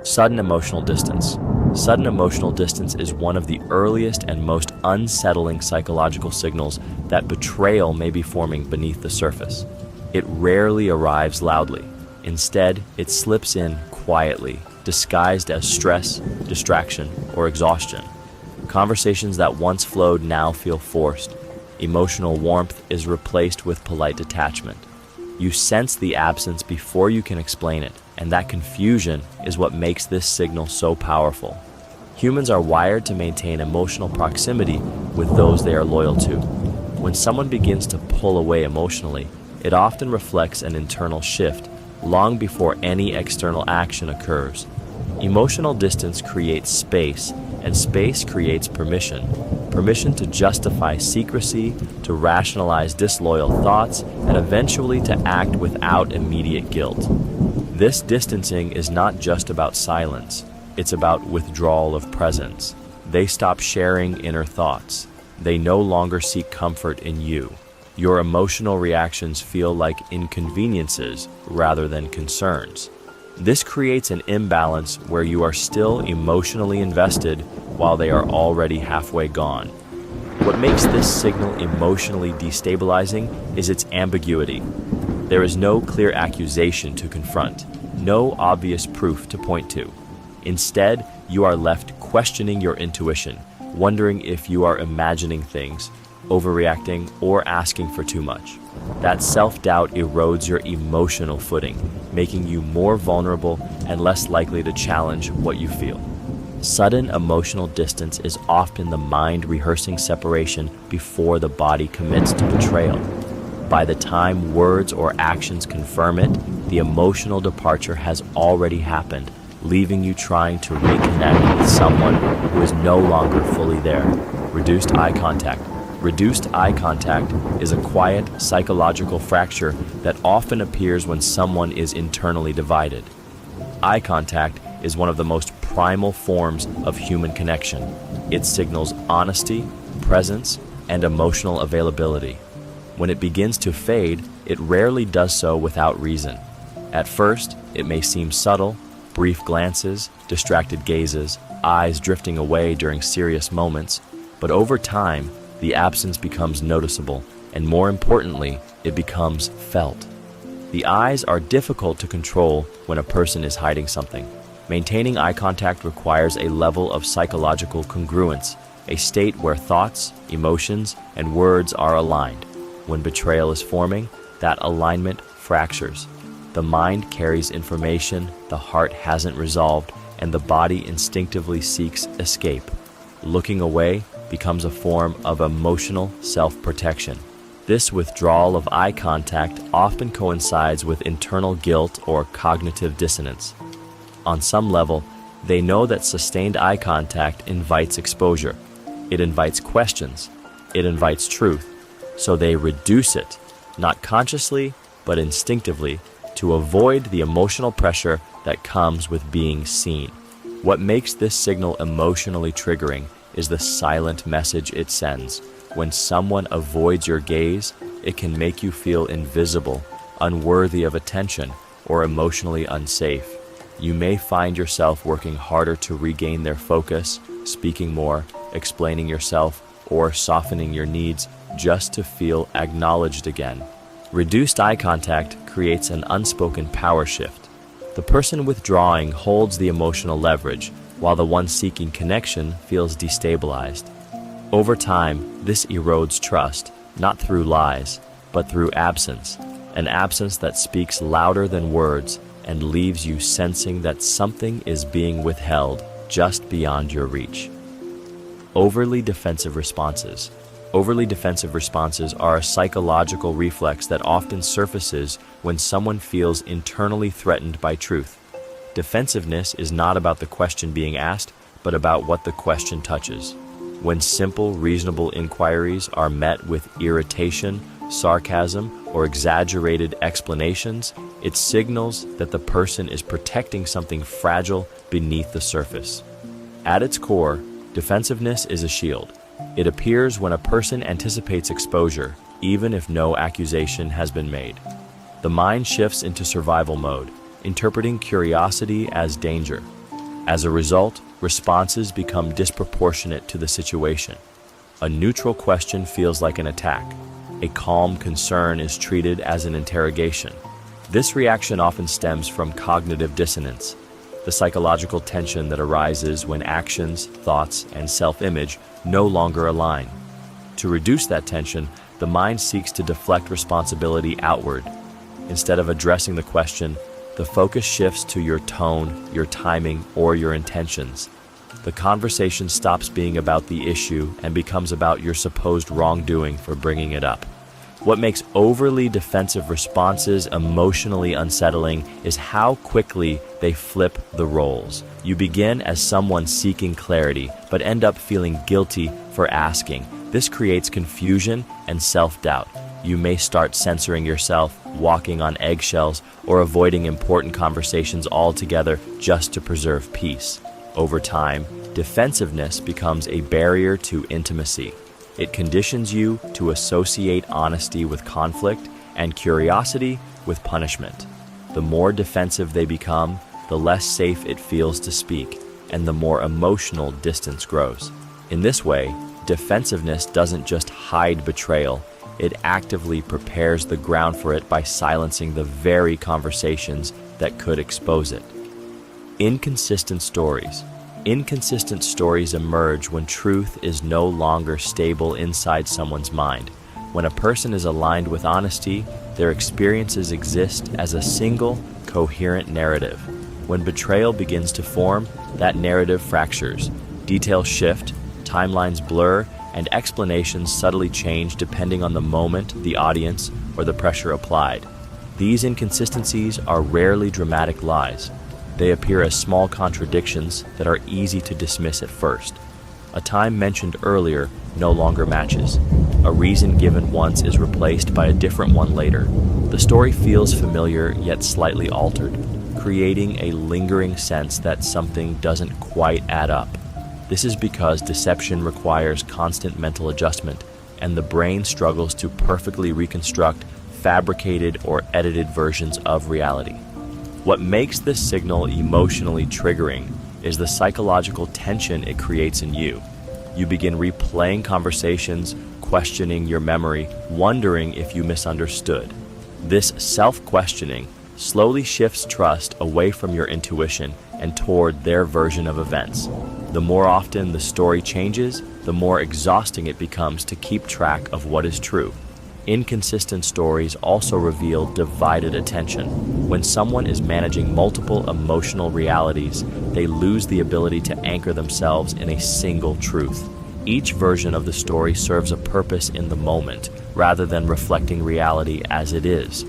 Sudden emotional distance. Sudden emotional distance is one of the earliest and most unsettling psychological signals that betrayal may be forming beneath the surface. It rarely arrives loudly. Instead, it slips in quietly, disguised as stress, distraction, or exhaustion. Conversations that once flowed now feel forced. Emotional warmth is replaced with polite detachment. You sense the absence before you can explain it, and that confusion is what makes this signal so powerful. Humans are wired to maintain emotional proximity with those they are loyal to. When someone begins to pull away emotionally, it often reflects an internal shift long before any external action occurs. Emotional distance creates space, and space creates permission. Permission to justify secrecy, to rationalize disloyal thoughts, and eventually to act without immediate guilt. This distancing is not just about silence, it's about withdrawal of presence. They stop sharing inner thoughts. They no longer seek comfort in you. Your emotional reactions feel like inconveniences rather than concerns. This creates an imbalance where you are still emotionally invested while they are already halfway gone. What makes this signal emotionally destabilizing is its ambiguity. There is no clear accusation to confront, no obvious proof to point to. Instead, you are left questioning your intuition, wondering if you are imagining things, overreacting, or asking for too much. That self-doubt erodes your emotional footing, making you more vulnerable and less likely to challenge what you feel. Sudden emotional distance is often the mind rehearsing separation before the body commits to betrayal. By the time words or actions confirm it, the emotional departure has already happened, leaving you trying to reconnect with someone who is no longer fully there. Reduced eye contact. Reduced eye contact is a quiet psychological fracture that often appears when someone is internally divided. Eye contact is one of the most primal forms of human connection. It signals honesty, presence, and emotional availability. When it begins to fade, it rarely does so without reason. At first, it may seem subtle, brief glances, distracted gazes, eyes drifting away during serious moments, but over time, the absence becomes noticeable, and more importantly, it becomes felt. The eyes are difficult to control when a person is hiding something. Maintaining eye contact requires a level of psychological congruence, a state where thoughts, emotions, and words are aligned. When betrayal is forming, that alignment fractures. The mind carries information the heart hasn't resolved, and the body instinctively seeks escape. Looking away becomes a form of emotional self-protection. This withdrawal of eye contact often coincides with internal guilt or cognitive dissonance. On some level, they know that sustained eye contact invites exposure. It invites questions. It invites truth. So they reduce it, not consciously, but instinctively, to avoid the emotional pressure that comes with being seen. What makes this signal emotionally triggering is the silent message it sends. When someone avoids your gaze, it can make you feel invisible, unworthy of attention, or emotionally unsafe. You may find yourself working harder to regain their focus, speaking more, explaining yourself, or softening your needs just to feel acknowledged again. Reduced eye contact creates an unspoken power shift. The person withdrawing holds the emotional leverage, while the one seeking connection feels destabilized. Over time, this erodes trust, not through lies, but through absence, an absence that speaks louder than words and leaves you sensing that something is being withheld just beyond your reach. Overly defensive responses. Overly defensive responses are a psychological reflex that often surfaces when someone feels internally threatened by truth. Defensiveness is not about the question being asked, but about what the question touches. When simple, reasonable inquiries are met with irritation, sarcasm, or exaggerated explanations, it signals that the person is protecting something fragile beneath the surface. At its core, defensiveness is a shield. It appears when a person anticipates exposure, even if no accusation has been made. The mind shifts into survival mode, interpreting curiosity as danger. As a result, responses become disproportionate to the situation. A neutral question feels like an attack. A calm concern is treated as an interrogation. This reaction often stems from cognitive dissonance, the psychological tension that arises when actions, thoughts, and self-image no longer align. To reduce that tension, the mind seeks to deflect responsibility outward. Instead of addressing the question, the focus shifts to your tone, your timing, or your intentions. The conversation stops being about the issue and becomes about your supposed wrongdoing for bringing it up. What makes overly defensive responses emotionally unsettling is how quickly they flip the roles. You begin as someone seeking clarity, but end up feeling guilty for asking. This creates confusion and self-doubt. You may start censoring yourself, walking on eggshells, or avoiding important conversations altogether just to preserve peace. Over time, defensiveness becomes a barrier to intimacy. It conditions you to associate honesty with conflict and curiosity with punishment. The more defensive they become, the less safe it feels to speak, and the more emotional distance grows. In this way, defensiveness doesn't just hide betrayal, it actively prepares the ground for it by silencing the very conversations that could expose it. Inconsistent stories. Inconsistent stories emerge when truth is no longer stable inside someone's mind. When a person is aligned with honesty, their experiences exist as a single, coherent narrative. When betrayal begins to form, that narrative fractures. Details shift, timelines blur, and explanations subtly change depending on the moment, the audience, or the pressure applied. These inconsistencies are rarely dramatic lies. They appear as small contradictions that are easy to dismiss at first. A time mentioned earlier no longer matches. A reason given once is replaced by a different one later. The story feels familiar yet slightly altered, creating a lingering sense that something doesn't quite add up. This is because deception requires constant mental adjustment, and the brain struggles to perfectly reconstruct fabricated or edited versions of reality. What makes this signal emotionally triggering is the psychological tension it creates in you. You begin replaying conversations, questioning your memory, wondering if you misunderstood. This self-questioning slowly shifts trust away from your intuition and toward their version of events. The more often the story changes, the more exhausting it becomes to keep track of what is true. Inconsistent stories also reveal divided attention. When someone is managing multiple emotional realities, they lose the ability to anchor themselves in a single truth. Each version of the story serves a purpose in the moment, rather than reflecting reality as it is.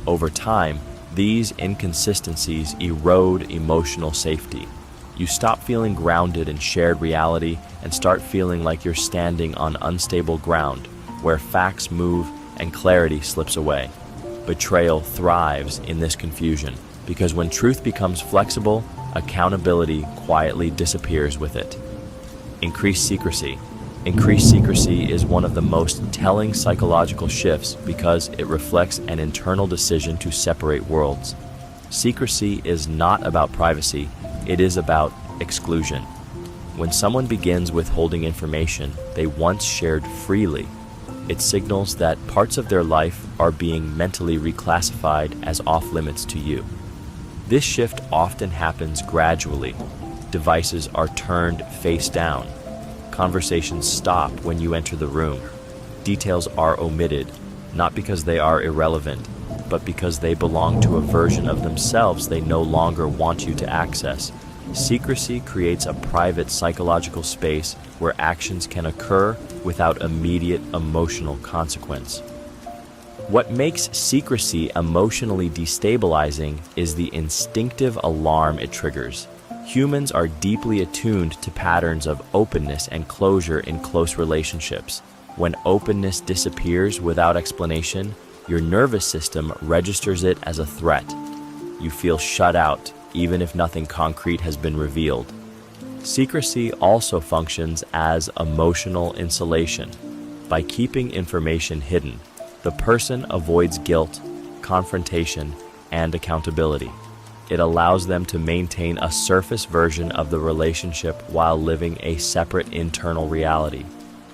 Over time, these inconsistencies erode emotional safety. You stop feeling grounded in shared reality and start feeling like you're standing on unstable ground, where facts move and clarity slips away. Betrayal thrives in this confusion, because when truth becomes flexible, accountability quietly disappears with it. Increased secrecy. Increased secrecy is one of the most telling psychological shifts because it reflects an internal decision to separate worlds. Secrecy is not about privacy, it is about exclusion. When someone begins withholding information they once shared freely, it signals that parts of their life are being mentally reclassified as off-limits to you. This shift often happens gradually. Devices are turned face down. Conversations stop when you enter the room. Details are omitted, not because they are irrelevant, but because they belong to a version of themselves they no longer want you to access. Secrecy creates a private psychological space where actions can occur without immediate emotional consequence. What makes secrecy emotionally destabilizing is the instinctive alarm it triggers. Humans are deeply attuned to patterns of openness and closure in close relationships. When openness disappears without explanation, your nervous system registers it as a threat. You feel shut out, even if nothing concrete has been revealed. Secrecy also functions as emotional insulation. By keeping information hidden, the person avoids guilt, confrontation, and accountability. It allows them to maintain a surface version of the relationship while living a separate internal reality.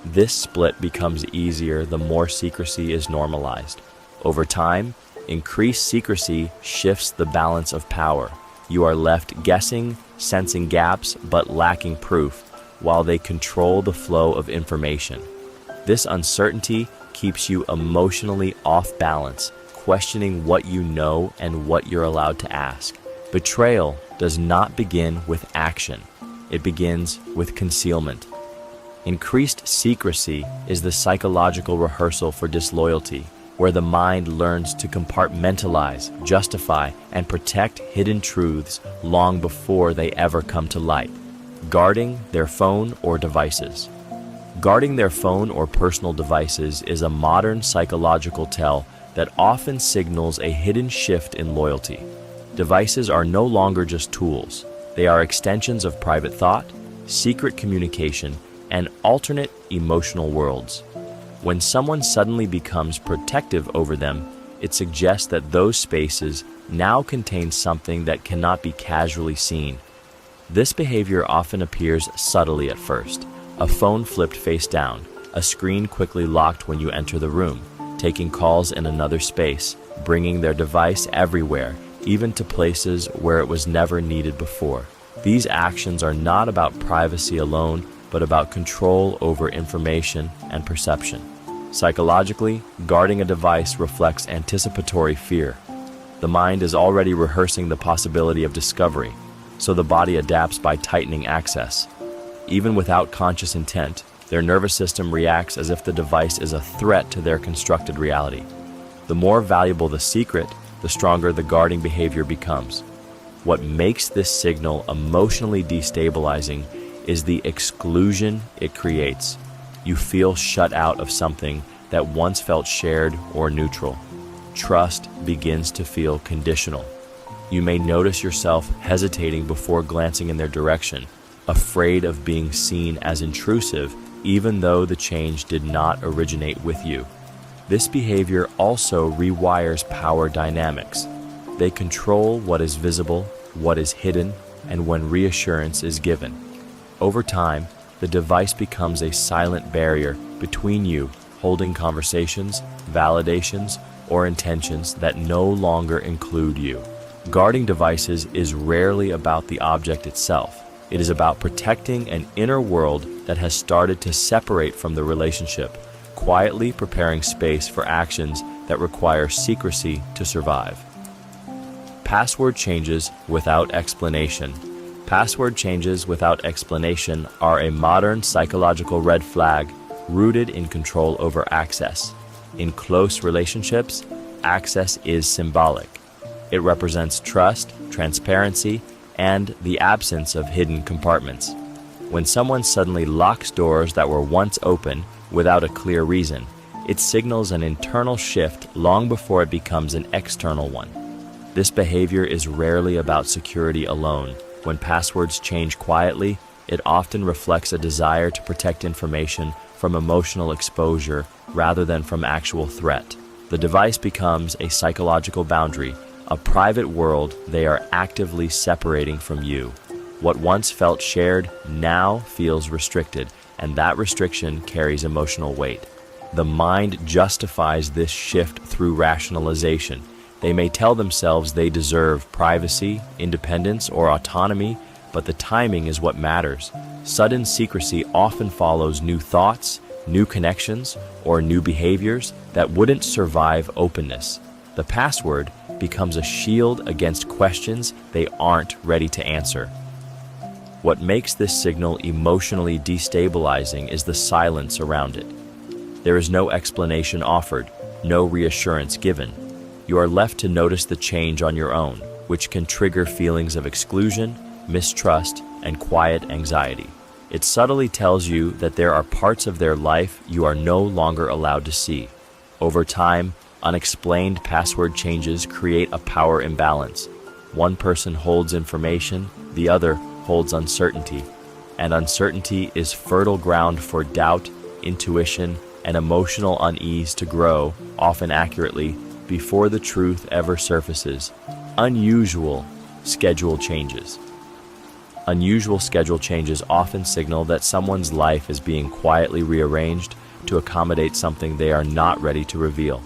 This split becomes easier the more secrecy is normalized. Over time, increased secrecy shifts the balance of power. You are left guessing, sensing gaps, but lacking proof, while they control the flow of information. This uncertainty keeps you emotionally off balance, questioning what you know and what you're allowed to ask. Betrayal does not begin with action. It begins with concealment. Increased secrecy is the psychological rehearsal for disloyalty, where the mind learns to compartmentalize, justify, and protect hidden truths long before they ever come to light. Guarding their phone or devices. Guarding their phone or personal devices is a modern psychological tell that often signals a hidden shift in loyalty. Devices are no longer just tools. They are extensions of private thought, secret communication, and alternate emotional worlds. When someone suddenly becomes protective over them, it suggests that those spaces now contain something that cannot be casually seen. This behavior often appears subtly at first. A phone flipped face down, a screen quickly locked when you enter the room, taking calls in another space, bringing their device everywhere, even to places where it was never needed before. These actions are not about privacy alone, but about control over information and perception. Psychologically, guarding a device reflects anticipatory fear. The mind is already rehearsing the possibility of discovery, so the body adapts by tightening access. Even without conscious intent, their nervous system reacts as if the device is a threat to their constructed reality. The more valuable the secret, the stronger the guarding behavior becomes. What makes this signal emotionally destabilizing is the exclusion it creates. You feel shut out of something that once felt shared or neutral. Trust begins to feel conditional. You may notice yourself hesitating before glancing in their direction, afraid of being seen as intrusive, even though the change did not originate with you. This behavior also rewires power dynamics. They control what is visible, what is hidden, and when reassurance is given. Over time, the device becomes a silent barrier between you, holding conversations, validations, or intentions that no longer include you. Guarding devices is rarely about the object itself. It is about protecting an inner world that has started to separate from the relationship, quietly preparing space for actions that require secrecy to survive. Password changes without explanation. Password changes without explanation are a modern psychological red flag rooted in control over access. In close relationships, access is symbolic. It represents trust, transparency, and the absence of hidden compartments. When someone suddenly locks doors that were once open without a clear reason, it signals an internal shift long before it becomes an external one. This behavior is rarely about security alone. When passwords change quietly, it often reflects a desire to protect information from emotional exposure rather than from actual threat. The device becomes a psychological boundary, a private world they are actively separating from you. What once felt shared now feels restricted, and that restriction carries emotional weight. The mind justifies this shift through rationalization. They may tell themselves they deserve privacy, independence, or autonomy, but the timing is what matters. Sudden secrecy often follows new thoughts, new connections, or new behaviors that wouldn't survive openness. The password becomes a shield against questions they aren't ready to answer. What makes this signal emotionally destabilizing is the silence around it. There is no explanation offered, no reassurance given. You are left to notice the change on your own, which can trigger feelings of exclusion, mistrust, and quiet anxiety. It subtly tells you that there are parts of their life you are no longer allowed to see. Over time, unexplained password changes create a power imbalance. One person holds information, the other holds uncertainty, and uncertainty is fertile ground for doubt, intuition, and emotional unease to grow, often accurately, before the truth ever surfaces. Unusual, Schedule changes. Unusual schedule changes often signal that someone's life is being quietly rearranged to accommodate something they are not ready to reveal.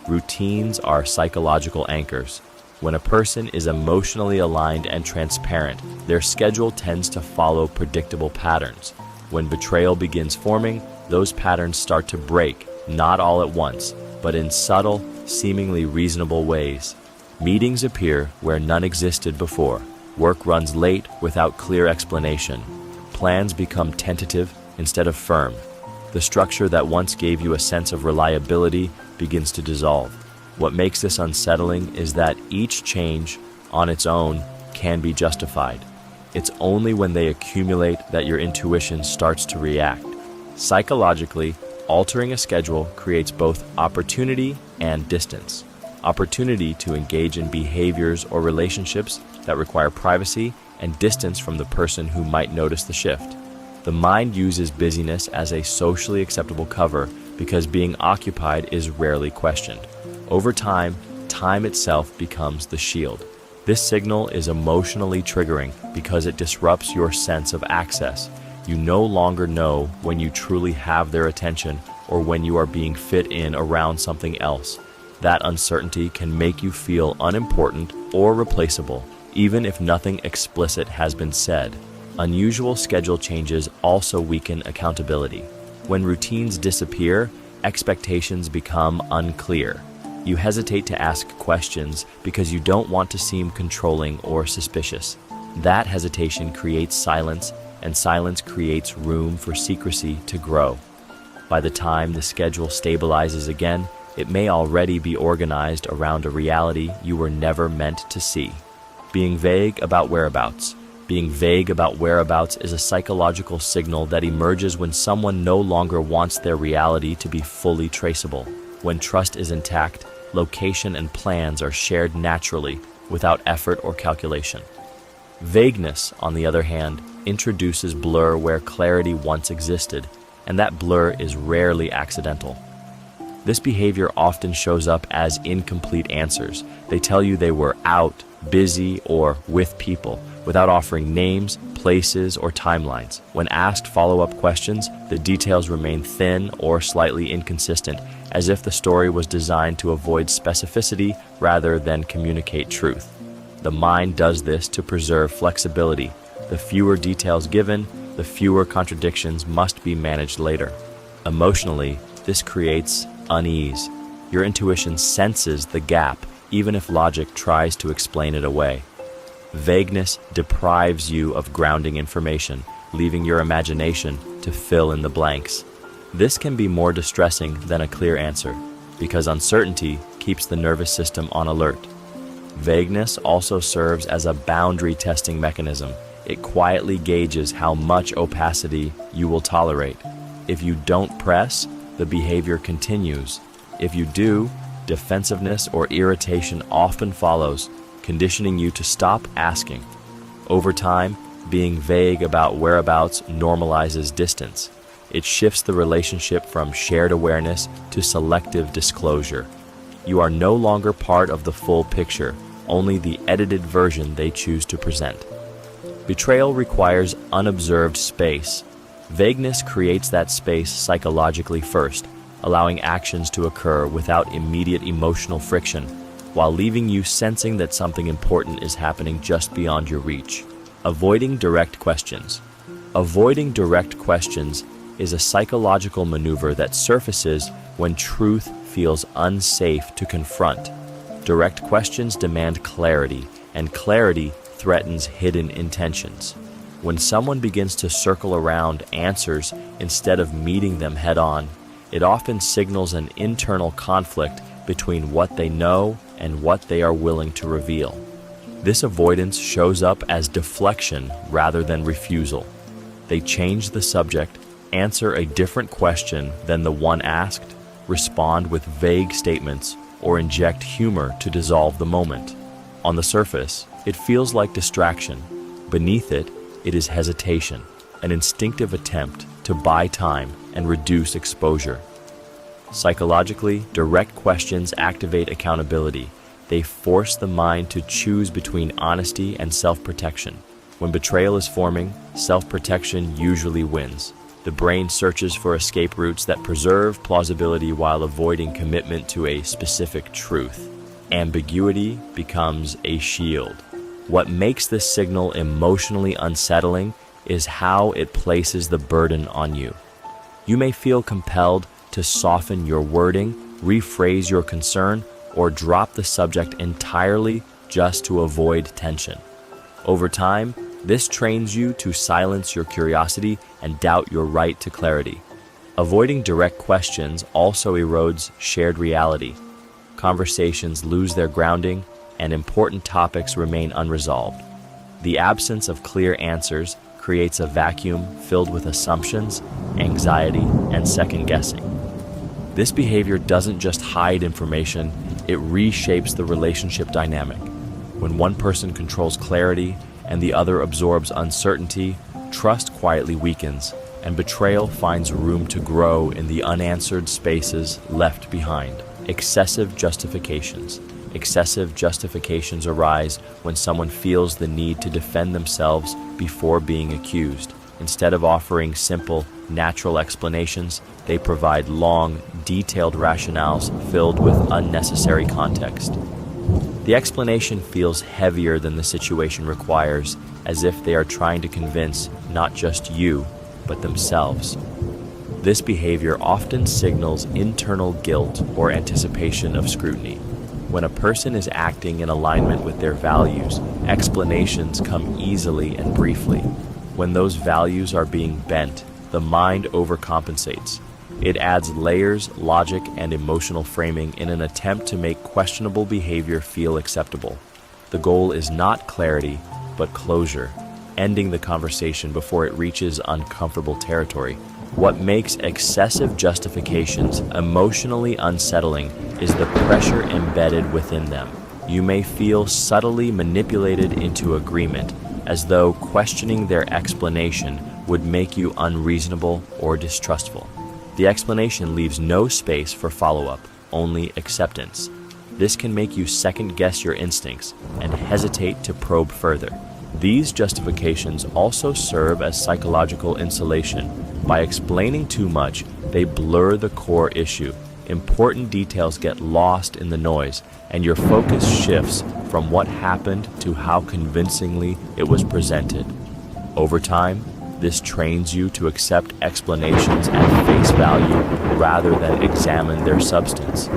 Routines are psychological anchors. When a person is emotionally aligned and transparent, their schedule tends to follow predictable patterns. When betrayal begins forming, those patterns start to break, not all at once, but in subtle, seemingly reasonable ways. Meetings appear where none existed before. Work runs late without clear explanation. Plans become tentative instead of firm. The structure that once gave you a sense of reliability begins to dissolve. What makes this unsettling is that each change, on its own, can be justified. It's only when they accumulate that your intuition starts to react. Psychologically, altering a schedule creates both opportunity and distance. Opportunity to engage in behaviors or relationships that require privacy and distance from the person who might notice the shift. The mind uses busyness as a socially acceptable cover because being occupied is rarely questioned. Over time, time itself becomes the shield. This signal is emotionally triggering because it disrupts your sense of access. You no longer know when you truly have their attention or when you are being fit in around something else. That uncertainty can make you feel unimportant or replaceable, even if nothing explicit has been said. Unusual schedule changes also weaken accountability. When routines disappear, expectations become unclear. You hesitate to ask questions because you don't want to seem controlling or suspicious. That hesitation creates silence, and silence creates room for secrecy to grow. By the time the schedule stabilizes again, it may already be organized around a reality you were never meant to see. Being vague about whereabouts. Being vague about whereabouts is a psychological signal that emerges when someone no longer wants their reality to be fully traceable. When trust is intact, location and plans are shared naturally without effort or calculation. Vagueness, on the other hand, introduces blur where clarity once existed, and that blur is rarely accidental. This behavior often shows up as incomplete answers. They tell you they were out, busy, or with people, without offering names, places, or timelines. When asked follow-up questions, the details remain thin or slightly inconsistent, as if the story was designed to avoid specificity rather than communicate truth. The mind does this to preserve flexibility. The fewer details given, the fewer contradictions must be managed later. Emotionally, this creates unease. Your intuition senses the gap, even if logic tries to explain it away. Vagueness deprives you of grounding information, leaving your imagination to fill in the blanks. This can be more distressing than a clear answer, because uncertainty keeps the nervous system on alert. Vagueness also serves as a boundary testing mechanism. It quietly gauges how much opacity you will tolerate. If you don't press, the behavior continues. If you do, defensiveness or irritation often follows, conditioning you to stop asking. Over time, being vague about whereabouts normalizes distance. It shifts the relationship from shared awareness to selective disclosure. You are no longer part of the full picture, only the edited version they choose to present. Betrayal requires unobserved space. Vagueness creates that space psychologically first, allowing actions to occur without immediate emotional friction, while leaving you sensing that something important is happening just beyond your reach. Avoiding direct questions. Avoiding direct questions is a psychological maneuver that surfaces when truth feels unsafe to confront. Direct questions demand clarity, and clarity threatens hidden intentions. When someone begins to circle around answers instead of meeting them head-on, it often signals an internal conflict between what they know and what they are willing to reveal. This avoidance shows up as deflection rather than refusal. They change the subject, answer a different question than the one asked, respond with vague statements, or inject humor to dissolve the moment. On the surface, it feels like distraction. Beneath it, it is hesitation, an instinctive attempt to buy time and reduce exposure. Psychologically, direct questions activate accountability. They force the mind to choose between honesty and self-protection. When betrayal is forming, self-protection usually wins. The brain searches for escape routes that preserve plausibility while avoiding commitment to a specific truth. Ambiguity becomes a shield. What makes this signal emotionally unsettling is how it places the burden on you. You may feel compelled to soften your wording, rephrase your concern, or drop the subject entirely just to avoid tension. Over time, this trains you to silence your curiosity and doubt your right to clarity. Avoiding direct questions also erodes shared reality. Conversations lose their grounding, and important topics remain unresolved. The absence of clear answers creates a vacuum filled with assumptions, anxiety, and second-guessing. This behavior doesn't just hide information, it reshapes the relationship dynamic. When one person controls clarity and the other absorbs uncertainty, trust quietly weakens, and betrayal finds room to grow in the unanswered spaces left behind. Excessive justifications. Excessive justifications arise when someone feels the need to defend themselves before being accused. Instead of offering simple, natural explanations, they provide long, detailed rationales filled with unnecessary context. The explanation feels heavier than the situation requires, as if they are trying to convince not just you, but themselves. This behavior often signals internal guilt or anticipation of scrutiny. When a person is acting in alignment with their values, explanations come easily and briefly. When those values are being bent, the mind overcompensates. It adds layers, logic, and emotional framing in an attempt to make questionable behavior feel acceptable. The goal is not clarity, but closure, ending the conversation before it reaches uncomfortable territory. What makes excessive justifications emotionally unsettling is the pressure embedded within them. You may feel subtly manipulated into agreement, as though questioning their explanation would make you unreasonable or distrustful. The explanation leaves no space for follow-up, only acceptance. This can make you second-guess your instincts and hesitate to probe further. These justifications also serve as psychological insulation. By explaining too much, they blur the core issue. Important details get lost in the noise, and your focus shifts from what happened to how convincingly it was presented. Over time, this trains you to accept explanations at face value rather than examine their substance.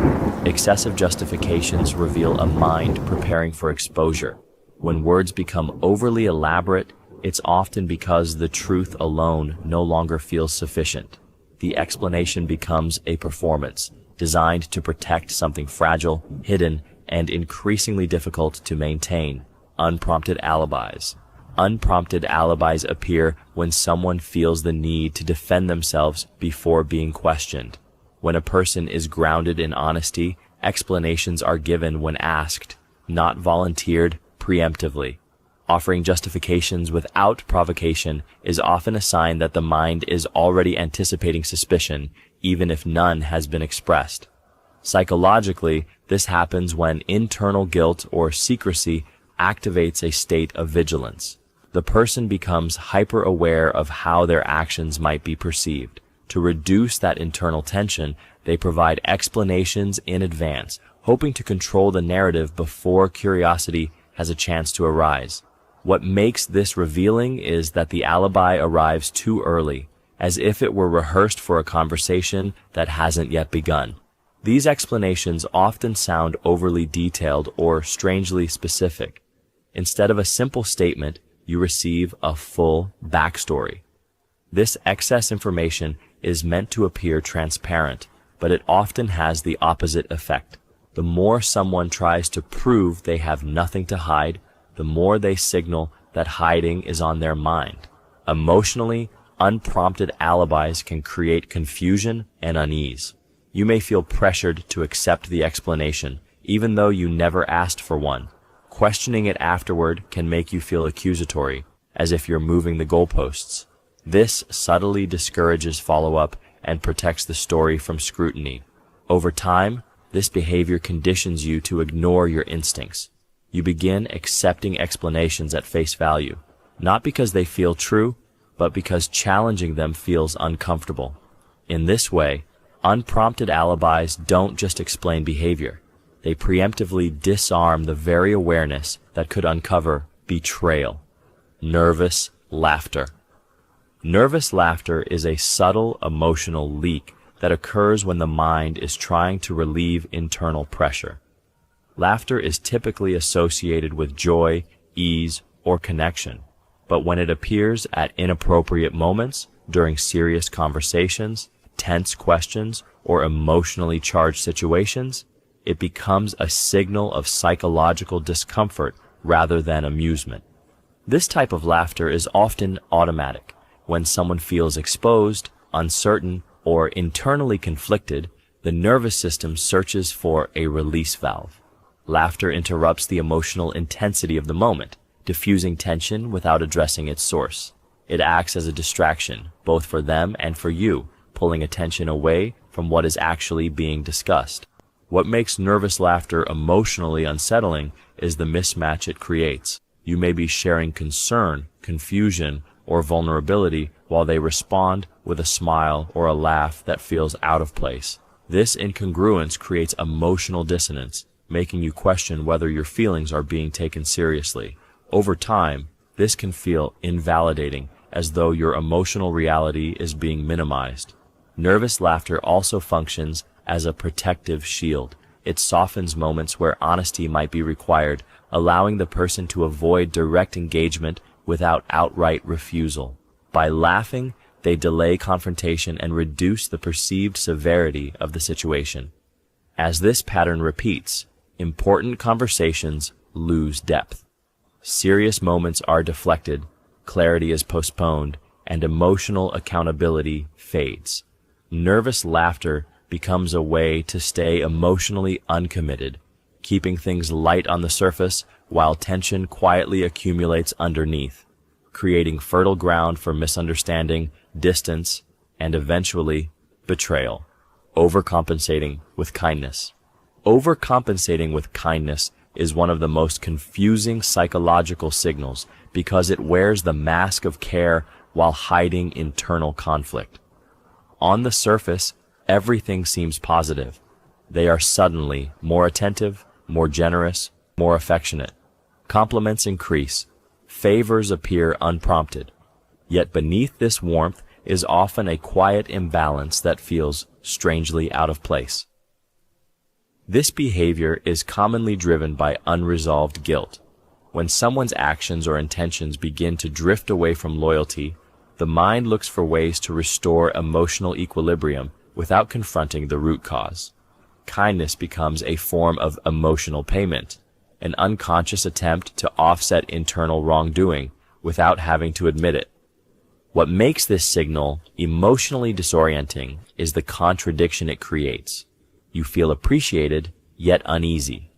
Excessive justifications reveal a mind preparing for exposure. When words become overly elaborate, it's often because the truth alone no longer feels sufficient. The explanation becomes a performance, designed to protect something fragile, hidden, and increasingly difficult to maintain. Unprompted alibis. Unprompted alibis appear when someone feels the need to defend themselves before being questioned. When a person is grounded in honesty, explanations are given when asked, not volunteered preemptively. Offering justifications without provocation is often a sign that the mind is already anticipating suspicion, even if none has been expressed. Psychologically, this happens when internal guilt or secrecy activates a state of vigilance. The person becomes hyper-aware of how their actions might be perceived. To reduce that internal tension, they provide explanations in advance, hoping to control the narrative before curiosity has a chance to arise. What makes this revealing is that the alibi arrives too early, as if it were rehearsed for a conversation that hasn't yet begun. These explanations often sound overly detailed or strangely specific. Instead of a simple statement, you receive a full backstory. This excess information is meant to appear transparent, but it often has the opposite effect. The more someone tries to prove they have nothing to hide, the more they signal that hiding is on their mind. Emotionally, unprompted alibis can create confusion and unease. You may feel pressured to accept the explanation, even though you never asked for one. Questioning it afterward can make you feel accusatory, as if you're moving the goalposts. This subtly discourages follow-up and protects the story from scrutiny. Over time, This behavior conditions you to ignore your instincts. You begin accepting explanations at face value, not because they feel true, but because challenging them feels uncomfortable. In this way, unprompted alibis don't just explain behavior. They preemptively disarm the very awareness that could uncover betrayal. Nervous laughter. Nervous laughter is a subtle emotional leak that occurs when the mind is trying to relieve internal pressure. Laughter is typically associated with joy, ease, or connection, but when it appears at inappropriate moments, during serious conversations, tense questions, or emotionally charged situations, it becomes a signal of psychological discomfort rather than amusement. This type of laughter is often automatic. When someone feels exposed, uncertain, or internally conflicted, the nervous system searches for a release valve. Laughter interrupts the emotional intensity of the moment, diffusing tension without addressing its source. It acts as a distraction, both for them and for you, pulling attention away from what is actually being discussed. What makes nervous laughter emotionally unsettling is the mismatch it creates. You may be sharing concern, confusion, or vulnerability while they respond with a smile or a laugh that feels out of place. This incongruence creates emotional dissonance, making you question whether your feelings are being taken seriously. Over time, this can feel invalidating, as though your emotional reality is being minimized. Nervous laughter also functions as a protective shield. It softens moments where honesty might be required, allowing the person to avoid direct engagement without outright refusal. By laughing, they delay confrontation and reduce the perceived severity of the situation. As this pattern repeats, important conversations lose depth. Serious moments are deflected, clarity is postponed, and emotional accountability fades. Nervous laughter becomes a way to stay emotionally uncommitted, keeping things light on the surface while tension quietly accumulates underneath, creating fertile ground for misunderstanding, distance, and eventually betrayal. Overcompensating with kindness. Overcompensating with kindness is one of the most confusing psychological signals because it wears the mask of care while hiding internal conflict. On the surface, everything seems positive. They are suddenly more attentive, more generous, more affectionate. Compliments increase. Favors appear unprompted. Yet beneath this warmth is often a quiet imbalance that feels strangely out of place. This behavior is commonly driven by unresolved guilt. When someone's actions or intentions begin to drift away from loyalty, the mind looks for ways to restore emotional equilibrium without confronting the root cause. Kindness becomes a form of emotional payment, an unconscious attempt to offset internal wrongdoing without having to admit it. What makes this signal emotionally disorienting is the contradiction it creates. You feel appreciated, yet uneasy.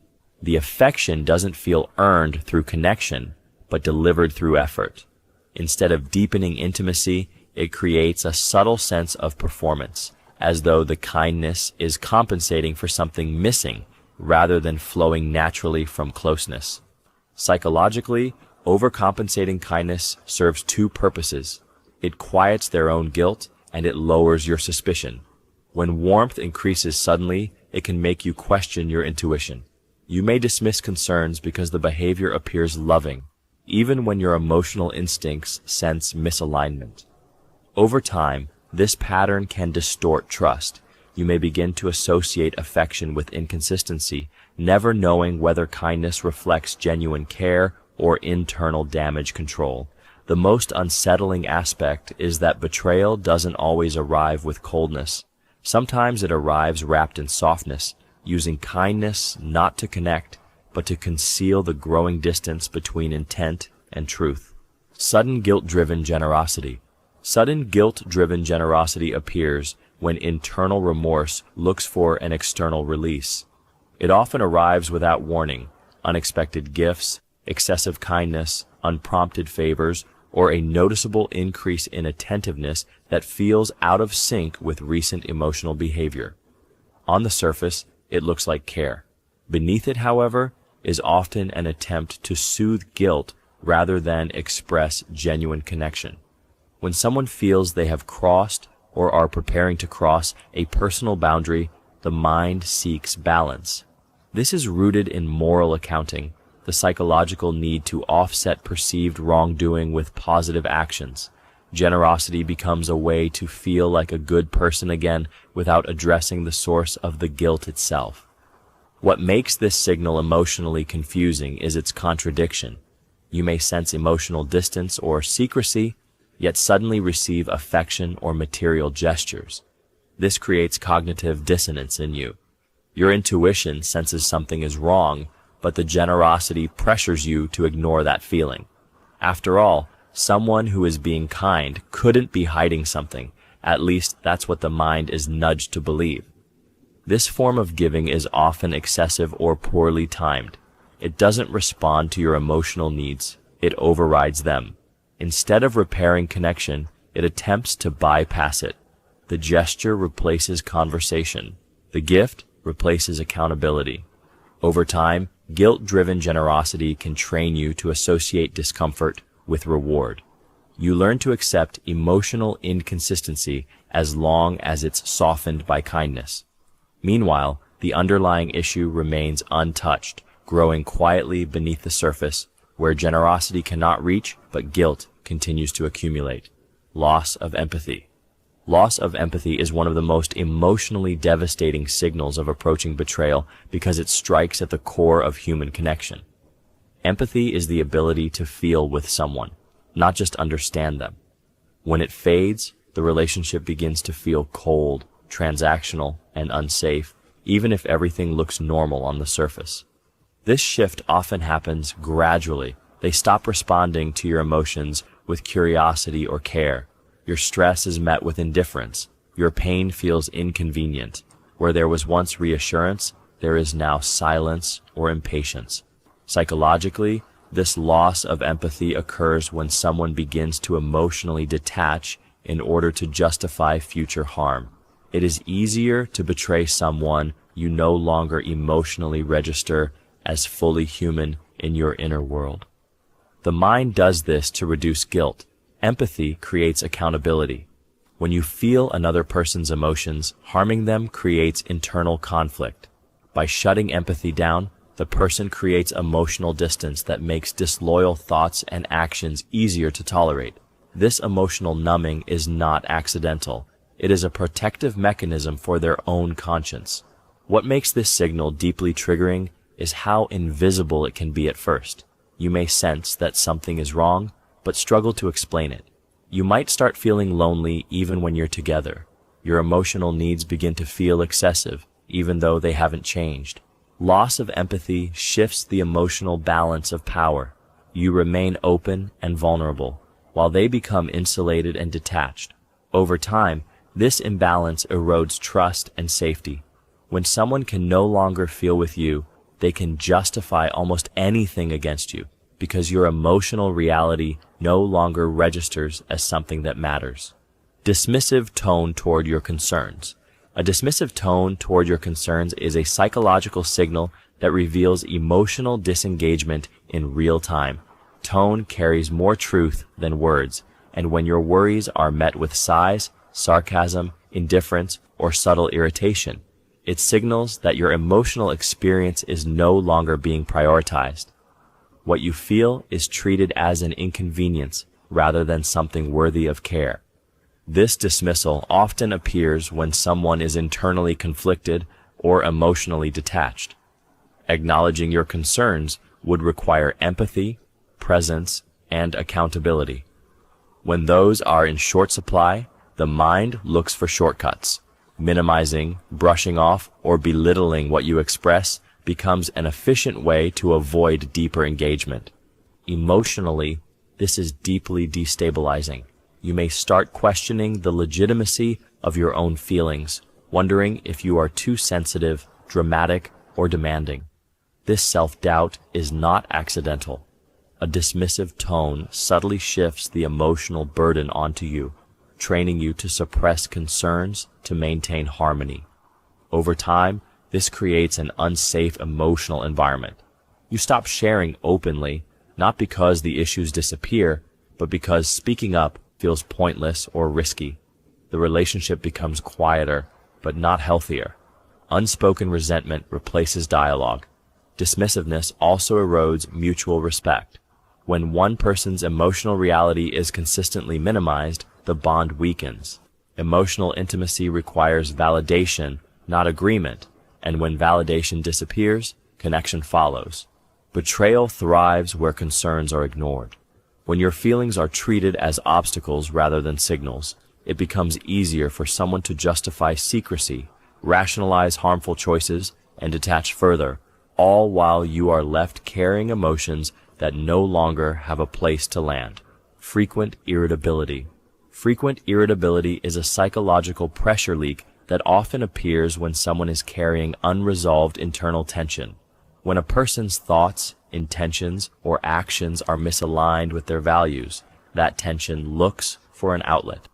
The affection doesn't feel earned through connection, but delivered through effort. Instead of deepening intimacy, it creates a subtle sense of performance, as though the kindness is compensating for something missing rather than flowing naturally from closeness. Psychologically, overcompensating kindness serves two purposes. It quiets their own guilt, and it lowers your suspicion. When warmth increases suddenly, it can make you question your intuition. You may dismiss concerns because the behavior appears loving, even when your emotional instincts sense misalignment. Over time, this pattern can distort trust. You may begin to associate affection with inconsistency, never knowing whether kindness reflects genuine care or internal damage control. The most unsettling aspect is that betrayal doesn't always arrive with coldness. Sometimes it arrives wrapped in softness, using kindness not to connect, but to conceal the growing distance between intent and truth. Sudden guilt-driven generosity. Sudden guilt-driven generosity appears when internal remorse looks for an external release. It often arrives without warning: unexpected gifts, excessive kindness, unprompted favors, or a noticeable increase in attentiveness that feels out of sync with recent emotional behavior. On the surface, it looks like care. Beneath it, however, is often an attempt to soothe guilt rather than express genuine connection. When someone feels they have crossed or are preparing to cross a personal boundary, the mind seeks balance. This is rooted in moral accounting, the psychological need to offset perceived wrongdoing with positive actions. Generosity becomes a way to feel like a good person again without addressing the source of the guilt itself. What makes this signal emotionally confusing is its contradiction. You may sense emotional distance or secrecy, yet suddenly receive affection or material gestures. This creates cognitive dissonance in you. Your intuition senses something is wrong, but the generosity pressures you to ignore that feeling. After all, someone who is being kind couldn't be hiding something. At least that's what the mind is nudged to believe. This form of giving is often excessive or poorly timed. It doesn't respond to your emotional needs. It overrides them. Instead of repairing connection, it attempts to bypass it. The gesture replaces conversation. The gift replaces accountability. Over time, guilt-driven generosity can train you to associate discomfort with reward. You learn to accept emotional inconsistency as long as it's softened by kindness. Meanwhile, the underlying issue remains untouched, growing quietly beneath the surface, where generosity cannot reach, but guilt continues to accumulate. Loss of empathy. Loss of empathy is one of the most emotionally devastating signals of approaching betrayal because it strikes at the core of human connection. Empathy is the ability to feel with someone, not just understand them. When it fades, the relationship begins to feel cold, transactional, and unsafe, even if everything looks normal on the surface. This shift often happens gradually. They stop responding to your emotions with curiosity or care. Your stress is met with indifference. Your pain feels inconvenient. Where there was once reassurance, there is now silence or impatience. Psychologically, this loss of empathy occurs when someone begins to emotionally detach in order to justify future harm. It is easier to betray someone you no longer emotionally register as fully human in your inner world. The mind does this to reduce guilt. Empathy creates accountability. When you feel another person's emotions, harming them creates internal conflict. By shutting empathy down, the person creates emotional distance that makes disloyal thoughts and actions easier to tolerate. This emotional numbing is not accidental. It is a protective mechanism for their own conscience. What makes this signal deeply triggering is how invisible it can be at first. You may sense that something is wrong, but struggle to explain it. You might start feeling lonely even when you're together. Your emotional needs begin to feel excessive, even though they haven't changed. Loss of empathy shifts the emotional balance of power. You remain open and vulnerable, while they become insulated and detached. Over time, this imbalance erodes trust and safety. When someone can no longer feel with you, they can justify almost anything against you, because your emotional reality no longer registers as something that matters. Dismissive tone toward your concerns. A dismissive tone toward your concerns is a psychological signal that reveals emotional disengagement in real time. Tone carries more truth than words, and when your worries are met with sighs, sarcasm, indifference, or subtle irritation, it signals that your emotional experience is no longer being prioritized. What you feel is treated as an inconvenience rather than something worthy of care. This dismissal often appears when someone is internally conflicted or emotionally detached. Acknowledging your concerns would require empathy, presence, and accountability. When those are in short supply, the mind looks for shortcuts. Minimizing, brushing off, or belittling what you express becomes an efficient way to avoid deeper engagement. Emotionally, this is deeply destabilizing. You may start questioning the legitimacy of your own feelings, wondering if you are too sensitive, dramatic, or demanding. This self-doubt is not accidental. A dismissive tone subtly shifts the emotional burden onto you, training you to suppress concerns to maintain harmony. Over time, This creates an unsafe emotional environment. You stop sharing openly, not because the issues disappear, but because speaking up feels pointless or risky. The relationship becomes quieter, but not healthier. Unspoken resentment replaces dialogue. Dismissiveness also erodes mutual respect. When one person's emotional reality is consistently minimized, the bond weakens. Emotional intimacy requires validation, not agreement, and when validation disappears, connection follows. Betrayal thrives where concerns are ignored. When your feelings are treated as obstacles rather than signals, it becomes easier for someone to justify secrecy, rationalize harmful choices, and detach further, all while you are left carrying emotions that no longer have a place to land. Frequent irritability. Frequent irritability is a psychological pressure leak that often appears when someone is carrying unresolved internal tension. When a person's thoughts, intentions, or actions are misaligned with their values, that tension looks for an outlet.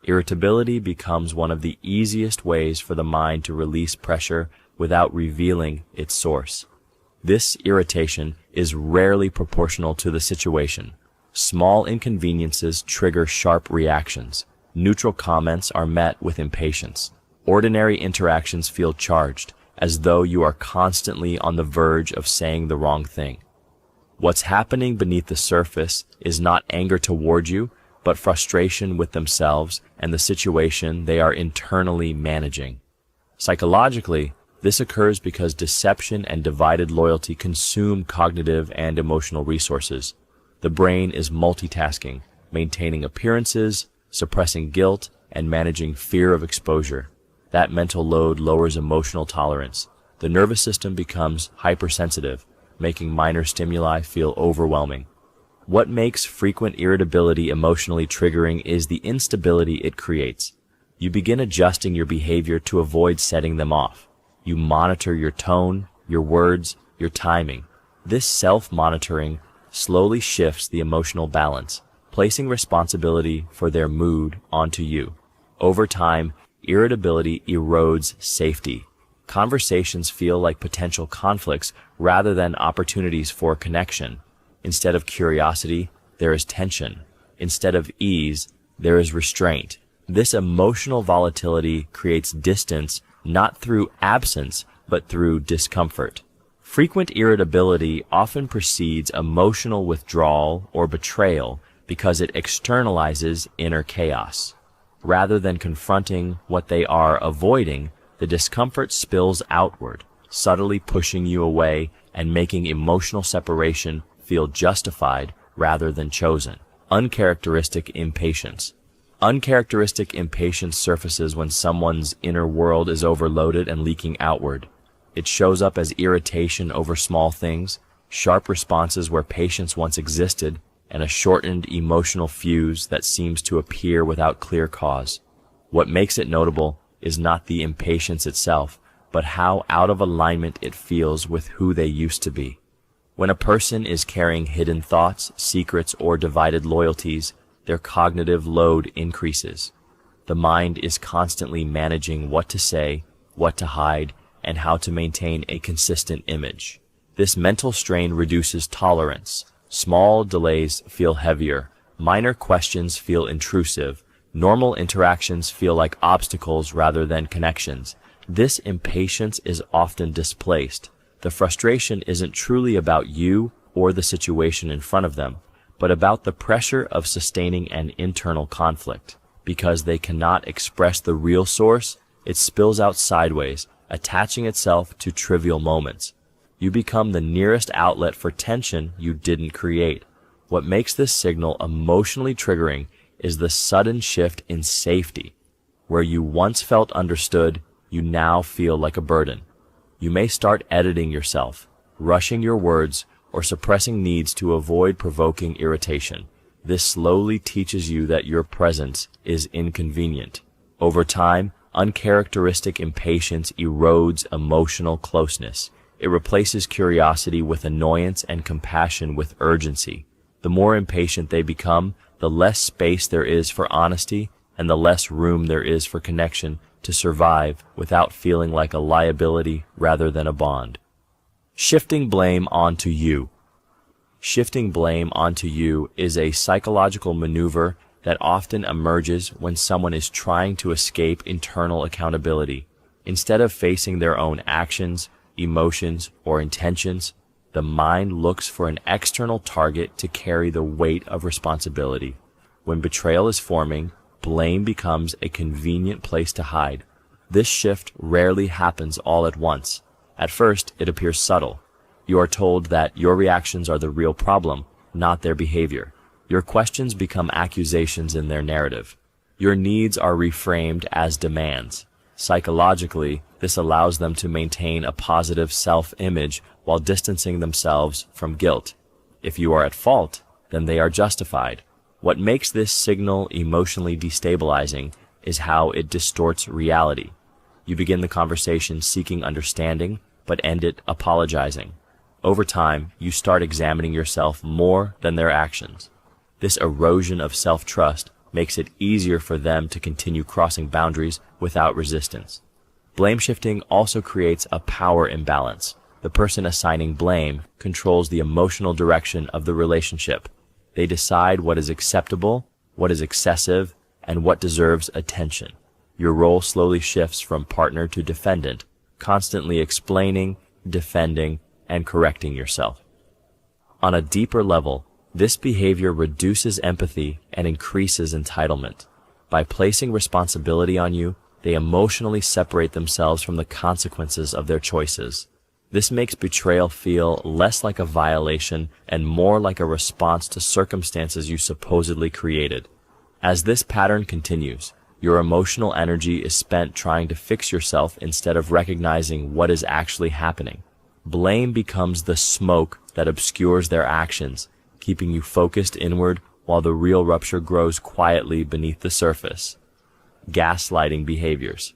Irritability becomes one of the easiest ways for the mind to release pressure without revealing its source. This irritation is rarely proportional to the situation. Small inconveniences trigger sharp reactions. Neutral comments are met with impatience. Ordinary interactions feel charged, as though you are constantly on the verge of saying the wrong thing. What's happening beneath the surface is not anger toward you, but frustration with themselves and the situation they are internally managing. Psychologically, this occurs because deception and divided loyalty consume cognitive and emotional resources. The brain is multitasking, maintaining appearances, suppressing guilt, and managing fear of exposure. That mental load lowers emotional tolerance. The nervous system becomes hypersensitive, making minor stimuli feel overwhelming. What makes frequent irritability emotionally triggering is the instability it creates. You begin adjusting your behavior to avoid setting them off. You monitor your tone, your words, your timing. This self-monitoring slowly shifts the emotional balance, placing responsibility for their mood onto you. Over time, irritability erodes safety. Conversations feel like potential conflicts rather than opportunities for connection. Instead of curiosity, there is tension. Instead of ease, there is restraint. This emotional volatility creates distance not through absence, but through discomfort. Frequent irritability often precedes emotional withdrawal or betrayal because it externalizes inner chaos. Rather than confronting what they are avoiding, the discomfort spills outward, subtly pushing you away and making emotional separation feel justified rather than chosen. Uncharacteristic impatience. Uncharacteristic impatience surfaces when someone's inner world is overloaded and leaking outward. It shows up as irritation over small things, sharp responses where patience once existed, and a shortened emotional fuse that seems to appear without clear cause. What makes it notable is not the impatience itself, but how out of alignment it feels with who they used to be. When a person is carrying hidden thoughts, secrets, or divided loyalties, their cognitive load increases. The mind is constantly managing what to say, what to hide, and how to maintain a consistent image. This mental strain reduces tolerance. Small delays feel heavier. Minor questions feel intrusive. Normal interactions feel like obstacles rather than connections. This impatience is often displaced. The frustration isn't truly about you or the situation in front of them, but about the pressure of sustaining an internal conflict. Because they cannot express the real source, it spills out sideways, attaching itself to trivial moments. You become the nearest outlet for tension you didn't create. What makes this signal emotionally triggering is the sudden shift in safety. Where you once felt understood, you now feel like a burden. You may start editing yourself, rushing your words, or suppressing needs to avoid provoking irritation. This slowly teaches you that your presence is inconvenient. Over time, uncharacteristic impatience erodes emotional closeness. It replaces curiosity with annoyance and compassion with urgency. The more impatient they become, the less space there is for honesty and the less room there is for connection to survive without feeling like a liability rather than a bond. Shifting blame onto you. Shifting blame onto you is a psychological maneuver that often emerges when someone is trying to escape internal accountability. Instead of facing their own actions, emotions, or intentions, the mind looks for an external target to carry the weight of responsibility. When betrayal is forming, blame becomes a convenient place to hide. This shift rarely happens all at once. At first, it appears subtle. You are told that your reactions are the real problem, not their behavior. Your questions become accusations in their narrative. Your needs are reframed as demands. Psychologically, this allows them to maintain a positive self-image while distancing themselves from guilt. If you are at fault, then they are justified. What makes this signal emotionally destabilizing is how it distorts reality. You begin the conversation seeking understanding, but end it apologizing. Over time, you start examining yourself more than their actions. This erosion of self-trust makes it easier for them to continue crossing boundaries without resistance. Blame shifting also creates a power imbalance. The person assigning blame controls the emotional direction of the relationship. They decide what is acceptable, what is excessive, and what deserves attention. Your role slowly shifts from partner to defendant, constantly explaining, defending, and correcting yourself. On a deeper level, this behavior reduces empathy and increases entitlement. By placing responsibility on you, they emotionally separate themselves from the consequences of their choices. This makes betrayal feel less like a violation and more like a response to circumstances you supposedly created. As this pattern continues, your emotional energy is spent trying to fix yourself instead of recognizing what is actually happening. Blame becomes the smoke that obscures their actions, keeping you focused inward while the real rupture grows quietly beneath the surface. Gaslighting behaviors.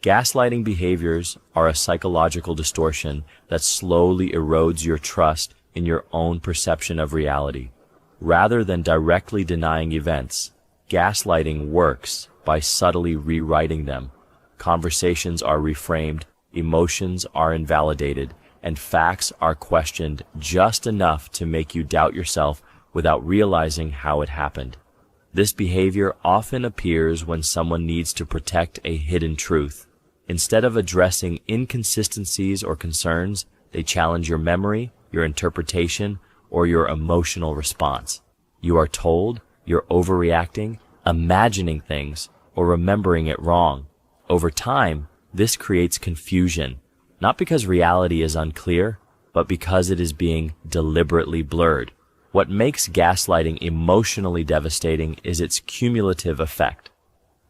Gaslighting behaviors are a psychological distortion that slowly erodes your trust in your own perception of reality. Rather than directly denying events, gaslighting works by subtly rewriting them. Conversations are reframed, emotions are invalidated, and facts are questioned just enough to make you doubt yourself without realizing how it happened. This behavior often appears when someone needs to protect a hidden truth. Instead of addressing inconsistencies or concerns, they challenge your memory, your interpretation, or your emotional response. You are told you're overreacting, imagining things, or remembering it wrong. Over time, this creates confusion. Not because reality is unclear, but because it is being deliberately blurred. What makes gaslighting emotionally devastating is its cumulative effect.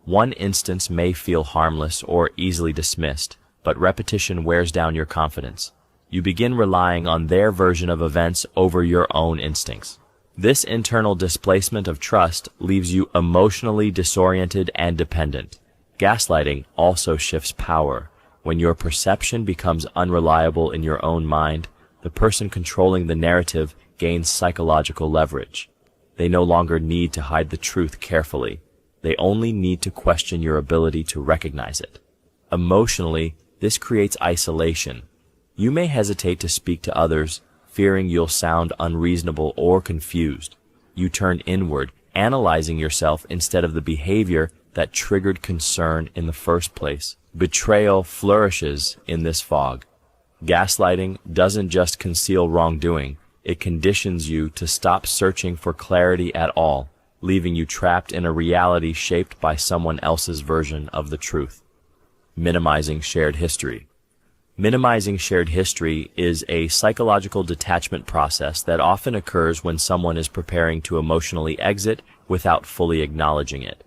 One instance may feel harmless or easily dismissed, but repetition wears down your confidence. You begin relying on their version of events over your own instincts. This internal displacement of trust leaves you emotionally disoriented and dependent. Gaslighting also shifts power. When your perception becomes unreliable in your own mind, the person controlling the narrative gains psychological leverage. They no longer need to hide the truth carefully. They only need to question your ability to recognize it. Emotionally, this creates isolation. You may hesitate to speak to others, fearing you'll sound unreasonable or confused. You turn inward, analyzing yourself instead of the behavior that triggered concern in the first place. Betrayal flourishes in this fog. Gaslighting doesn't just conceal wrongdoing, it conditions you to stop searching for clarity at all, leaving you trapped in a reality shaped by someone else's version of the truth. Minimizing shared history. Minimizing shared history is a psychological detachment process that often occurs when someone is preparing to emotionally exit without fully acknowledging it.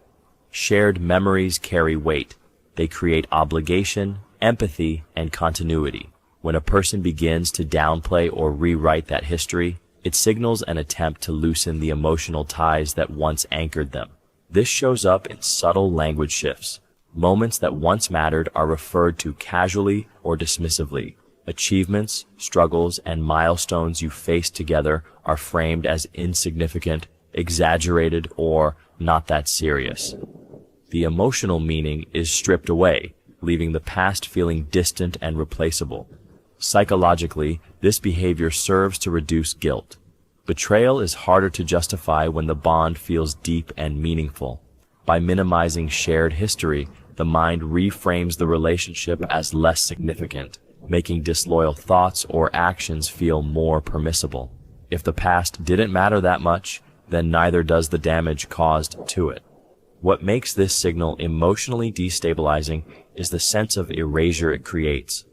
Shared memories carry weight. They create obligation, empathy, and continuity. When a person begins to downplay or rewrite that history, it signals an attempt to loosen the emotional ties that once anchored them. This shows up in subtle language shifts. Moments that once mattered are referred to casually or dismissively. Achievements, struggles, and milestones you faced together are framed as insignificant, exaggerated, or not that serious. The emotional meaning is stripped away, leaving the past feeling distant and replaceable. Psychologically, this behavior serves to reduce guilt. Betrayal is harder to justify when the bond feels deep and meaningful. By minimizing shared history, the mind reframes the relationship as less significant, making disloyal thoughts or actions feel more permissible. If the past didn't matter that much, then neither does the damage caused to it. What makes this signal emotionally destabilizing is the sense of erasure it creates.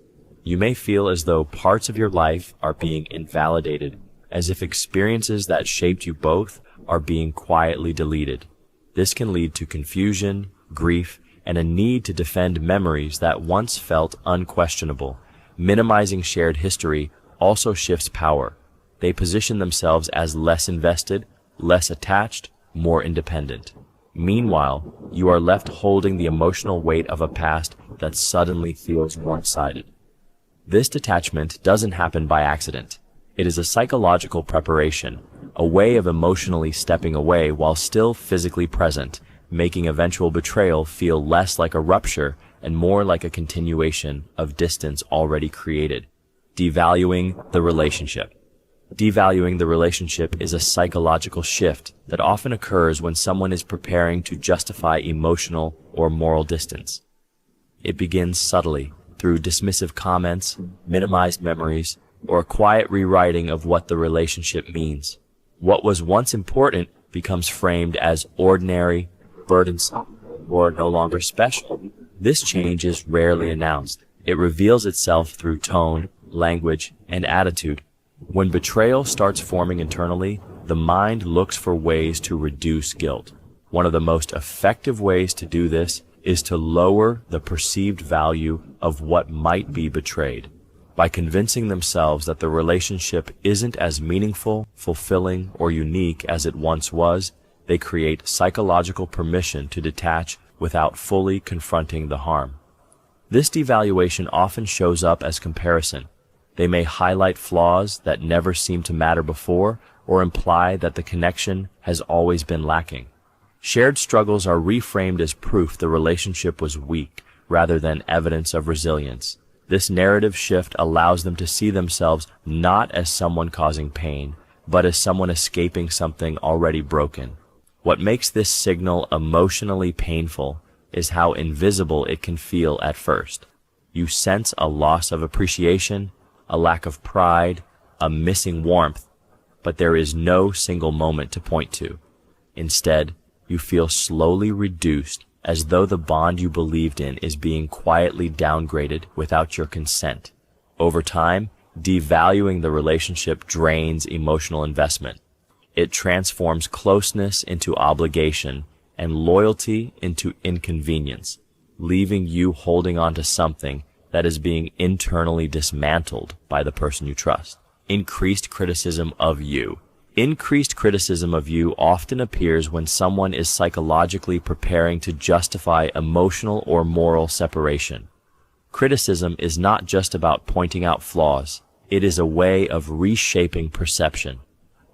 You may feel as though parts of your life are being invalidated, as if experiences that shaped you both are being quietly deleted. This can lead to confusion, grief, and a need to defend memories that once felt unquestionable. Minimizing shared history also shifts power. They position themselves as less invested, less attached, more independent. Meanwhile, you are left holding the emotional weight of a past that suddenly feels one-sided. This detachment doesn't happen by accident. It is a psychological preparation, a way of emotionally stepping away while still physically present, making eventual betrayal feel less like a rupture and more like a continuation of distance already created. Devaluing the relationship. Devaluing the relationship is a psychological shift that often occurs when someone is preparing to justify emotional or moral distance. It begins subtly, through dismissive comments, minimized memories, or a quiet rewriting of what the relationship means. What was once important becomes framed as ordinary, burdensome, or no longer special. This change is rarely announced. It reveals itself through tone, language, and attitude. When betrayal starts forming internally, the mind looks for ways to reduce guilt. One of the most effective ways to do this is to lower the perceived value of what might be betrayed. By convincing themselves that the relationship isn't as meaningful, fulfilling, or unique as it once was, they create psychological permission to detach without fully confronting the harm. This devaluation often shows up as comparison. They may highlight flaws that never seemed to matter before, or imply that the connection has always been lacking. Shared struggles are reframed as proof the relationship was weak, rather than evidence of resilience. This narrative shift allows them to see themselves not as someone causing pain, but as someone escaping something already broken. What makes this signal emotionally painful is how invisible it can feel at first. You sense a loss of appreciation, a lack of pride, a missing warmth, but there is no single moment to point to. Instead, you feel slowly reduced, as though the bond you believed in is being quietly downgraded without your consent. Over time, devaluing the relationship drains emotional investment. It transforms closeness into obligation and loyalty into inconvenience, leaving you holding on to something that is being internally dismantled by the person you trust. Increased criticism of you. Increased criticism of you often appears when someone is psychologically preparing to justify emotional or moral separation. Criticism is not just about pointing out flaws. It is a way of reshaping perception.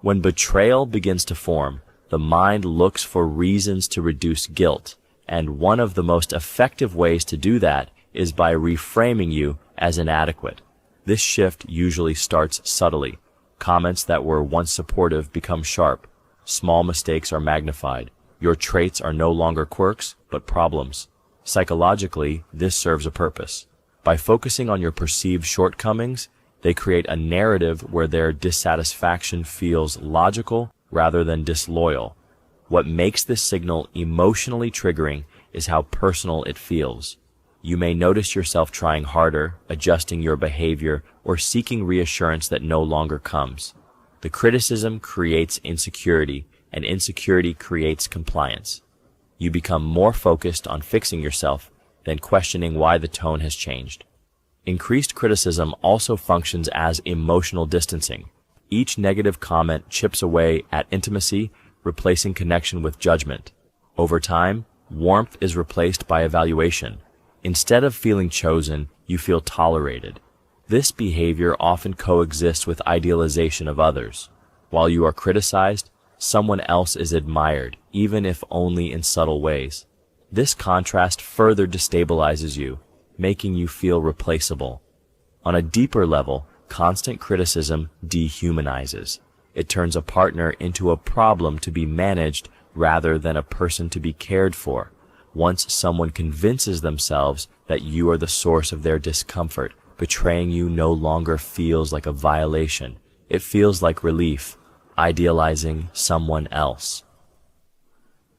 When betrayal begins to form, the mind looks for reasons to reduce guilt, and one of the most effective ways to do that is by reframing you as inadequate. This shift usually starts subtly. Comments that were once supportive become sharp. Small mistakes are magnified. Your traits are no longer quirks, but problems. Psychologically, this serves a purpose. By focusing on your perceived shortcomings, they create a narrative where their dissatisfaction feels logical rather than disloyal. What makes this signal emotionally triggering is how personal it feels. You may notice yourself trying harder, adjusting your behavior, or seeking reassurance that no longer comes. The criticism creates insecurity, and insecurity creates compliance. You become more focused on fixing yourself than questioning why the tone has changed. Increased criticism also functions as emotional distancing. Each negative comment chips away at intimacy, replacing connection with judgment. Over time, warmth is replaced by evaluation. Instead of feeling chosen, you feel tolerated. This behavior often coexists with idealization of others. While you are criticized, someone else is admired, even if only in subtle ways. This contrast further destabilizes you, making you feel replaceable. On a deeper level, constant criticism dehumanizes. It turns a partner into a problem to be managed rather than a person to be cared for. Once someone convinces themselves that you are the source of their discomfort, betraying you no longer feels like a violation. It feels like relief, idealizing someone else.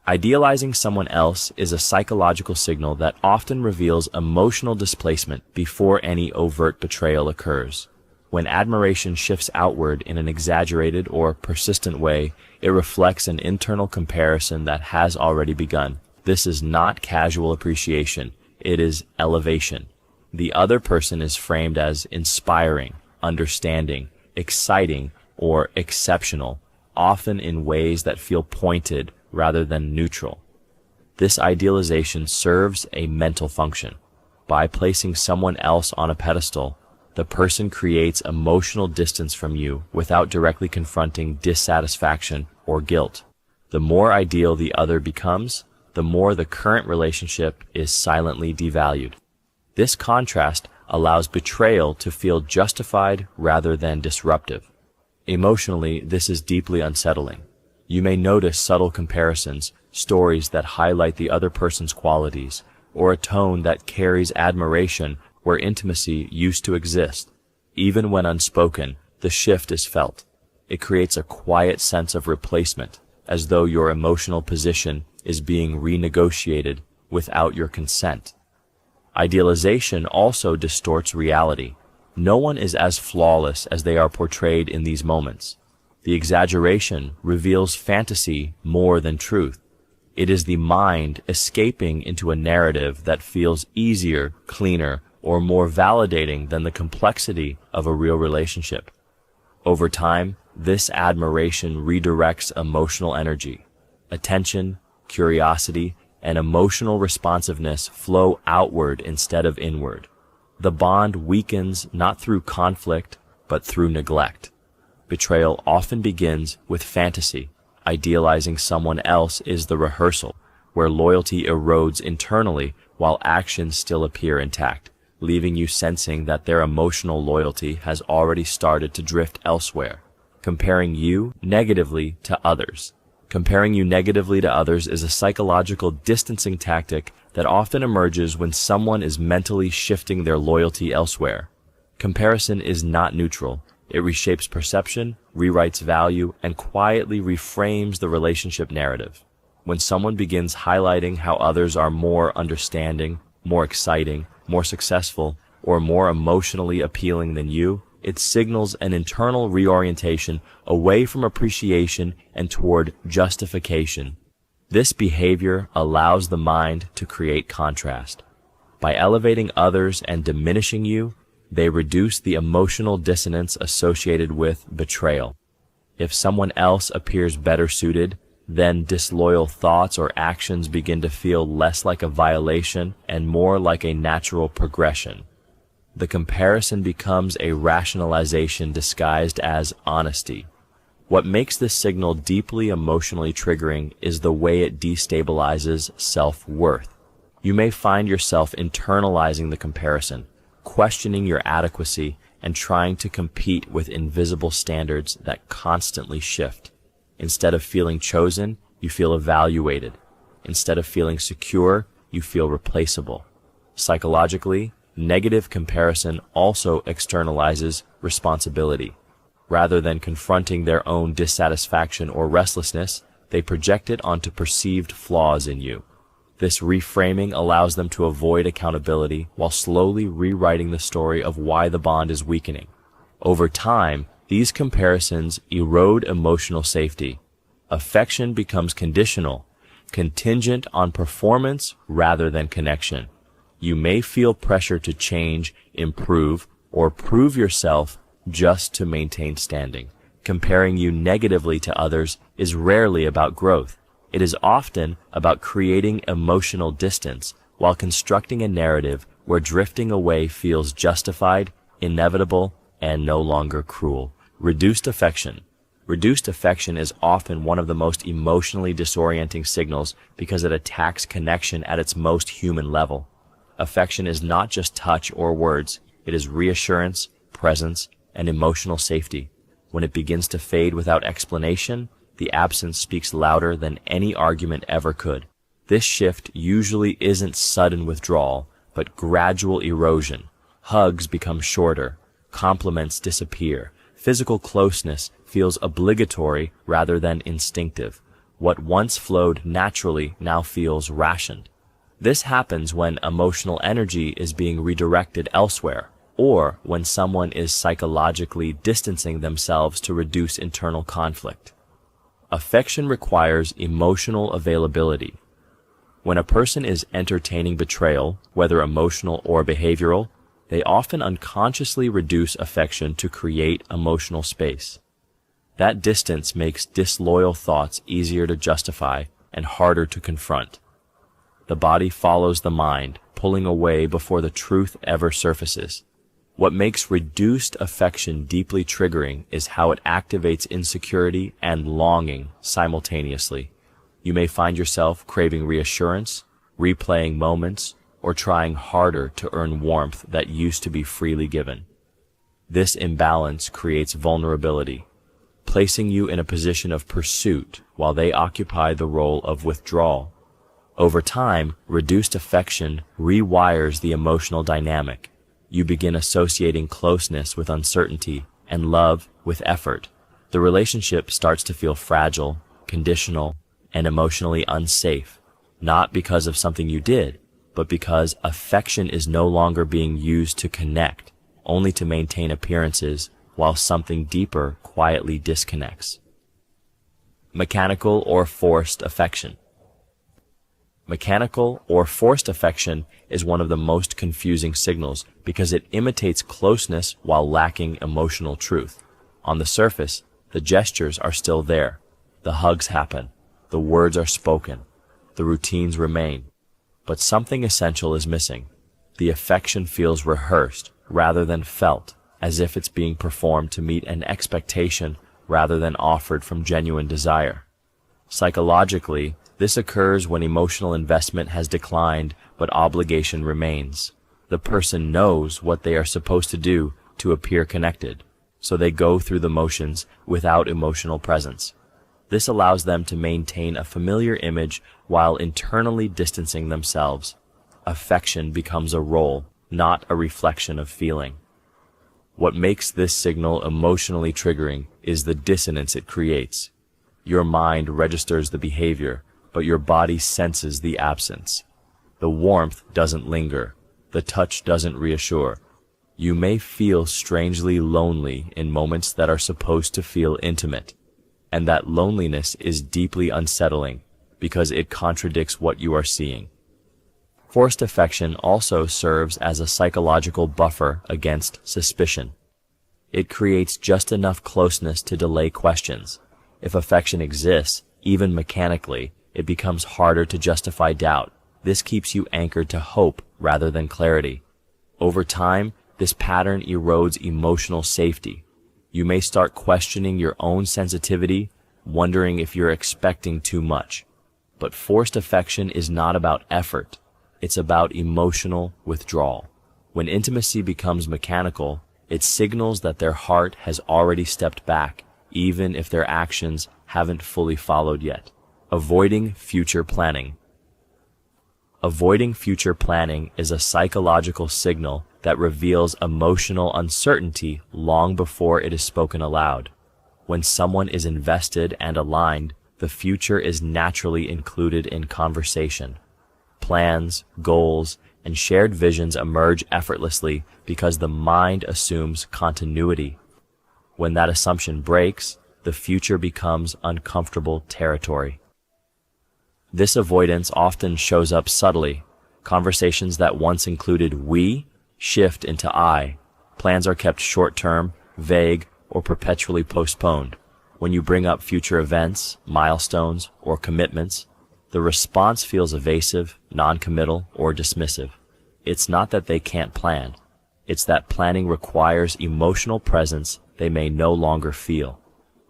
Idealizing someone else is a psychological signal that often reveals emotional displacement before any overt betrayal occurs. When admiration shifts outward in an exaggerated or persistent way, it reflects an internal comparison that has already begun. This is not casual appreciation, it is elevation. The other person is framed as inspiring, understanding, exciting, or exceptional, often in ways that feel pointed rather than neutral. This idealization serves a mental function. By placing someone else on a pedestal, the person creates emotional distance from you without directly confronting dissatisfaction or guilt. The more ideal the other becomes, the more the current relationship is silently devalued. This contrast allows betrayal to feel justified rather than disruptive. Emotionally, this is deeply unsettling. You may notice subtle comparisons, stories that highlight the other person's qualities, or a tone that carries admiration where intimacy used to exist. Even when unspoken, the shift is felt. It creates a quiet sense of replacement, as though your emotional position is being renegotiated without your consent. Idealization also distorts reality. No one is as flawless as they are portrayed in these moments. The exaggeration reveals fantasy more than truth. It is the mind escaping into a narrative that feels easier, cleaner, or more validating than the complexity of a real relationship. Over time, this admiration redirects emotional energy. Attention, curiosity, and emotional responsiveness flow outward instead of inward. The bond weakens not through conflict, but through neglect. Betrayal often begins with fantasy. Idealizing someone else is the rehearsal, where loyalty erodes internally while actions still appear intact, leaving you sensing that their emotional loyalty has already started to drift elsewhere. Comparing you negatively to others. Comparing you negatively to others is a psychological distancing tactic that often emerges when someone is mentally shifting their loyalty elsewhere. Comparison is not neutral. It reshapes perception, rewrites value, and quietly reframes the relationship narrative. When someone begins highlighting how others are more understanding, more exciting, more successful, or more emotionally appealing than you, it signals an internal reorientation away from appreciation and toward justification. This behavior allows the mind to create contrast. By elevating others and diminishing you, they reduce the emotional dissonance associated with betrayal. If someone else appears better suited, then disloyal thoughts or actions begin to feel less like a violation and more like a natural progression. The comparison becomes a rationalization disguised as honesty. What makes this signal deeply emotionally triggering is the way it destabilizes self-worth. You may find yourself internalizing the comparison, questioning your adequacy, and trying to compete with invisible standards that constantly shift. Instead of feeling chosen, you feel evaluated. Instead of feeling secure, you feel replaceable. Psychologically, negative comparison also externalizes responsibility. Rather than confronting their own dissatisfaction or restlessness, they project it onto perceived flaws in you. This reframing allows them to avoid accountability while slowly rewriting the story of why the bond is weakening. Over time, these comparisons erode emotional safety. Affection becomes conditional, contingent on performance rather than connection. You may feel pressure to change, improve, or prove yourself just to maintain standing. Comparing you negatively to others is rarely about growth. It is often about creating emotional distance while constructing a narrative where drifting away feels justified, inevitable, and no longer cruel. Reduced affection. Reduced affection is often one of the most emotionally disorienting signals because it attacks connection at its most human level. Affection is not just touch or words, it is reassurance, presence, and emotional safety. When it begins to fade without explanation, the absence speaks louder than any argument ever could. This shift usually isn't sudden withdrawal, but gradual erosion. Hugs become shorter, compliments disappear, physical closeness feels obligatory rather than instinctive. What once flowed naturally now feels rationed. This happens when emotional energy is being redirected elsewhere, or when someone is psychologically distancing themselves to reduce internal conflict. Affection requires emotional availability. When a person is entertaining betrayal, whether emotional or behavioral, they often unconsciously reduce affection to create emotional space. That distance makes disloyal thoughts easier to justify and harder to confront. The body follows the mind, pulling away before the truth ever surfaces. What makes reduced affection deeply triggering is how it activates insecurity and longing simultaneously. You may find yourself craving reassurance, replaying moments, or trying harder to earn warmth that used to be freely given. This imbalance creates vulnerability, placing you in a position of pursuit while they occupy the role of withdrawal. Over time, reduced affection rewires the emotional dynamic. You begin associating closeness with uncertainty and love with effort. The relationship starts to feel fragile, conditional, and emotionally unsafe, not because of something you did, but because affection is no longer being used to connect, only to maintain appearances, while something deeper quietly disconnects. Mechanical or forced affection. Mechanical or forced affection is one of the most confusing signals because it imitates closeness while lacking emotional truth. On the surface, the gestures are still there. The hugs happen. The words are spoken. The routines remain. But something essential is missing. The affection feels rehearsed rather than felt, as if it's being performed to meet an expectation rather than offered from genuine desire. Psychologically, this occurs when emotional investment has declined but obligation remains. The person knows what they are supposed to do to appear connected, so they go through the motions without emotional presence. This allows them to maintain a familiar image while internally distancing themselves. Affection becomes a role, not a reflection of feeling. What makes this signal emotionally triggering is the dissonance it creates. Your mind registers the behavior, but your body senses the absence. The warmth doesn't linger. The touch doesn't reassure. You may feel strangely lonely in moments that are supposed to feel intimate, and that loneliness is deeply unsettling because it contradicts what you are seeing. Forced affection also serves as a psychological buffer against suspicion. It creates just enough closeness to delay questions. If affection exists, even mechanically, it becomes harder to justify doubt. This keeps you anchored to hope rather than clarity. Over time, this pattern erodes emotional safety. You may start questioning your own sensitivity, wondering if you're expecting too much. But forced affection is not about effort. It's about emotional withdrawal. When intimacy becomes mechanical, it signals that their heart has already stepped back, even if their actions haven't fully followed yet. Avoiding future planning. Avoiding future planning is a psychological signal that reveals emotional uncertainty long before it is spoken aloud. When someone is invested and aligned, the future is naturally included in conversation. Plans, goals, and shared visions emerge effortlessly because the mind assumes continuity. When that assumption breaks, the future becomes uncomfortable territory. This avoidance often shows up subtly. Conversations that once included we shift into I. Plans are kept short-term, vague, or perpetually postponed. When you bring up future events, milestones, or commitments, the response feels evasive, non-committal, or dismissive. It's not that they can't plan. It's that planning requires emotional presence they may no longer feel.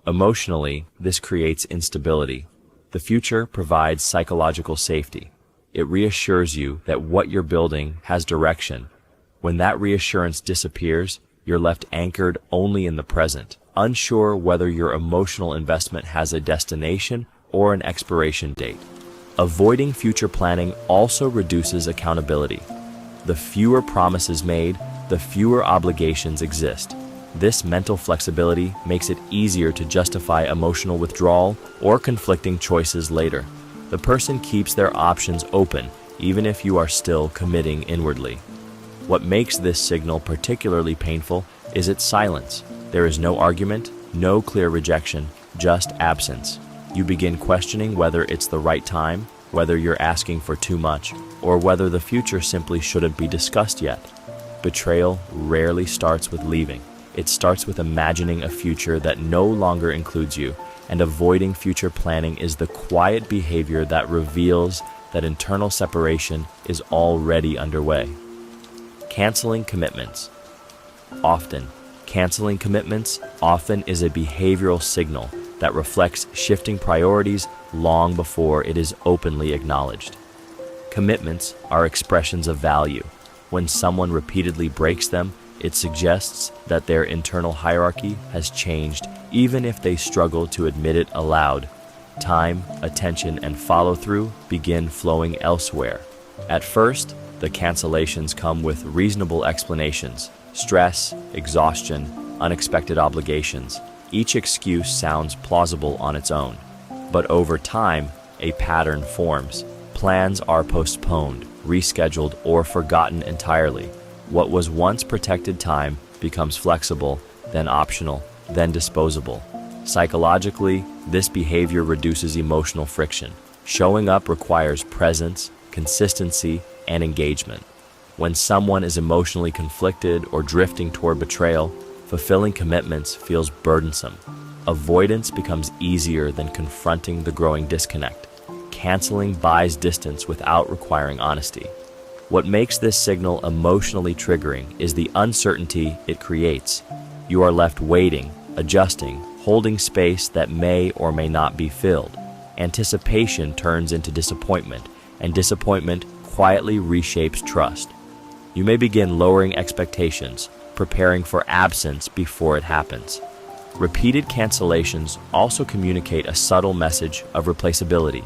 Emotionally, this creates instability. The future provides psychological safety. It reassures you that what you're building has direction. When that reassurance disappears, you're left anchored only in the present, unsure whether your emotional investment has a destination or an expiration date. Avoiding future planning also reduces accountability. The fewer promises made, the fewer obligations exist. This mental flexibility makes it easier to justify emotional withdrawal or conflicting choices later. The person keeps their options open, even if you are still committing inwardly. What makes this signal particularly painful is its silence. There is no argument, no clear rejection, just absence. You begin questioning whether it's the right time, whether you're asking for too much, or whether the future simply shouldn't be discussed yet. Betrayal rarely starts with leaving. It starts with imagining a future that no longer includes you, and avoiding future planning is the quiet behavior that reveals that internal separation is already underway. Canceling commitments. Canceling commitments often is a behavioral signal that reflects shifting priorities long before it is openly acknowledged. Commitments are expressions of value. When someone repeatedly breaks them, it suggests that their internal hierarchy has changed, even if they struggle to admit it aloud. Time, attention, and follow-through begin flowing elsewhere. At first, the cancellations come with reasonable explanations: stress, exhaustion, unexpected obligations. Each excuse sounds plausible on its own. But over time, a pattern forms. Plans are postponed, rescheduled, or forgotten entirely. What was once protected time becomes flexible, then optional, then disposable. Psychologically, this behavior reduces emotional friction. Showing up requires presence, consistency, and engagement. When someone is emotionally conflicted or drifting toward betrayal, fulfilling commitments feels burdensome. Avoidance becomes easier than confronting the growing disconnect. Canceling buys distance without requiring honesty. What makes this signal emotionally triggering is the uncertainty it creates. You are left waiting, adjusting, holding space that may or may not be filled. Anticipation turns into disappointment, and disappointment quietly reshapes trust. You may begin lowering expectations, preparing for absence before it happens. Repeated cancellations also communicate a subtle message of replaceability.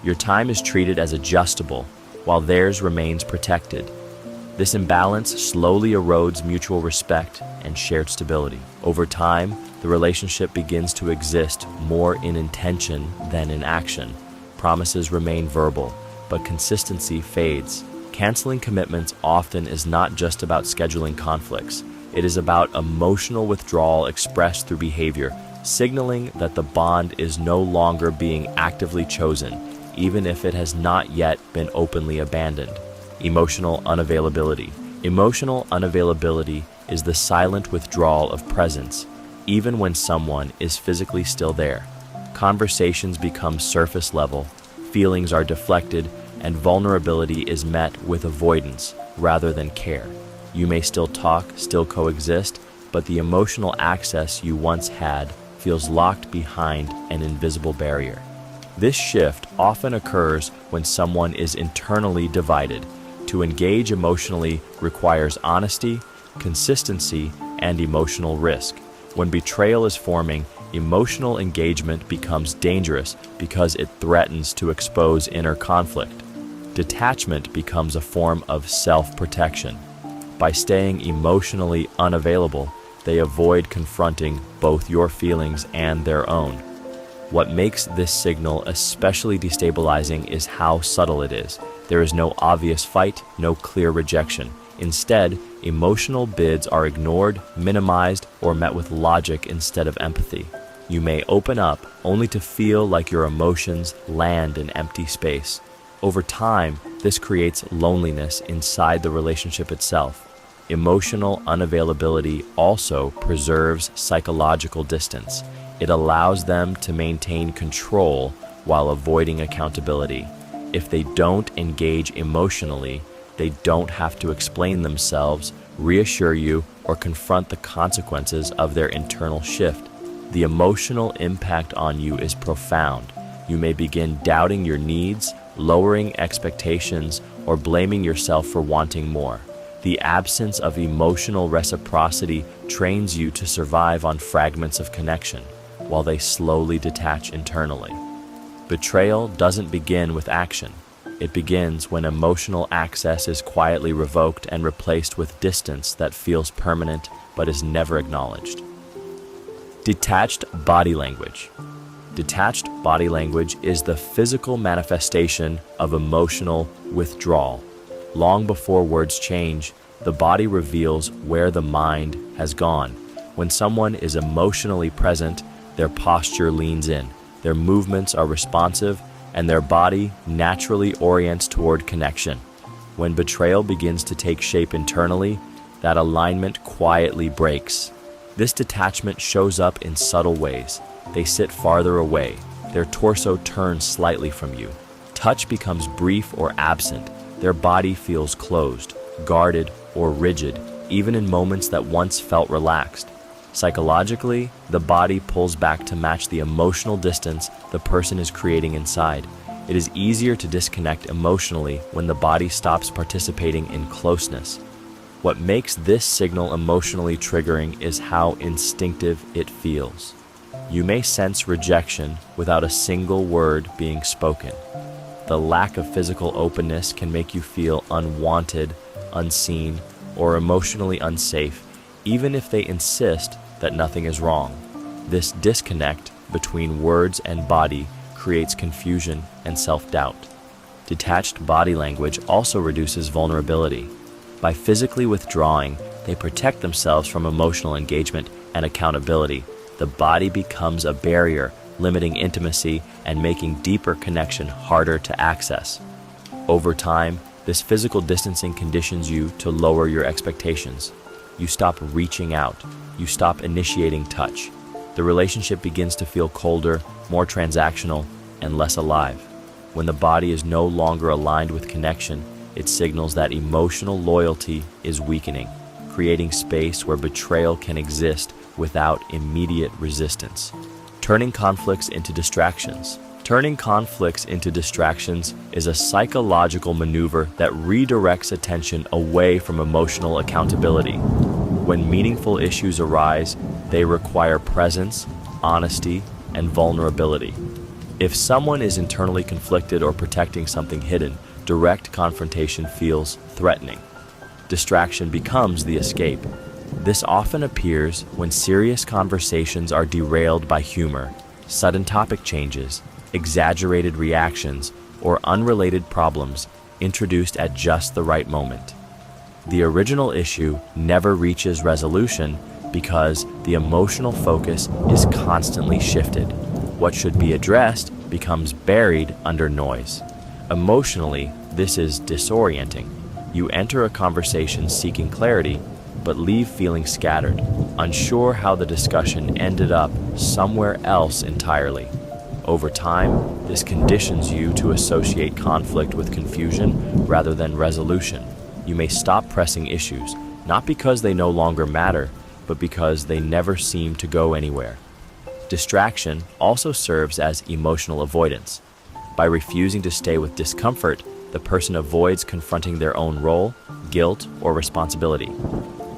Your time is treated as adjustable, while theirs remains protected. This imbalance slowly erodes mutual respect and shared stability. Over time, the relationship begins to exist more in intention than in action. Promises remain verbal, but consistency fades. Canceling commitments often is not just about scheduling conflicts. It is about emotional withdrawal expressed through behavior, signaling that the bond is no longer being actively chosen, even if it has not yet been openly abandoned. Emotional unavailability. Emotional unavailability is the silent withdrawal of presence, even when someone is physically still there. Conversations become surface level, feelings are deflected, and vulnerability is met with avoidance rather than care. You may still talk, still coexist, but the emotional access you once had feels locked behind an invisible barrier. This shift often occurs when someone is internally divided. To engage emotionally requires honesty, consistency, and emotional risk. When betrayal is forming, emotional engagement becomes dangerous because it threatens to expose inner conflict. Detachment becomes a form of self-protection. By staying emotionally unavailable, they avoid confronting both your feelings and their own. What makes this signal especially destabilizing is how subtle it is. There is no obvious fight, no clear rejection. Instead, emotional bids are ignored, minimized, or met with logic instead of empathy. You may open up only to feel like your emotions land in empty space. Over time, this creates loneliness inside the relationship itself. Emotional unavailability also preserves psychological distance. It allows them to maintain control while avoiding accountability. If they don't engage emotionally, they don't have to explain themselves, reassure you, or confront the consequences of their internal shift. The emotional impact on you is profound. You may begin doubting your needs, lowering expectations, or blaming yourself for wanting more. The absence of emotional reciprocity trains you to survive on fragments of connection, while they slowly detach internally. Betrayal doesn't begin with action. It begins when emotional access is quietly revoked and replaced with distance that feels permanent but is never acknowledged. Detached body language. Detached body language is the physical manifestation of emotional withdrawal. Long before words change, the body reveals where the mind has gone. When someone is emotionally present, their posture leans in, their movements are responsive, and their body naturally orients toward connection. When betrayal begins to take shape internally, that alignment quietly breaks. This detachment shows up in subtle ways. They sit farther away. Their torso turns slightly from you. Touch becomes brief or absent. Their body feels closed, guarded, or rigid, even in moments that once felt relaxed. Psychologically, the body pulls back to match the emotional distance the person is creating inside. It is easier to disconnect emotionally when the body stops participating in closeness. What makes this signal emotionally triggering is how instinctive it feels. You may sense rejection without a single word being spoken. The lack of physical openness can make you feel unwanted, unseen, or emotionally unsafe, even if they insist that nothing is wrong. This disconnect between words and body creates confusion and self-doubt. Detached body language also reduces vulnerability. By physically withdrawing, they protect themselves from emotional engagement and accountability. The body becomes a barrier, limiting intimacy and making deeper connection harder to access. Over time, this physical distancing conditions you to lower your expectations. You stop reaching out. You stop initiating touch. The relationship begins to feel colder, more transactional, and less alive. When the body is no longer aligned with connection, it signals that emotional loyalty is weakening, creating space where betrayal can exist without immediate resistance. Turning conflicts into distractions. Turning conflicts into distractions is a psychological maneuver that redirects attention away from emotional accountability. When meaningful issues arise, they require presence, honesty, and vulnerability. If someone is internally conflicted or protecting something hidden, direct confrontation feels threatening. Distraction becomes the escape. This often appears when serious conversations are derailed by humor, sudden topic changes, exaggerated reactions, or unrelated problems introduced at just the right moment. The original issue never reaches resolution because the emotional focus is constantly shifted. What should be addressed becomes buried under noise. Emotionally, this is disorienting. You enter a conversation seeking clarity, but leave feeling scattered, unsure how the discussion ended up somewhere else entirely. Over time, this conditions you to associate conflict with confusion rather than resolution. You may stop pressing issues, not because they no longer matter, but because they never seem to go anywhere. Distraction also serves as emotional avoidance. By refusing to stay with discomfort, the person avoids confronting their own role, guilt, or responsibility.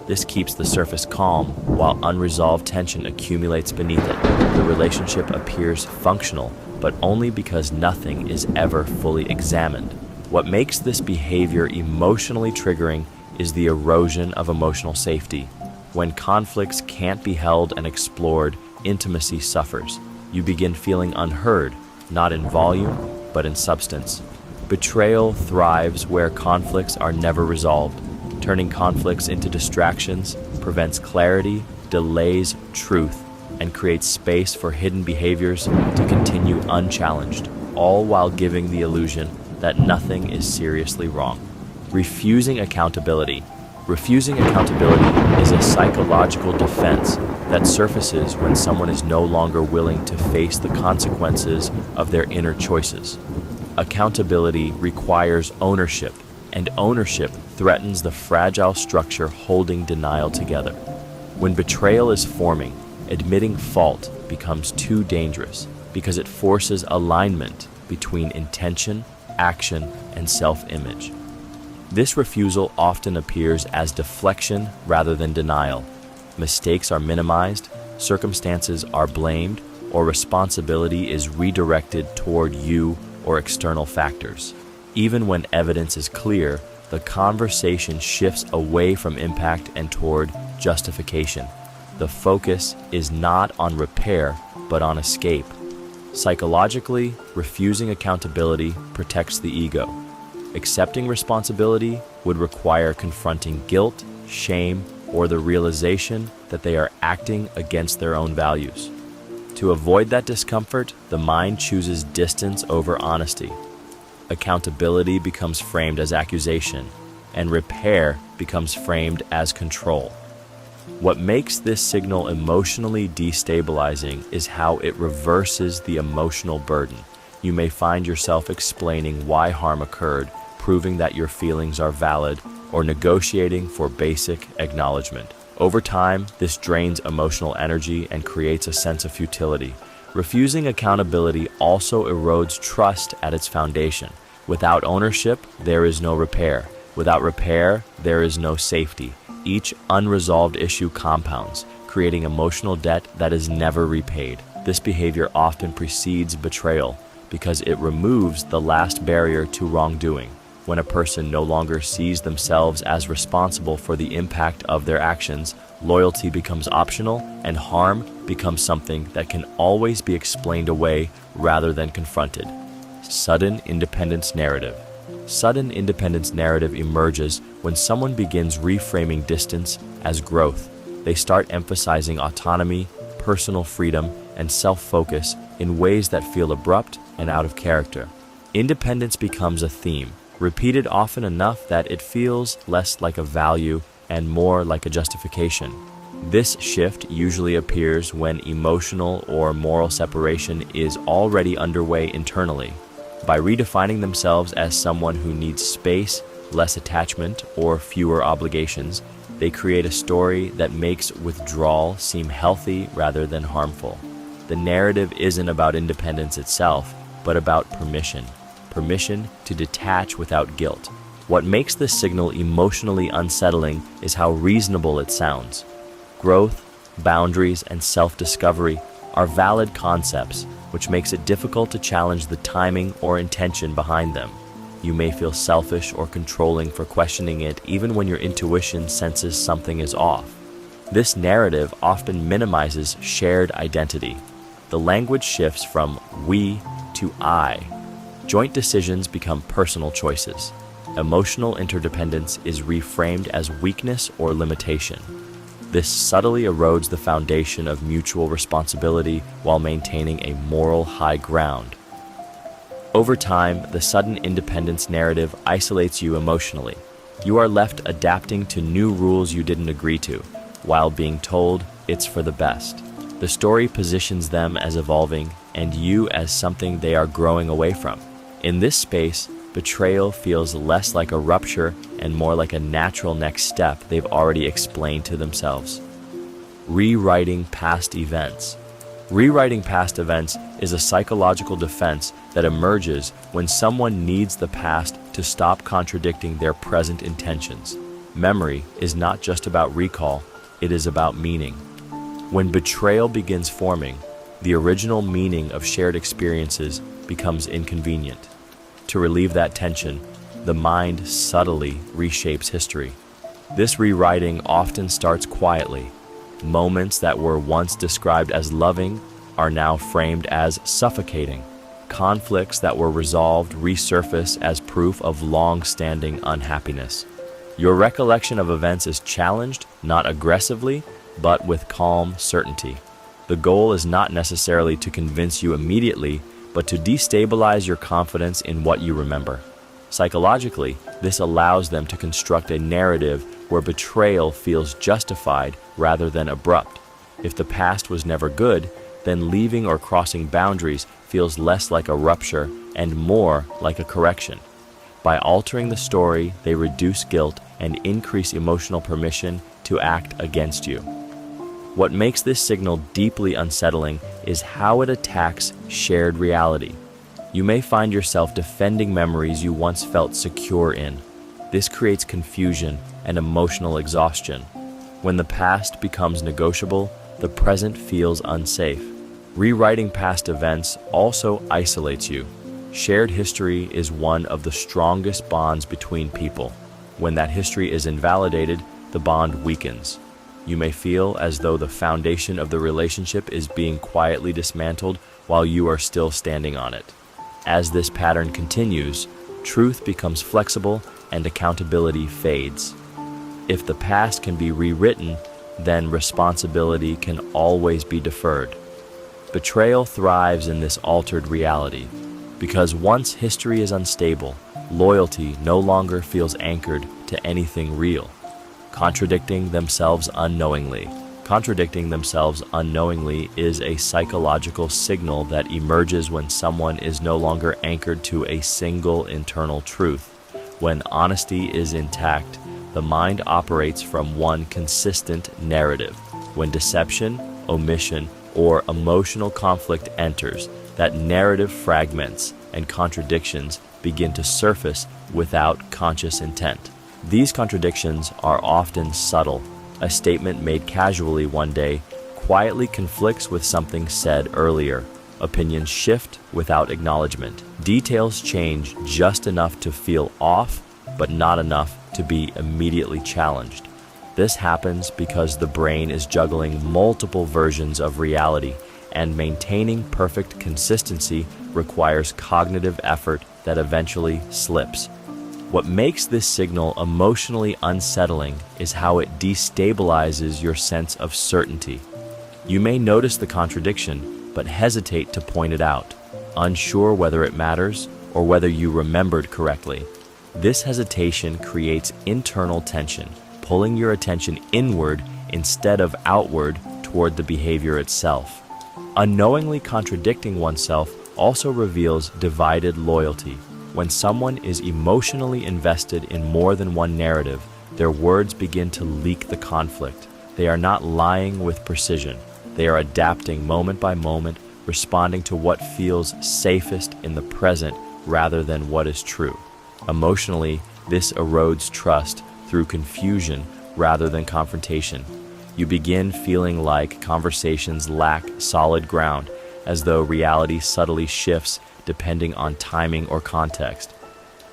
This keeps the surface calm while unresolved tension accumulates beneath it. The relationship appears functional, but only because nothing is ever fully examined. What makes this behavior emotionally triggering is the erosion of emotional safety. When conflicts can't be held and explored, intimacy suffers. You begin feeling unheard, not in volume, but in substance. Betrayal thrives where conflicts are never resolved. Turning conflicts into distractions prevents clarity, delays truth, and creates space for hidden behaviors to continue unchallenged, all while giving the illusion that nothing is seriously wrong. Refusing accountability. Refusing accountability is a psychological defense that surfaces when someone is no longer willing to face the consequences of their inner choices. Accountability requires ownership, and ownership threatens the fragile structure holding denial together. When betrayal is forming, admitting fault becomes too dangerous because it forces alignment between intention, action, and self-image. This refusal often appears as deflection rather than denial. Mistakes are minimized, circumstances are blamed, or responsibility is redirected toward you or external factors. Even when evidence is clear, the conversation shifts away from impact and toward justification. The focus is not on repair, but on escape. Psychologically, refusing accountability protects the ego. Accepting responsibility would require confronting guilt, shame, or the realization that they are acting against their own values. To avoid that discomfort, the mind chooses distance over honesty. Accountability becomes framed as accusation, and repair becomes framed as control. What makes this signal emotionally destabilizing is how it reverses the emotional burden. You may find yourself explaining why harm occurred, proving that your feelings are valid, or negotiating for basic acknowledgement. Over time, this drains emotional energy and creates a sense of futility. Refusing accountability also erodes trust at its foundation. Without ownership, there is no repair. Without repair, there is no safety. Each unresolved issue compounds, creating emotional debt that is never repaid. This behavior often precedes betrayal because it removes the last barrier to wrongdoing. When a person no longer sees themselves as responsible for the impact of their actions, loyalty becomes optional and harm becomes something that can always be explained away rather than confronted. Sudden independence narrative. Sudden independence narrative emerges when someone begins reframing distance as growth. They start emphasizing autonomy, personal freedom, and self-focus in ways that feel abrupt and out of character. Independence becomes a theme, repeated often enough that it feels less like a value and more like a justification. This shift usually appears when emotional or moral separation is already underway internally. By redefining themselves as someone who needs space, less attachment, or fewer obligations, they create a story that makes withdrawal seem healthy rather than harmful. The narrative isn't about independence itself, but about permission. Permission to detach without guilt. What makes this signal emotionally unsettling is how reasonable it sounds. Growth, boundaries, and self-discovery are valid concepts, which makes it difficult to challenge the timing or intention behind them. You may feel selfish or controlling for questioning it even when your intuition senses something is off. This narrative often minimizes shared identity. The language shifts from we to I. Joint decisions become personal choices. Emotional interdependence is reframed as weakness or limitation. This subtly erodes the foundation of mutual responsibility while maintaining a moral high ground. Over time, the sudden independence narrative isolates you emotionally. You are left adapting to new rules you didn't agree to, while being told it's for the best. The story positions them as evolving and you as something they are growing away from. In this space, betrayal feels less like a rupture and more like a natural next step they've already explained to themselves. Rewriting past events. Rewriting past events is a psychological defense that emerges when someone needs the past to stop contradicting their present intentions. Memory is not just about recall, it is about meaning. When betrayal begins forming, the original meaning of shared experiences becomes inconvenient. To relieve that tension, the mind subtly reshapes history. This rewriting often starts quietly. Moments that were once described as loving are now framed as suffocating. Conflicts that were resolved resurface as proof of long-standing unhappiness. Your recollection of events is challenged, not aggressively, but with calm certainty. The goal is not necessarily to convince you immediately, but to destabilize your confidence in what you remember. Psychologically, this allows them to construct a narrative where betrayal feels justified rather than abrupt. If the past was never good, then leaving or crossing boundaries feels less like a rupture and more like a correction. By altering the story, they reduce guilt and increase emotional permission to act against you. What makes this signal deeply unsettling is how it attacks shared reality. You may find yourself defending memories you once felt secure in. This creates confusion and emotional exhaustion. When the past becomes negotiable, the present feels unsafe. Rewriting past events also isolates you. Shared history is one of the strongest bonds between people. When that history is invalidated, the bond weakens. You may feel as though the foundation of the relationship is being quietly dismantled while you are still standing on it. As this pattern continues, truth becomes flexible and accountability fades. If the past can be rewritten, then responsibility can always be deferred. Betrayal thrives in this altered reality, because once history is unstable, loyalty no longer feels anchored to anything real. Contradicting themselves unknowingly is a psychological signal that emerges when someone is no longer anchored to a single internal truth. When honesty is intact, the mind operates from one consistent narrative. When deception, omission, or emotional conflict enters, that narrative fragments and contradictions begin to surface without conscious intent. These contradictions are often subtle. A statement made casually one day quietly conflicts with something said earlier. Opinions shift without acknowledgement. Details change just enough to feel off, but not enough to be immediately challenged. This happens because the brain is juggling multiple versions of reality, and maintaining perfect consistency requires cognitive effort that eventually slips. What makes this signal emotionally unsettling is how it destabilizes your sense of certainty. You may notice the contradiction, but hesitate to point it out, unsure whether it matters or whether you remembered correctly. This hesitation creates internal tension, pulling your attention inward instead of outward toward the behavior itself. Unknowingly contradicting oneself also reveals divided loyalty. When someone is emotionally invested in more than one narrative, their words begin to leak the conflict. They are not lying with precision. They are adapting moment by moment, responding to what feels safest in the present rather than what is true. Emotionally, this erodes trust through confusion rather than confrontation. You begin feeling like conversations lack solid ground, as though reality subtly shifts depending on timing or context.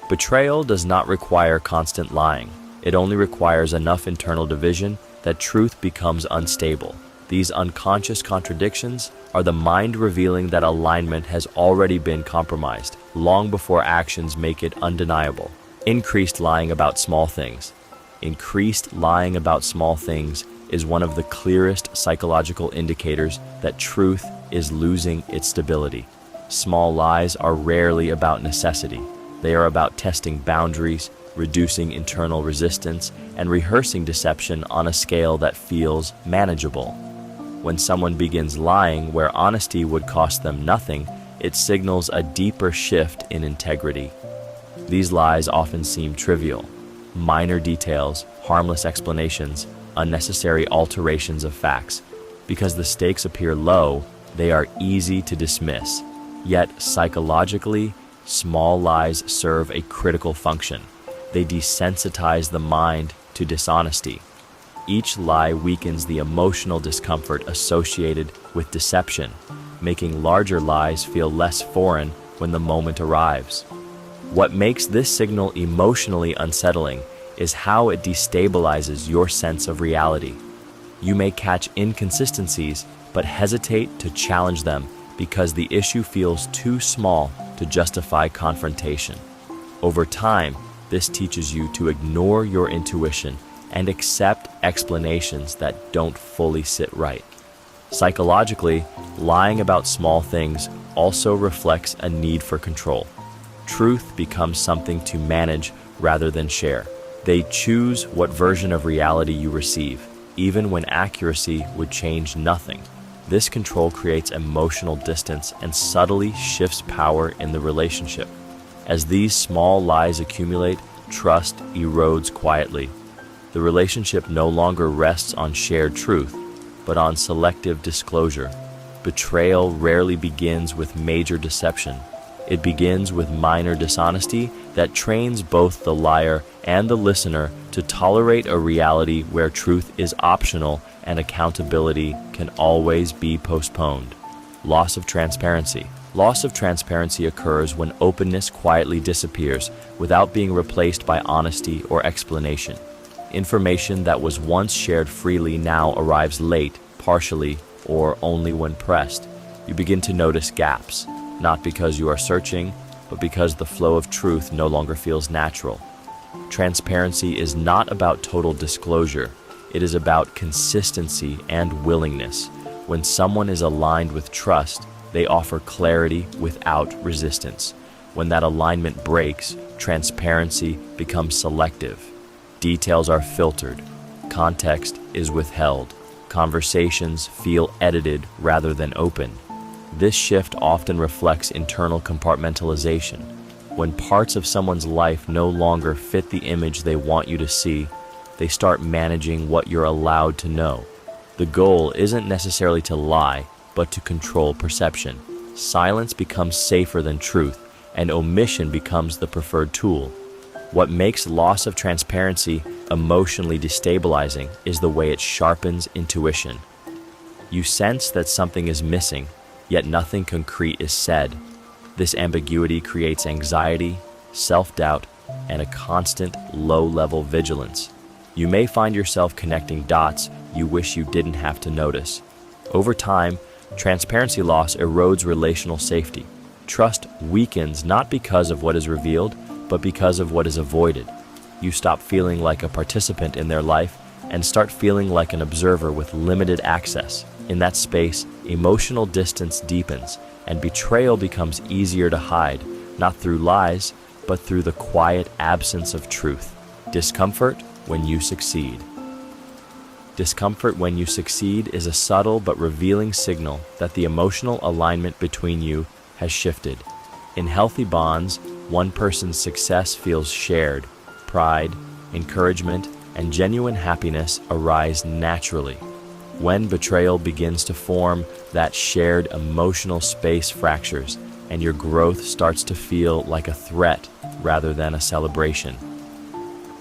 Betrayal does not require constant lying. It only requires enough internal division that truth becomes unstable. These unconscious contradictions are the mind revealing that alignment has already been compromised, long before actions make it undeniable. Increased lying about small things. Increased lying about small things is one of the clearest psychological indicators that truth is losing its stability. Small lies are rarely about necessity. They are about testing boundaries, reducing internal resistance, and rehearsing deception on a scale that feels manageable. When someone begins lying where honesty would cost them nothing, it signals a deeper shift in integrity. These lies often seem trivial. Minor details, harmless explanations, unnecessary alterations of facts. Because the stakes appear low, they are easy to dismiss. Yet, psychologically, small lies serve a critical function. They desensitize the mind to dishonesty. Each lie weakens the emotional discomfort associated with deception, making larger lies feel less foreign when the moment arrives. What makes this signal emotionally unsettling is how it destabilizes your sense of reality. You may catch inconsistencies, but hesitate to challenge them because the issue feels too small to justify confrontation. Over time, this teaches you to ignore your intuition and accept explanations that don't fully sit right. Psychologically, lying about small things also reflects a need for control. Truth becomes something to manage rather than share. They choose what version of reality you receive, even when accuracy would change nothing. This control creates emotional distance and subtly shifts power in the relationship. As these small lies accumulate, trust erodes quietly. The relationship no longer rests on shared truth, but on selective disclosure. Betrayal rarely begins with major deception. It begins with minor dishonesty that trains both the liar and the listener to tolerate a reality where truth is optional and accountability can always be postponed. Loss of transparency. Loss of transparency occurs when openness quietly disappears without being replaced by honesty or explanation. Information that was once shared freely now arrives late, partially, or only when pressed. You begin to notice gaps, not because you are searching, but because the flow of truth no longer feels natural. Transparency is not about total disclosure. It is about consistency and willingness. When someone is aligned with trust, they offer clarity without resistance. When that alignment breaks, transparency becomes selective. Details are filtered. Context is withheld. Conversations feel edited rather than open. This shift often reflects internal compartmentalization. When parts of someone's life no longer fit the image they want you to see, they start managing what you're allowed to know. The goal isn't necessarily to lie, but to control perception. Silence becomes safer than truth, and omission becomes the preferred tool. What makes loss of transparency emotionally destabilizing is the way it sharpens intuition. You sense that something is missing, yet nothing concrete is said. This ambiguity creates anxiety, self-doubt, and a constant low-level vigilance. You may find yourself connecting dots you wish you didn't have to notice. Over time, transparency loss erodes relational safety. Trust weakens not because of what is revealed, but because of what is avoided. You stop feeling like a participant in their life and start feeling like an observer with limited access. In that space, emotional distance deepens, and betrayal becomes easier to hide, not through lies, but through the quiet absence of truth. Discomfort when you succeed. Discomfort when you succeed is a subtle but revealing signal that the emotional alignment between you has shifted. In healthy bonds, one person's success feels shared. Pride, encouragement, and genuine happiness arise naturally. When betrayal begins to form, that shared emotional space fractures, and your growth starts to feel like a threat rather than a celebration.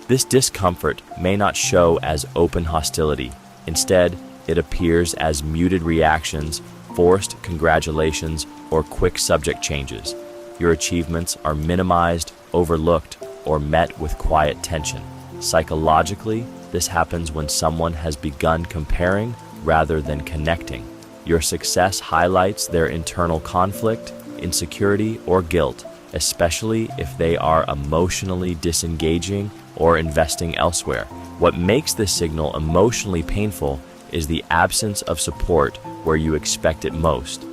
This discomfort may not show as open hostility. Instead, it appears as muted reactions, forced congratulations, or quick subject changes. Your achievements are minimized, overlooked, or met with quiet tension. Psychologically, this happens when someone has begun comparing rather than connecting. Your success highlights their internal conflict, insecurity, or guilt, especially if they are emotionally disengaging or investing elsewhere. What makes this signal emotionally painful is the absence of support where you expect it most.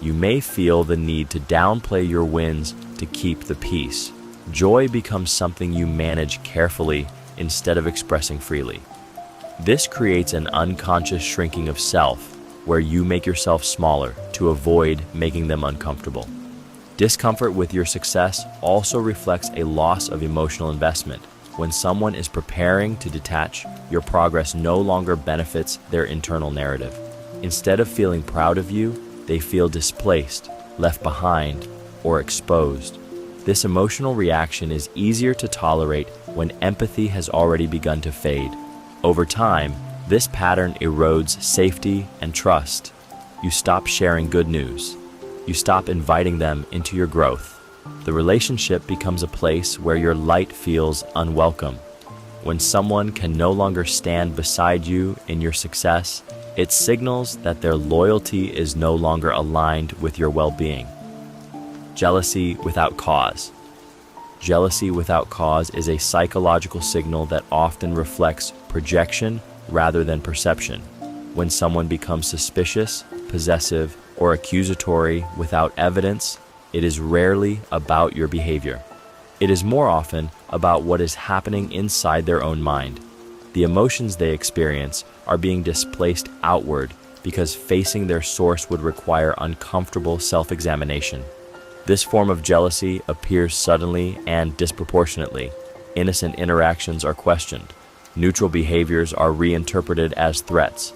You may feel the need to downplay your wins to keep the peace. Joy becomes something you manage carefully instead of expressing freely. This creates an unconscious shrinking of self, where you make yourself smaller to avoid making them uncomfortable. Discomfort with your success also reflects a loss of emotional investment. When someone is preparing to detach, your progress no longer benefits their internal narrative. Instead of feeling proud of you, they feel displaced, left behind, or exposed. This emotional reaction is easier to tolerate when empathy has already begun to fade. Over time, this pattern erodes safety and trust. You stop sharing good news. You stop inviting them into your growth. The relationship becomes a place where your light feels unwelcome. When someone can no longer stand beside you in your success, it signals that their loyalty is no longer aligned with your well-being. Jealousy without cause. Jealousy without cause is a psychological signal that often reflects projection rather than perception. When someone becomes suspicious, possessive, or accusatory without evidence, it is rarely about your behavior. It is more often about what is happening inside their own mind. The emotions they experience are being displaced outward because facing their source would require uncomfortable self-examination. This form of jealousy appears suddenly and disproportionately. Innocent interactions are questioned. Neutral behaviors are reinterpreted as threats.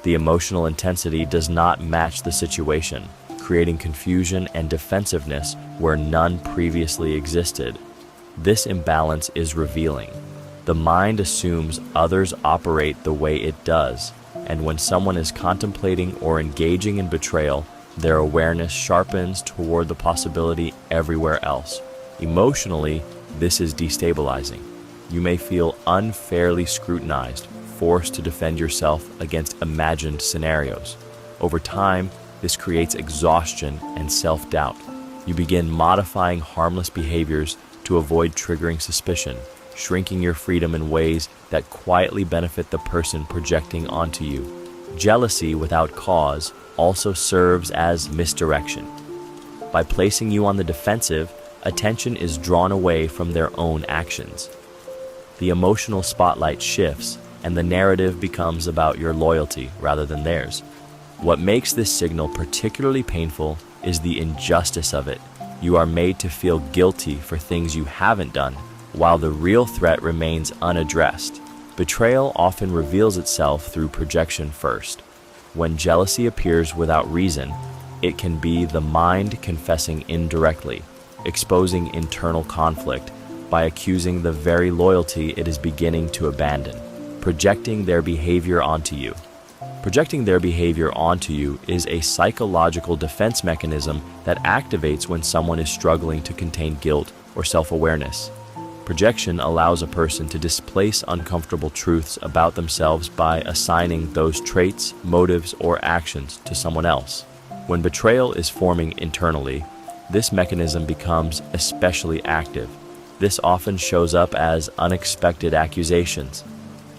The emotional intensity does not match the situation, creating confusion and defensiveness where none previously existed. This imbalance is revealing. The mind assumes others operate the way it does, and when someone is contemplating or engaging in betrayal, their awareness sharpens toward the possibility everywhere else. Emotionally, this is destabilizing. You may feel unfairly scrutinized, forced to defend yourself against imagined scenarios. Over time, this creates exhaustion and self-doubt. You begin modifying harmless behaviors to avoid triggering suspicion, shrinking your freedom in ways that quietly benefit the person projecting onto you. Jealousy without cause also serves as misdirection. By placing you on the defensive, attention is drawn away from their own actions. The emotional spotlight shifts, and the narrative becomes about your loyalty rather than theirs. What makes this signal particularly painful is the injustice of it. You are made to feel guilty for things you haven't done, while the real threat remains unaddressed. Betrayal often reveals itself through projection first. When jealousy appears without reason, it can be the mind confessing indirectly, exposing internal conflict by accusing the very loyalty it is beginning to abandon, projecting their behavior onto you. Projecting their behavior onto you is a psychological defense mechanism that activates when someone is struggling to contain guilt or self-awareness. Projection allows a person to displace uncomfortable truths about themselves by assigning those traits, motives, or actions to someone else. When betrayal is forming internally, this mechanism becomes especially active. This often shows up as unexpected accusations.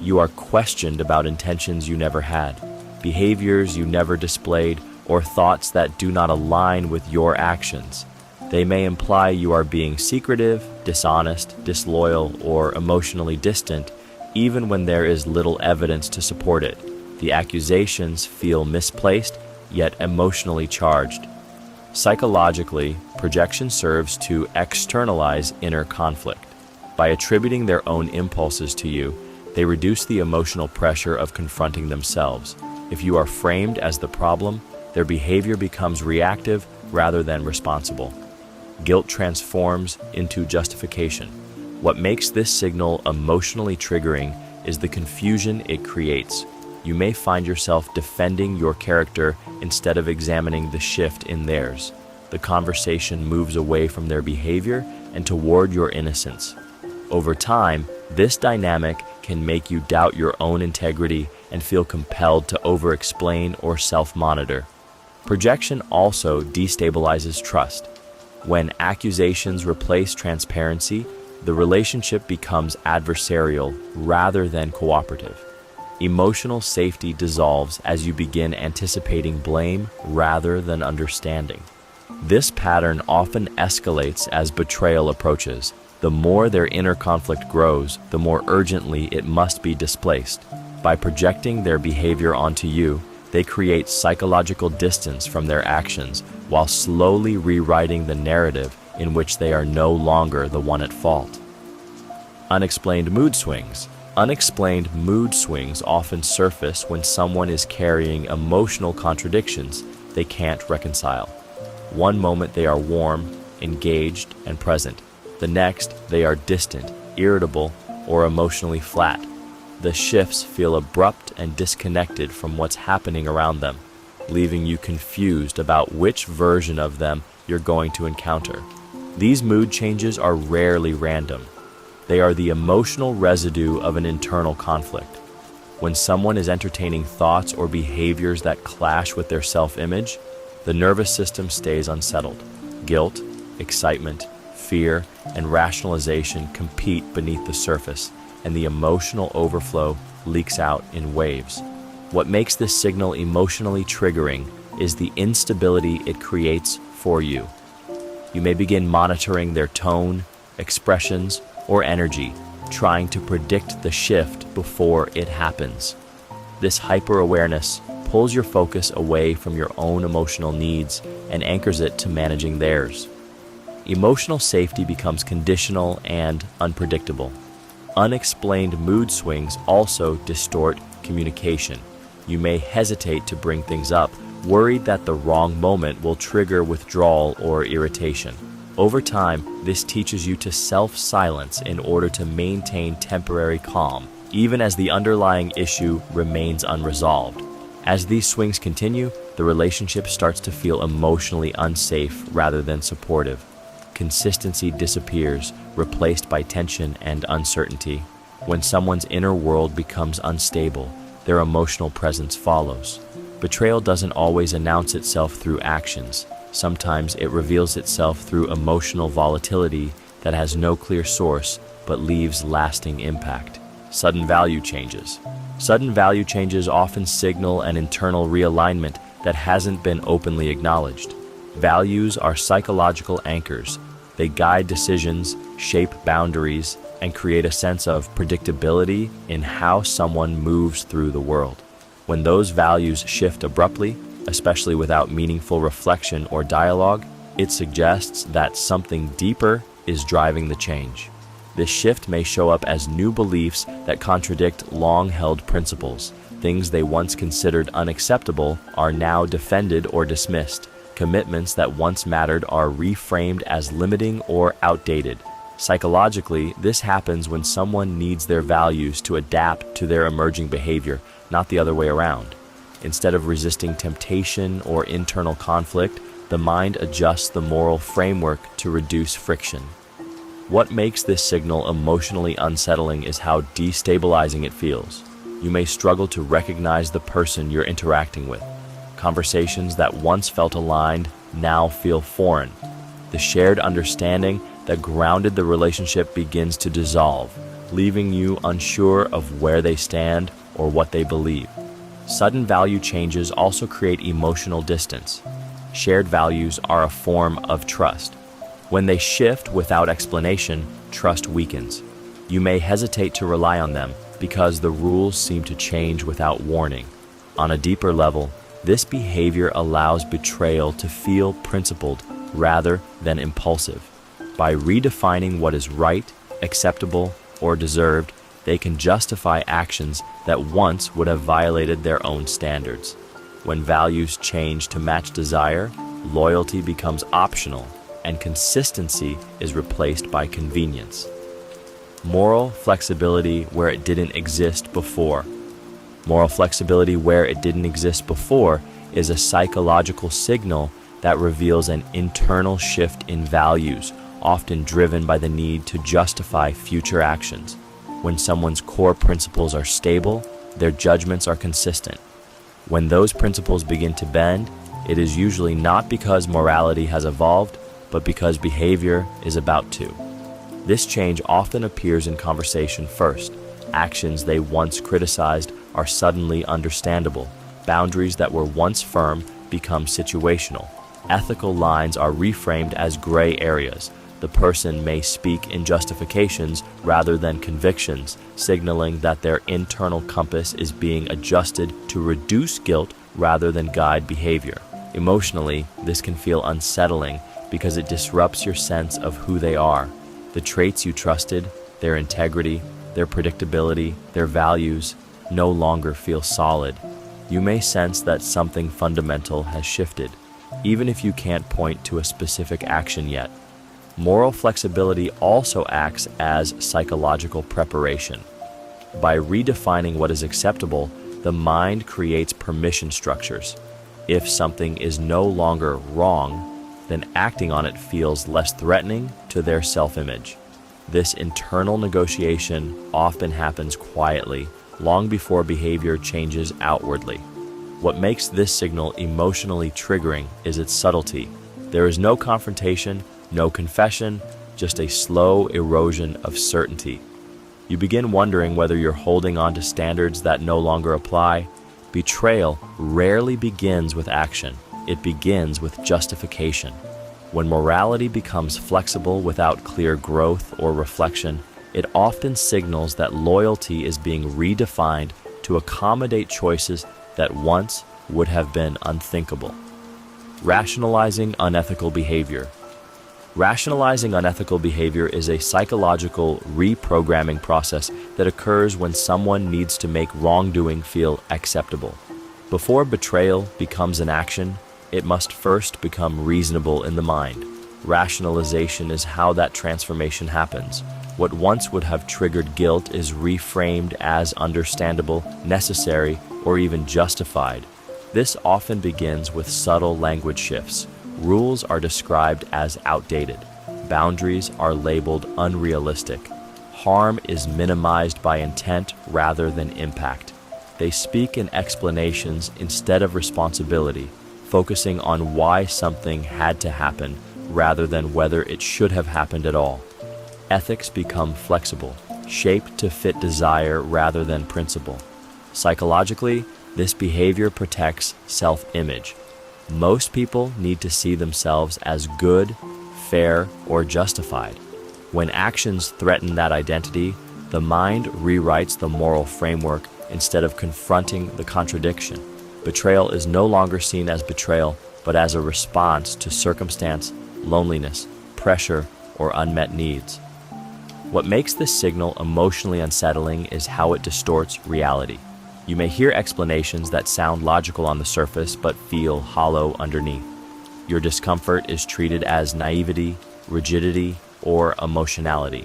You are questioned about intentions you never had, behaviors you never displayed, or thoughts that do not align with your actions. They may imply you are being secretive, dishonest, disloyal, or emotionally distant, even when there is little evidence to support it. The accusations feel misplaced, yet emotionally charged. Psychologically, projection serves to externalize inner conflict. By attributing their own impulses to you, they reduce the emotional pressure of confronting themselves. If you are framed as the problem, their behavior becomes reactive rather than responsible. Guilt transforms into justification. What makes this signal emotionally triggering is the confusion it creates. You may find yourself defending your character instead of examining the shift in theirs. The conversation moves away from their behavior and toward your innocence. Over time, this dynamic can make you doubt your own integrity and feel compelled to over-explain or self-monitor. Projection also destabilizes trust. When accusations replace transparency, the relationship becomes adversarial rather than cooperative. Emotional safety dissolves as you begin anticipating blame rather than understanding. This pattern often escalates as betrayal approaches. The more their inner conflict grows, the more urgently it must be displaced. By projecting their behavior onto you, they create psychological distance from their actions while slowly rewriting the narrative in which they are no longer the one at fault. Unexplained mood swings. Unexplained mood swings often surface when someone is carrying emotional contradictions they can't reconcile. One moment they are warm, engaged, and present. The next, they are distant, irritable, or emotionally flat. The shifts feel abrupt and disconnected from what's happening around them, leaving you confused about which version of them you're going to encounter. These mood changes are rarely random. They are the emotional residue of an internal conflict. When someone is entertaining thoughts or behaviors that clash with their self-image, the nervous system stays unsettled. Guilt, excitement, fear, and rationalization compete beneath the surface, and the emotional overflow leaks out in waves. What makes this signal emotionally triggering is the instability it creates for you. You may begin monitoring their tone, expressions, or energy, trying to predict the shift before it happens. This hyper-awareness pulls your focus away from your own emotional needs and anchors it to managing theirs. Emotional safety becomes conditional and unpredictable. Unexplained mood swings also distort communication. You may hesitate to bring things up, worried that the wrong moment will trigger withdrawal or irritation. Over time, this teaches you to self-silence in order to maintain temporary calm, even as the underlying issue remains unresolved. As these swings continue, the relationship starts to feel emotionally unsafe rather than supportive. Consistency disappears, replaced by tension and uncertainty. When someone's inner world becomes unstable, their emotional presence follows. Betrayal doesn't always announce itself through actions. Sometimes it reveals itself through emotional volatility that has no clear source but leaves lasting impact. Sudden value changes. Sudden value changes often signal an internal realignment that hasn't been openly acknowledged. Values are psychological anchors. They guide decisions, shape boundaries, and create a sense of predictability in how someone moves through the world. When those values shift abruptly, especially without meaningful reflection or dialogue, it suggests that something deeper is driving the change. This shift may show up as new beliefs that contradict long-held principles. Things they once considered unacceptable are now defended or dismissed. Commitments that once mattered are reframed as limiting or outdated. Psychologically, this happens when someone needs their values to adapt to their emerging behavior, not the other way around. Instead of resisting temptation or internal conflict, the mind adjusts the moral framework to reduce friction. What makes this signal emotionally unsettling is how destabilizing it feels. You may struggle to recognize the person you're interacting with. Conversations that once felt aligned now feel foreign. The shared understanding that grounded the relationship begins to dissolve, leaving you unsure of where they stand or what they believe. Sudden value changes also create emotional distance. Shared values are a form of trust. When they shift without explanation, trust weakens. You may hesitate to rely on them because the rules seem to change without warning. On a deeper level, this behavior allows betrayal to feel principled rather than impulsive. By redefining what is right, acceptable, or deserved, they can justify actions that once would have violated their own standards. When values change to match desire, loyalty becomes optional, and consistency is replaced by convenience. Moral flexibility where it didn't exist before. Moral flexibility where it didn't exist before is a psychological signal that reveals an internal shift in values, often driven by the need to justify future actions. When someone's core principles are stable, their judgments are consistent. When those principles begin to bend, it is usually not because morality has evolved, but because behavior is about to. This change often appears in conversation first. Actions they once criticized are suddenly understandable. Boundaries that were once firm become situational. Ethical lines are reframed as gray areas. The person may speak in justifications rather than convictions, signaling that their internal compass is being adjusted to reduce guilt rather than guide behavior. Emotionally, this can feel unsettling because it disrupts your sense of who they are. The traits you trusted, their integrity, their predictability, their values, no longer feel solid. You may sense that something fundamental has shifted, even if you can't point to a specific action yet. Moral flexibility also acts as psychological preparation. By redefining what is acceptable, the mind creates permission structures. If something is no longer wrong, then acting on it feels less threatening to their self-image. This internal negotiation often happens quietly, long before behavior changes outwardly. What makes this signal emotionally triggering is its subtlety. There is no confrontation, no confession, just a slow erosion of certainty. You begin wondering whether you're holding on to standards that no longer apply. Betrayal rarely begins with action. It begins with justification. When morality becomes flexible without clear growth or reflection, it often signals that loyalty is being redefined to accommodate choices that once would have been unthinkable. Rationalizing unethical behavior. Rationalizing unethical behavior is a psychological reprogramming process that occurs when someone needs to make wrongdoing feel acceptable. Before betrayal becomes an action, it must first become reasonable in the mind. Rationalization is how that transformation happens. What once would have triggered guilt is reframed as understandable, necessary, or even justified. This often begins with subtle language shifts. Rules are described as outdated. Boundaries are labeled unrealistic. Harm is minimized by intent rather than impact. They speak in explanations instead of responsibility, focusing on why something had to happen rather than whether it should have happened at all. Ethics become flexible, shaped to fit desire rather than principle. Psychologically, this behavior protects self-image. Most people need to see themselves as good, fair, or justified. When actions threaten that identity, the mind rewrites the moral framework instead of confronting the contradiction. Betrayal is no longer seen as betrayal, but as a response to circumstance, loneliness, pressure, or unmet needs. What makes this signal emotionally unsettling is how it distorts reality. You may hear explanations that sound logical on the surface but feel hollow underneath. Your discomfort is treated as naivety, rigidity, or emotionality.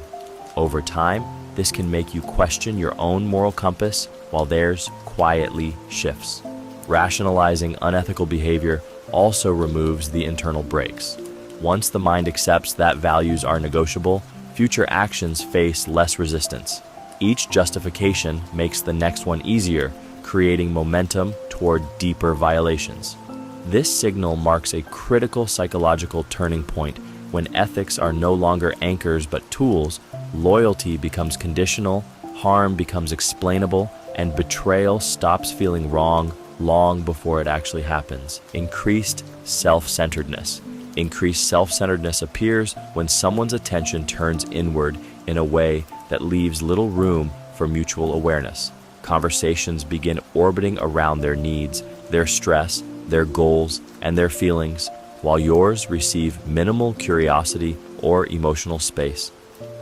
Over time, this can make you question your own moral compass while theirs quietly shifts. Rationalizing unethical behavior also removes the internal brakes. Once the mind accepts that values are negotiable, future actions face less resistance. Each justification makes the next one easier, creating momentum toward deeper violations. This signal marks a critical psychological turning point. When ethics are no longer anchors but tools, loyalty becomes conditional, harm becomes explainable, and betrayal stops feeling wrong long before it actually happens. Increased self-centeredness. Increased self-centeredness appears when someone's attention turns inward in a way that leaves little room for mutual awareness. Conversations begin orbiting around their needs, their stress, their goals, and their feelings, while yours receive minimal curiosity or emotional space.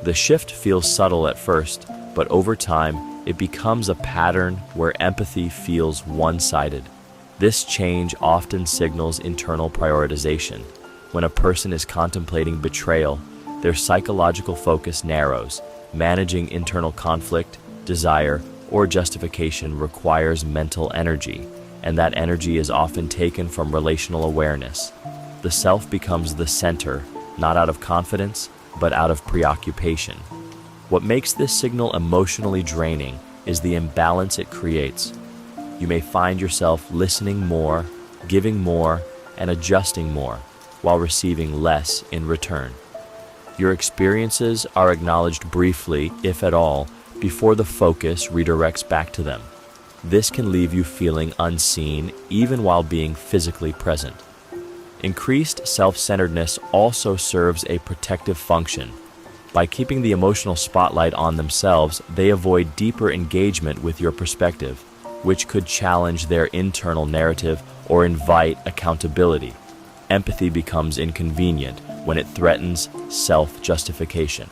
The shift feels subtle at first, but over time, it becomes a pattern where empathy feels one-sided. This change often signals internal prioritization. When a person is contemplating betrayal, their psychological focus narrows. Managing internal conflict, desire, or justification requires mental energy, and that energy is often taken from relational awareness. The self becomes the center, not out of confidence, but out of preoccupation. What makes this signal emotionally draining is the imbalance it creates. You may find yourself listening more, giving more, and adjusting more, while receiving less in return. Your experiences are acknowledged briefly, if at all, before the focus redirects back to them. This can leave you feeling unseen even while being physically present. Increased self-centeredness also serves a protective function. By keeping the emotional spotlight on themselves, they avoid deeper engagement with your perspective, which could challenge their internal narrative or invite accountability. Empathy becomes inconvenient when it threatens self-justification.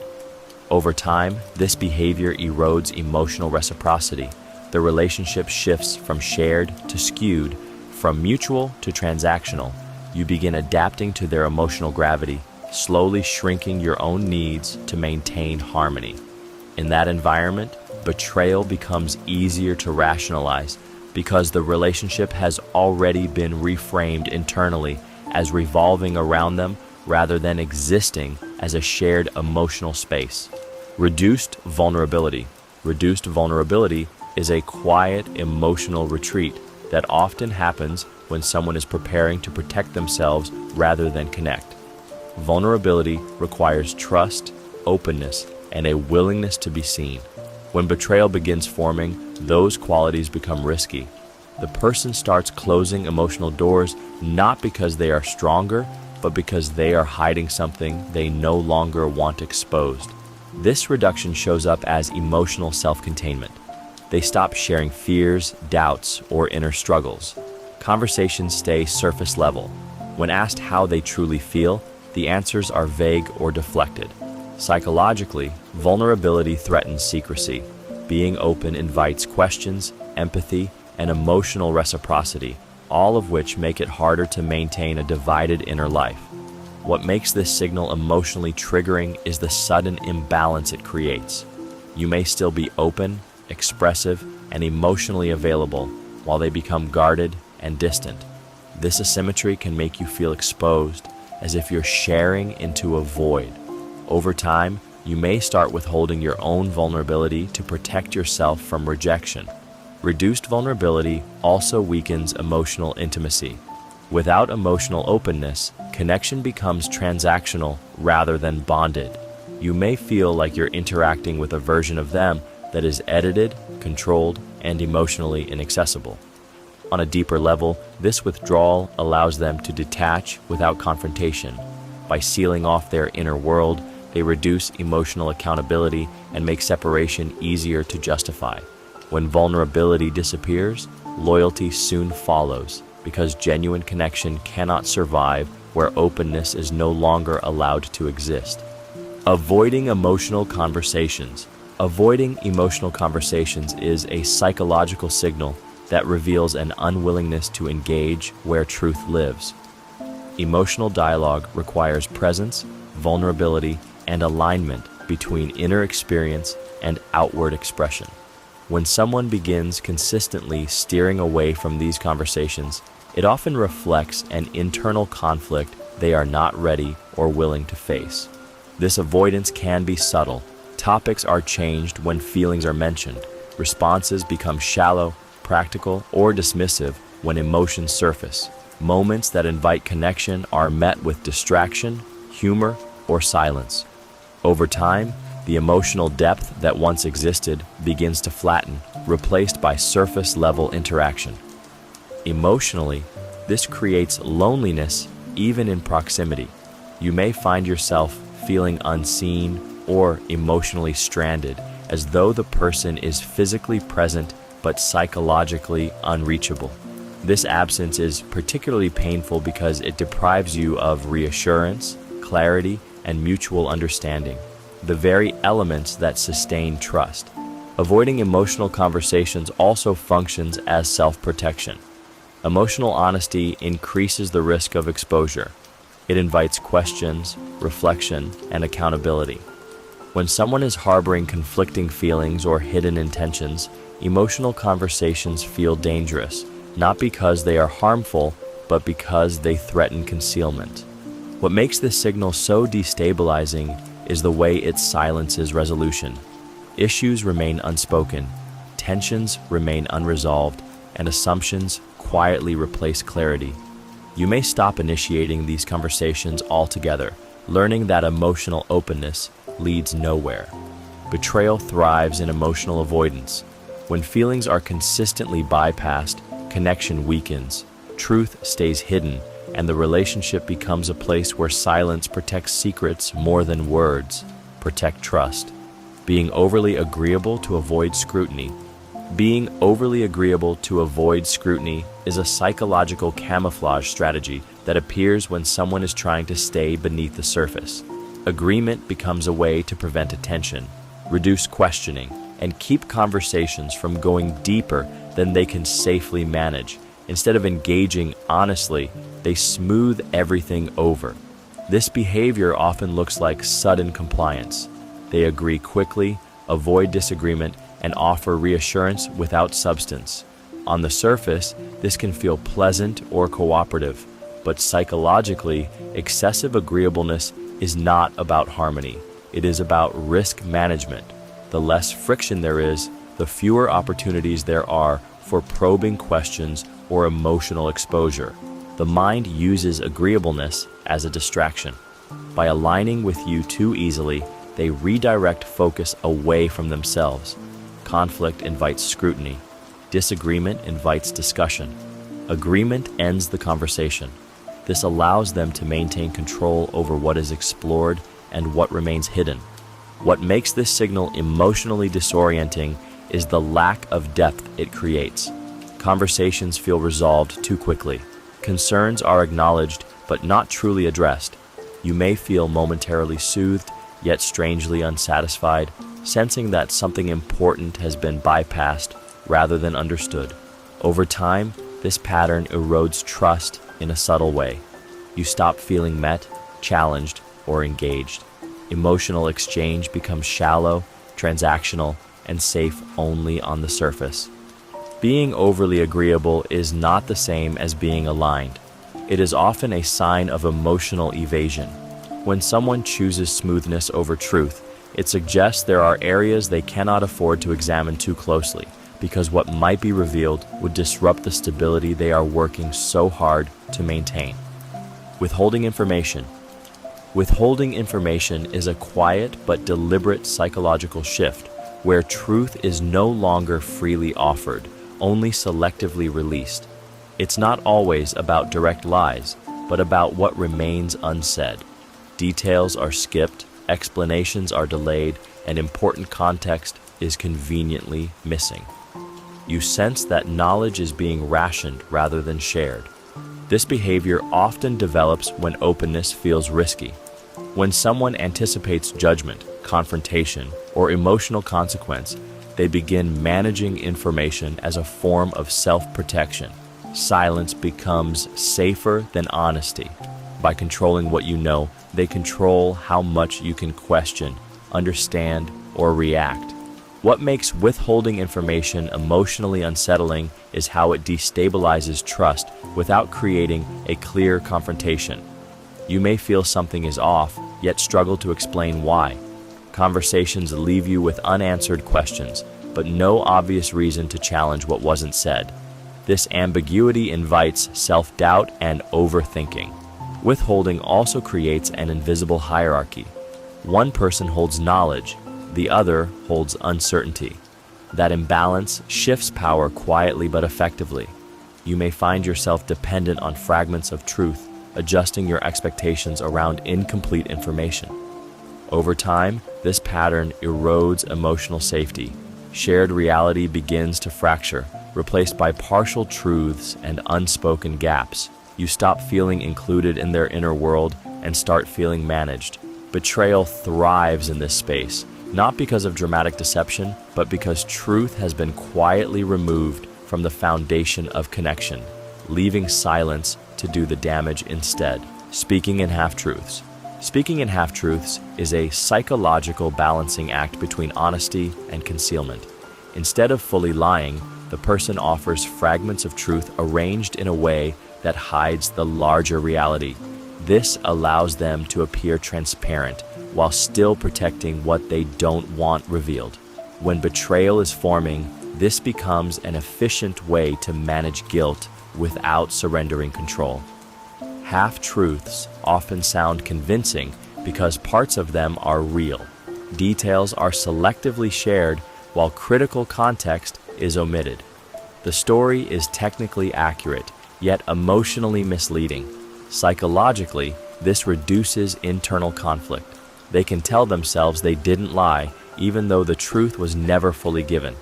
Over time, this behavior erodes emotional reciprocity. The relationship shifts from shared to skewed, from mutual to transactional. You begin adapting to their emotional gravity, slowly shrinking your own needs to maintain harmony. In that environment, betrayal becomes easier to rationalize because the relationship has already been reframed internally as revolving around them rather than existing as a shared emotional space. Reduced vulnerability. Reduced vulnerability is a quiet emotional retreat that often happens when someone is preparing to protect themselves rather than connect. Vulnerability requires trust, openness, and a willingness to be seen. When betrayal begins forming, those qualities become risky. The person starts closing emotional doors not because they are stronger, but because they are hiding something they no longer want exposed. This reduction shows up as emotional self-containment. They stop sharing fears, doubts, or inner struggles. Conversations stay surface level. When asked how they truly feel, the answers are vague or deflected. Psychologically, vulnerability threatens secrecy. Being open invites questions, empathy, and emotional reciprocity, all of which make it harder to maintain a divided inner life. What makes this signal emotionally triggering is the sudden imbalance it creates. You may still be open, expressive, and emotionally available, while they become guarded and distant. This asymmetry can make you feel exposed, as if you're sharing into a void. Over time, you may start withholding your own vulnerability to protect yourself from rejection. Reduced vulnerability also weakens emotional intimacy. Without emotional openness, connection becomes transactional rather than bonded. You may feel like you're interacting with a version of them that is edited, controlled, and emotionally inaccessible. On a deeper level, this withdrawal allows them to detach without confrontation. By sealing off their inner world, they reduce emotional accountability and make separation easier to justify. When vulnerability disappears, loyalty soon follows, because genuine connection cannot survive where openness is no longer allowed to exist. Avoiding emotional conversations. Avoiding emotional conversations is a psychological signal that reveals an unwillingness to engage where truth lives. Emotional dialogue requires presence, vulnerability, and alignment between inner experience and outward expression. When someone begins consistently steering away from these conversations, it often reflects an internal conflict they are not ready or willing to face. This avoidance can be subtle. Topics are changed when feelings are mentioned. Responses become shallow, practical, or dismissive when emotions surface. Moments that invite connection are met with distraction, humor, or silence. Over time, the emotional depth that once existed begins to flatten, replaced by surface-level interaction. Emotionally, this creates loneliness even in proximity. You may find yourself feeling unseen or emotionally stranded, as though the person is physically present but psychologically unreachable. This absence is particularly painful because it deprives you of reassurance, clarity, and mutual understanding, the very elements that sustain trust. Avoiding emotional conversations also functions as self-protection. Emotional honesty increases the risk of exposure. It invites questions, reflection, and accountability. When someone is harboring conflicting feelings or hidden intentions, emotional conversations feel dangerous, not because they are harmful, but because they threaten concealment. What makes this signal so destabilizing is the way it silences resolution. Issues remain unspoken, tensions remain unresolved, and assumptions quietly replace clarity. You may stop initiating these conversations altogether, learning that emotional openness leads nowhere. Betrayal thrives in emotional avoidance. When feelings are consistently bypassed, connection weakens, truth stays hidden, and the relationship becomes a place where silence protects secrets more than words protect trust. Being overly agreeable to avoid scrutiny. Being overly agreeable to avoid scrutiny is a psychological camouflage strategy that appears when someone is trying to stay beneath the surface. Agreement becomes a way to prevent attention, reduce questioning, and keep conversations from going deeper than they can safely manage. Instead of engaging honestly, they smooth everything over. This behavior often looks like sudden compliance. They agree quickly, avoid disagreement, and offer reassurance without substance. On the surface, this can feel pleasant or cooperative, but psychologically, excessive agreeableness is not about harmony. It is about risk management. The less friction there is, the fewer opportunities there are for probing questions or emotional exposure. The mind uses agreeableness as a distraction. By aligning with you too easily, they redirect focus away from themselves. Conflict invites scrutiny. Disagreement invites discussion. Agreement ends the conversation. This allows them to maintain control over what is explored and what remains hidden. What makes this signal emotionally disorienting is the lack of depth it creates. Conversations feel resolved too quickly. Concerns are acknowledged but not truly addressed. You may feel momentarily soothed, yet strangely unsatisfied, sensing that something important has been bypassed rather than understood. Over time, this pattern erodes trust in a subtle way. You stop feeling met, challenged, or engaged. Emotional exchange becomes shallow, transactional, and safe only on the surface. Being overly agreeable is not the same as being aligned. It is often a sign of emotional evasion. When someone chooses smoothness over truth, it suggests there are areas they cannot afford to examine too closely, because what might be revealed would disrupt the stability they are working so hard to maintain. Withholding information. Withholding information is a quiet but deliberate psychological shift where truth is no longer freely offered, only selectively released. It's not always about direct lies, but about what remains unsaid. Details are skipped, explanations are delayed, and important context is conveniently missing. You sense that knowledge is being rationed rather than shared. This behavior often develops when openness feels risky. When someone anticipates judgment, confrontation, or emotional consequence, they begin managing information as a form of self-protection. Silence becomes safer than honesty. By controlling what you know, they control how much you can question, understand, or react. What makes withholding information emotionally unsettling is how it destabilizes trust without creating a clear confrontation. You may feel something is off, yet struggle to explain why. Conversations leave you with unanswered questions, but no obvious reason to challenge what wasn't said. This ambiguity invites self-doubt and overthinking. Withholding also creates an invisible hierarchy. One person holds knowledge, the other holds uncertainty. That imbalance shifts power quietly but effectively. You may find yourself dependent on fragments of truth, adjusting your expectations around incomplete information. Over time, this pattern erodes emotional safety. Shared reality begins to fracture, replaced by partial truths and unspoken gaps. You stop feeling included in their inner world and start feeling managed. Betrayal thrives in this space, not because of dramatic deception, but because truth has been quietly removed from the foundation of connection, leaving silence to do the damage instead. Speaking in half-truths. Speaking in half-truths is a psychological balancing act between honesty and concealment. Instead of fully lying, the person offers fragments of truth arranged in a way that hides the larger reality. This allows them to appear transparent while still protecting what they don't want revealed. When betrayal is forming, this becomes an efficient way to manage guilt without surrendering control. Half-truths often sound convincing because parts of them are real. Details are selectively shared while critical context is omitted. The story is technically accurate, yet emotionally misleading. Psychologically, this reduces internal conflict. They can tell themselves they didn't lie, even though the truth was never fully given.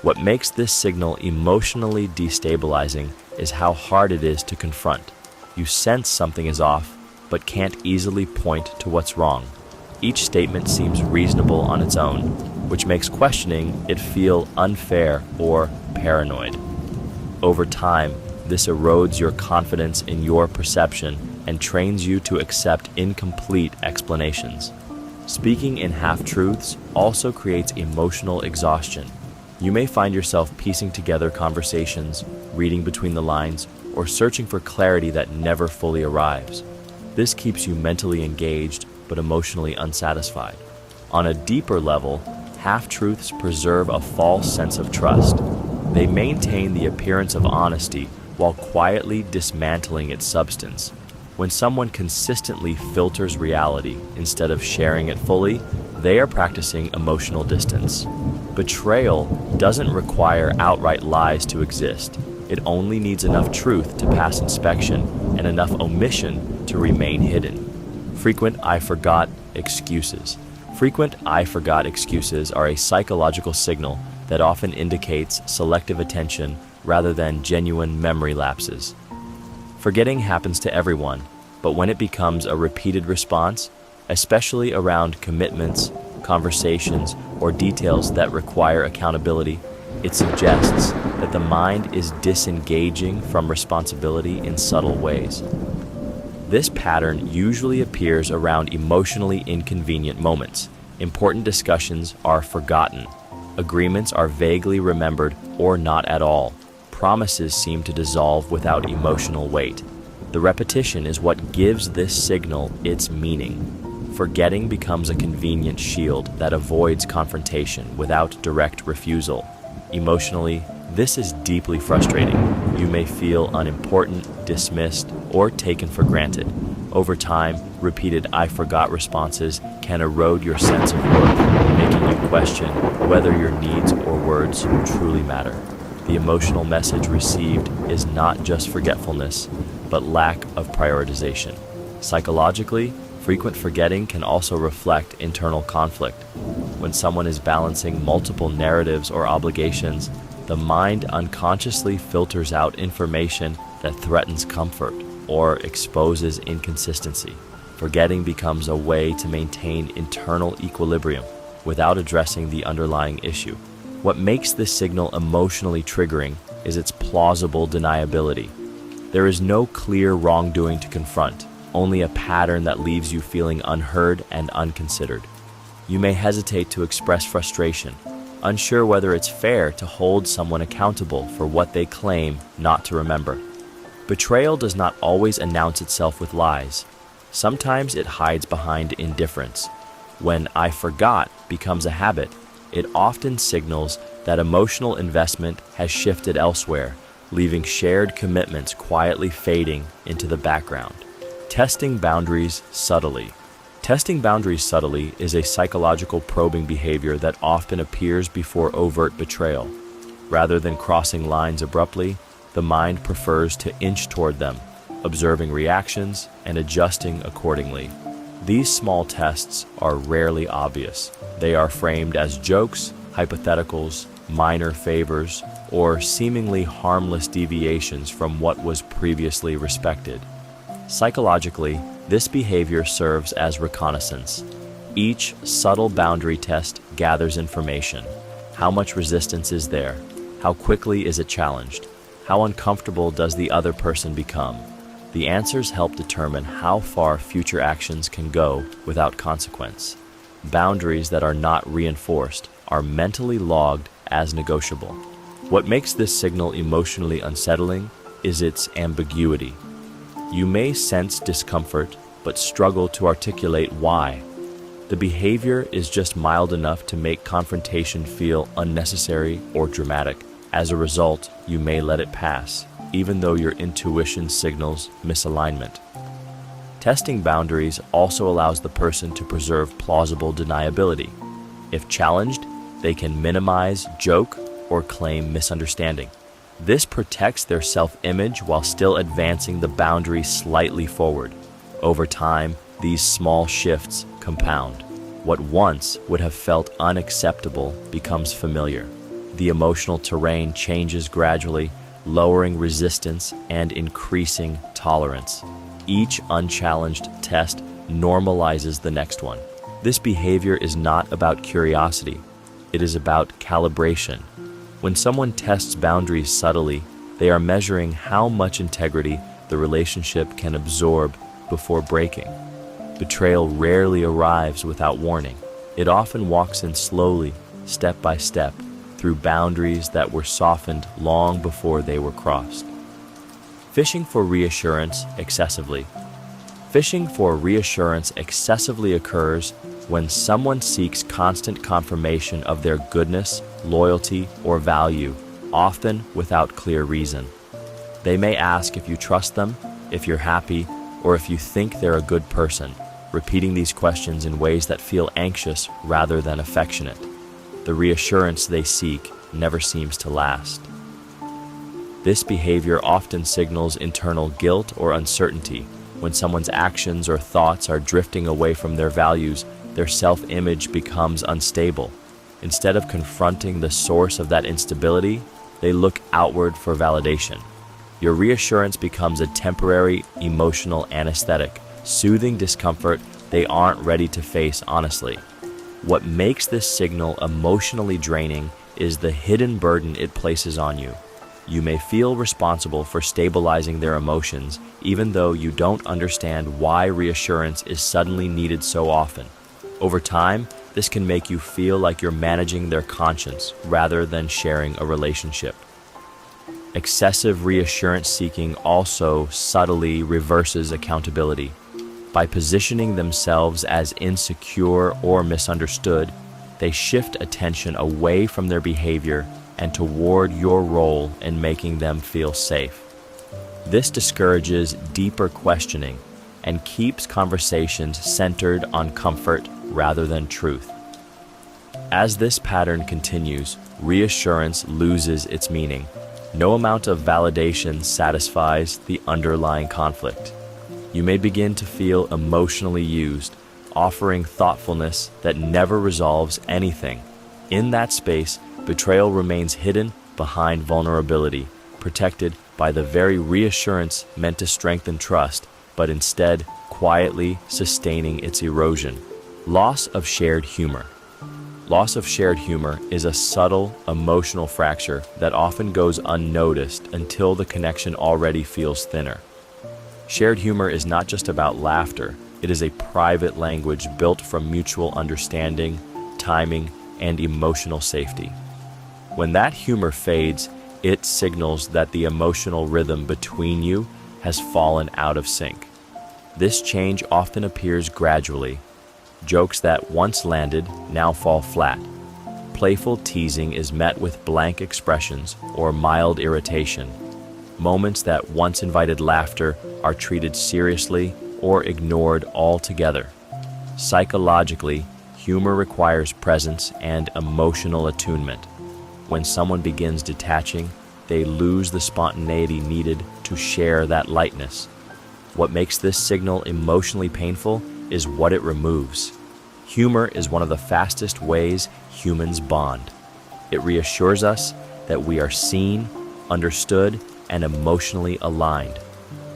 What makes this signal emotionally destabilizing is how hard it is to confront. You sense something is off, but can't easily point to what's wrong. Each statement seems reasonable on its own, which makes questioning it feel unfair or paranoid. Over time, this erodes your confidence in your perception and trains you to accept incomplete explanations. Speaking in half-truths also creates emotional exhaustion. You may find yourself piecing together conversations, reading between the lines, or searching for clarity that never fully arrives. This keeps you mentally engaged but emotionally unsatisfied. On a deeper level, half-truths preserve a false sense of trust. They maintain the appearance of honesty while quietly dismantling its substance. When someone consistently filters reality instead of sharing it fully, they are practicing emotional distance. Betrayal doesn't require outright lies to exist. It only needs enough truth to pass inspection and enough omission to remain hidden. Frequent "I forgot" excuses. Frequent "I forgot" excuses are a psychological signal that often indicates selective attention rather than genuine memory lapses. Forgetting happens to everyone, but when it becomes a repeated response, especially around commitments, conversations, or details that require accountability, It suggests that the mind is disengaging from responsibility in subtle ways. This pattern usually appears around emotionally inconvenient moments. Important discussions are forgotten. Agreements are vaguely remembered or not at all. Promises seem to dissolve without emotional weight. The repetition is what gives this signal its meaning. Forgetting becomes a convenient shield that avoids confrontation without direct refusal. Emotionally, this is deeply frustrating. You may feel unimportant, dismissed, or taken for granted. Over time, repeated "I forgot" responses can erode your sense of worth, making you question whether your needs or words truly matter. The emotional message received is not just forgetfulness, but lack of prioritization. Psychologically, frequent forgetting can also reflect internal conflict. When someone is balancing multiple narratives or obligations, the mind unconsciously filters out information that threatens comfort or exposes inconsistency. Forgetting becomes a way to maintain internal equilibrium without addressing the underlying issue. What makes this signal emotionally triggering is its plausible deniability. There is no clear wrongdoing to confront, only a pattern that leaves you feeling unheard and unconsidered. You may hesitate to express frustration, unsure whether it's fair to hold someone accountable for what they claim not to remember. Betrayal does not always announce itself with lies. Sometimes it hides behind indifference. When "I forgot" becomes a habit, it often signals that emotional investment has shifted elsewhere, leaving shared commitments quietly fading into the background. Testing boundaries subtly. Testing boundaries subtly is a psychological probing behavior that often appears before overt betrayal. Rather than crossing lines abruptly, the mind prefers to inch toward them, observing reactions and adjusting accordingly. These small tests are rarely obvious. They are framed as jokes, hypotheticals, minor favors, or seemingly harmless deviations from what was previously respected. Psychologically, this behavior serves as reconnaissance. Each subtle boundary test gathers information. How much resistance is there? How quickly is it challenged? How uncomfortable does the other person become? The answers help determine how far future actions can go without consequence. Boundaries that are not reinforced are mentally logged as negotiable. What makes this signal emotionally unsettling is its ambiguity. You may sense discomfort, but struggle to articulate why. The behavior is just mild enough to make confrontation feel unnecessary or dramatic. As a result, you may let it pass, even though your intuition signals misalignment. Testing boundaries also allows the person to preserve plausible deniability. If challenged, they can minimize, joke, or claim misunderstanding. This protects their self-image while still advancing the boundary slightly forward. Over time, these small shifts compound. What once would have felt unacceptable becomes familiar. The emotional terrain changes gradually, lowering resistance and increasing tolerance. Each unchallenged test normalizes the next one. This behavior is not about curiosity. It is about calibration. When someone tests boundaries subtly, they are measuring how much integrity the relationship can absorb before breaking. Betrayal rarely arrives without warning. It often walks in slowly, step by step, through boundaries that were softened long before they were crossed. Fishing for reassurance excessively. Fishing for reassurance excessively occurs when someone seeks constant confirmation of their goodness, loyalty, or value, often without clear reason. They may ask if you trust them, if you're happy, or if you think they're a good person, repeating these questions in ways that feel anxious rather than affectionate. The reassurance they seek never seems to last. This behavior often signals internal guilt or uncertainty. When someone's actions or thoughts are drifting away from their values, their self-image becomes unstable. Instead of confronting the source of that instability, they look outward for validation. Your reassurance becomes a temporary emotional anesthetic, soothing discomfort they aren't ready to face honestly. What makes this signal emotionally draining is the hidden burden it places on you. You may feel responsible for stabilizing their emotions, even though you don't understand why reassurance is suddenly needed so often. Over time, this can make you feel like you're managing their conscience rather than sharing a relationship. Excessive reassurance seeking also subtly reverses accountability. By positioning themselves as insecure or misunderstood, they shift attention away from their behavior and toward your role in making them feel safe. This discourages deeper questioning and keeps conversations centered on comfort rather than truth. As this pattern continues, reassurance loses its meaning. No amount of validation satisfies the underlying conflict. You may begin to feel emotionally used, offering thoughtfulness that never resolves anything. In that space, betrayal remains hidden behind vulnerability, protected by the very reassurance meant to strengthen trust, but instead quietly sustaining its erosion. Loss of shared humor. Loss of shared humor is a subtle emotional fracture that often goes unnoticed until the connection already feels thinner. Shared humor is not just about laughter, it is a private language built from mutual understanding, timing, and emotional safety. When that humor fades, it signals that the emotional rhythm between you has fallen out of sync. This change often appears gradually. Jokes that once landed now fall flat. Playful teasing is met with blank expressions or mild irritation. Moments that once invited laughter are treated seriously or ignored altogether. Psychologically, humor requires presence and emotional attunement. When someone begins detaching, they lose the spontaneity needed to share that lightness. What makes this signal emotionally painful is what it removes. Humor is one of the fastest ways humans bond. It reassures us that we are seen, understood, and emotionally aligned.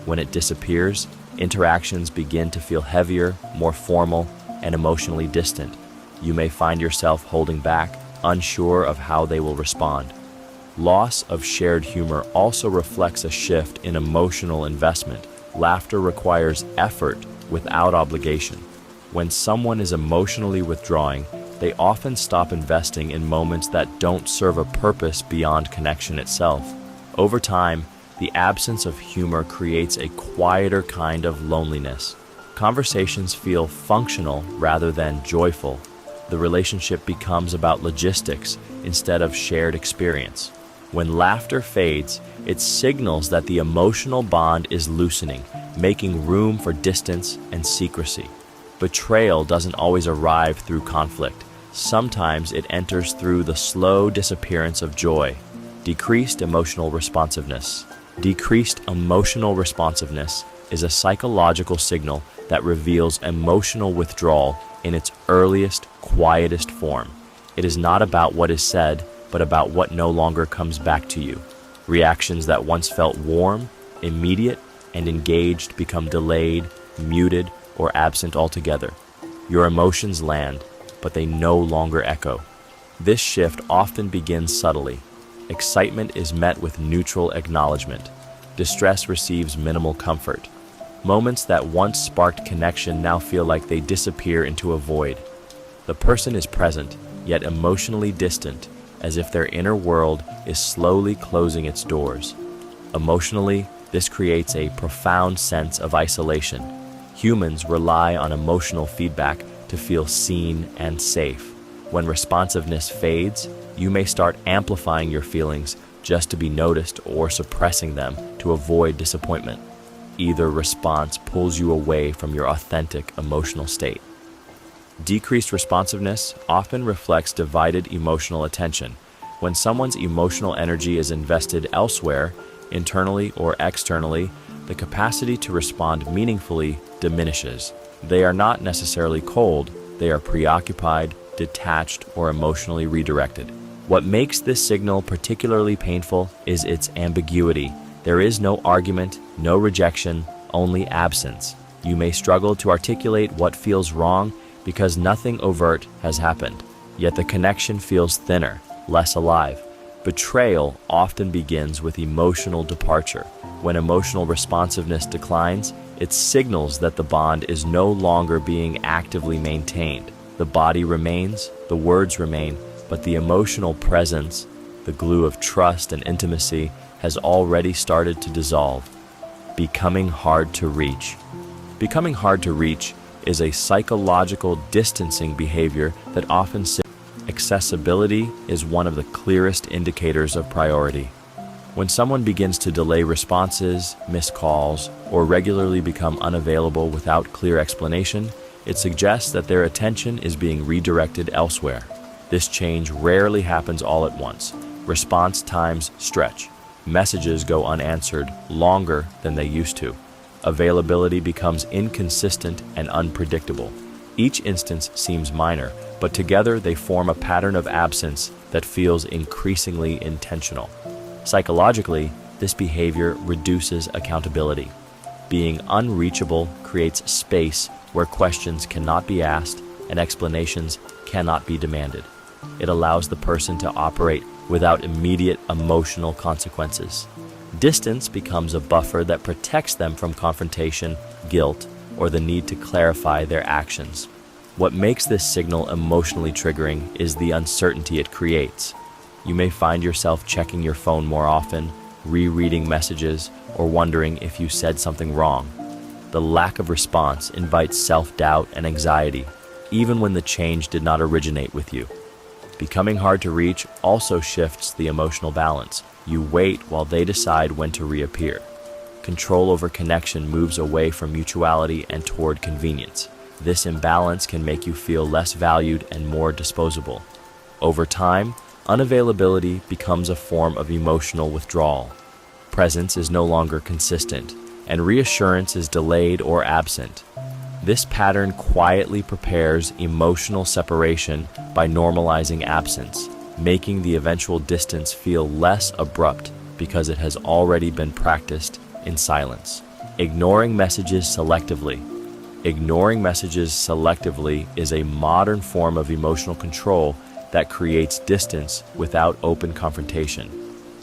When it disappears, interactions begin to feel heavier, more formal, and emotionally distant. You may find yourself holding back, unsure of how they will respond. Loss of shared humor also reflects a shift in emotional investment. Laughter requires effort without obligation. When someone is emotionally withdrawing, they often stop investing in moments that don't serve a purpose beyond connection itself. Over time, the absence of humor creates a quieter kind of loneliness. Conversations feel functional rather than joyful. The relationship becomes about logistics instead of shared experience. When laughter fades, it signals that the emotional bond is loosening, making room for distance and secrecy. Betrayal doesn't always arrive through conflict. Sometimes it enters through the slow disappearance of joy. Decreased emotional responsiveness. Decreased emotional responsiveness is a psychological signal that reveals emotional withdrawal in its earliest, quietest form. It is not about what is said, but about what no longer comes back to you. Reactions that once felt warm, immediate, and engaged become delayed, muted, or absent altogether. Your emotions land, but they no longer echo. This shift often begins subtly. Excitement is met with neutral acknowledgement. Distress receives minimal comfort. Moments that once sparked connection now feel like they disappear into a void. The person is present, yet emotionally distant, as if their inner world is slowly closing its doors. Emotionally, this creates a profound sense of isolation. Humans rely on emotional feedback to feel seen and safe. When responsiveness fades, you may start amplifying your feelings just to be noticed or suppressing them to avoid disappointment. Either response pulls you away from your authentic emotional state. Decreased responsiveness often reflects divided emotional attention. When someone's emotional energy is invested elsewhere, internally or externally, the capacity to respond meaningfully diminishes. They are not necessarily cold, they are preoccupied, detached, or emotionally redirected. What makes this signal particularly painful is its ambiguity. There is no argument, no rejection, only absence. You may struggle to articulate what feels wrong because nothing overt has happened, yet the connection feels thinner. less alive. Betrayal often begins with emotional departure. When emotional responsiveness declines, it signals that the bond is no longer being actively maintained. The body remains, the words remain, but the emotional presence, the glue of trust and intimacy, has already started to dissolve. Becoming hard to reach. Becoming hard to reach is a psychological distancing behavior that often accessibility is one of the clearest indicators of priority. When someone begins to delay responses, miss calls, or regularly become unavailable without clear explanation, it suggests that their attention is being redirected elsewhere. This change rarely happens all at once. Response times stretch. Messages go unanswered longer than they used to. Availability becomes inconsistent and unpredictable. Each instance seems minor, but together they form a pattern of absence that feels increasingly intentional. Psychologically, this behavior reduces accountability. Being unreachable creates space where questions cannot be asked and explanations cannot be demanded. It allows the person to operate without immediate emotional consequences. Distance becomes a buffer that protects them from confrontation, guilt, or the need to clarify their actions. What makes this signal emotionally triggering is the uncertainty it creates. You may find yourself checking your phone more often, rereading messages, or wondering if you said something wrong. The lack of response invites self-doubt and anxiety, even when the change did not originate with you. Becoming hard to reach also shifts the emotional balance. You wait while they decide when to reappear. Control over connection moves away from mutuality and toward convenience. This imbalance can make you feel less valued and more disposable. Over time, unavailability becomes a form of emotional withdrawal. Presence is no longer consistent, and reassurance is delayed or absent. This pattern quietly prepares emotional separation by normalizing absence, making the eventual distance feel less abrupt because it has already been practiced in silence. Ignoring messages selectively. Ignoring messages selectively is a modern form of emotional control that creates distance without open confrontation.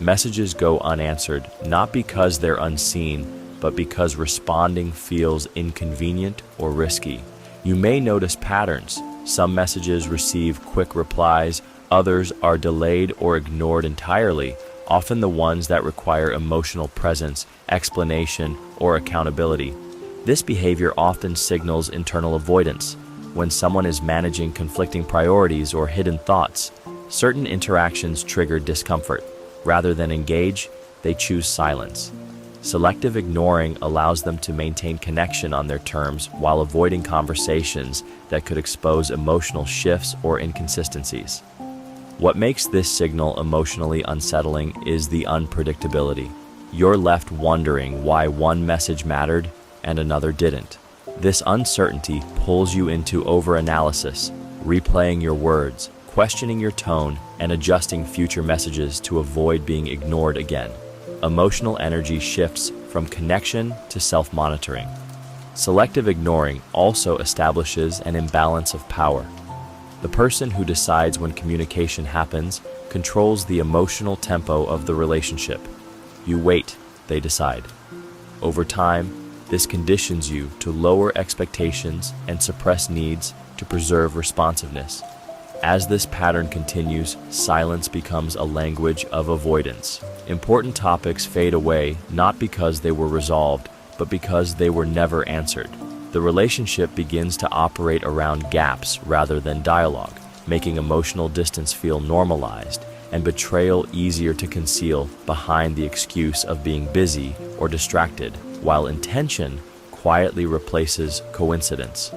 Messages go unanswered not because they're unseen, but because responding feels inconvenient or risky. You may notice patterns. Some messages receive quick replies, others are delayed or ignored entirely, often the ones that require emotional presence, explanation, or accountability. This behavior often signals internal avoidance. When someone is managing conflicting priorities or hidden thoughts, certain interactions trigger discomfort. Rather than engage, they choose silence. Selective ignoring allows them to maintain connection on their terms while avoiding conversations that could expose emotional shifts or inconsistencies. What makes this signal emotionally unsettling is the unpredictability. You're left wondering why one message mattered and another didn't. This uncertainty pulls you into overanalysis, replaying your words, questioning your tone, and adjusting future messages to avoid being ignored again. Emotional energy shifts from connection to self-monitoring. Selective ignoring also establishes an imbalance of power. The person who decides when communication happens controls the emotional tempo of the relationship. You wait, they decide. Over time, this conditions you to lower expectations and suppress needs to preserve responsiveness. As this pattern continues, silence becomes a language of avoidance. Important topics fade away not because they were resolved, but because they were never answered. The relationship begins to operate around gaps rather than dialogue, making emotional distance feel normalized and betrayal easier to conceal behind the excuse of being busy or distracted, while intention quietly replaces coincidence.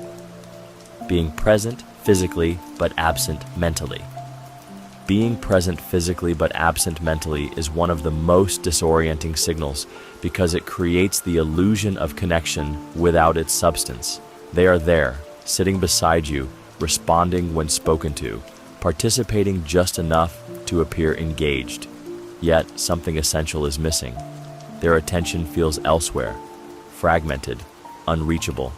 Being present physically but absent mentally. Being present physically but absent mentally is one of the most disorienting signals because it creates the illusion of connection without its substance. They are there, sitting beside you, responding when spoken to, participating just enough to appear engaged. Yet something essential is missing. Their attention feels elsewhere, fragmented, unreachable.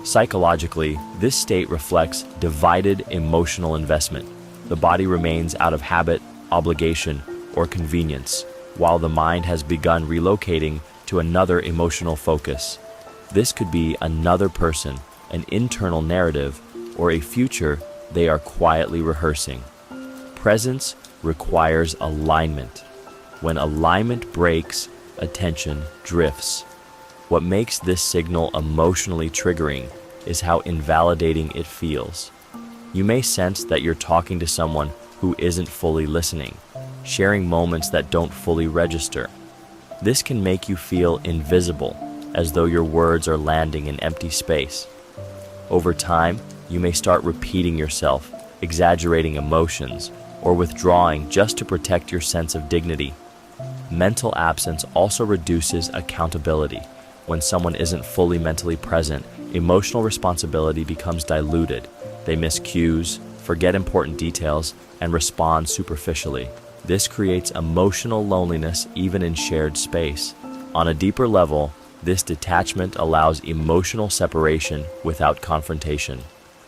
Psychologically, this state reflects divided emotional investment. The The body remains out of habit, obligation, or convenience, while the mind has begun relocating to another emotional focus. This could be another person, an internal narrative, or a future they are quietly rehearsing. Presence requires alignment. When alignment breaks, attention drifts. What makes this signal emotionally triggering is how invalidating it feels. You may sense that you're talking to someone who isn't fully listening, sharing moments that don't fully register. This can make you feel invisible, as though your words are landing in empty space. Over time, you may start repeating yourself, exaggerating emotions, or withdrawing just to protect your sense of dignity. Mental absence also reduces accountability. When someone isn't fully mentally present, emotional responsibility becomes diluted. They miss cues, forget important details, and respond superficially. This creates emotional loneliness even in shared space. On a deeper level, this detachment allows emotional separation without confrontation.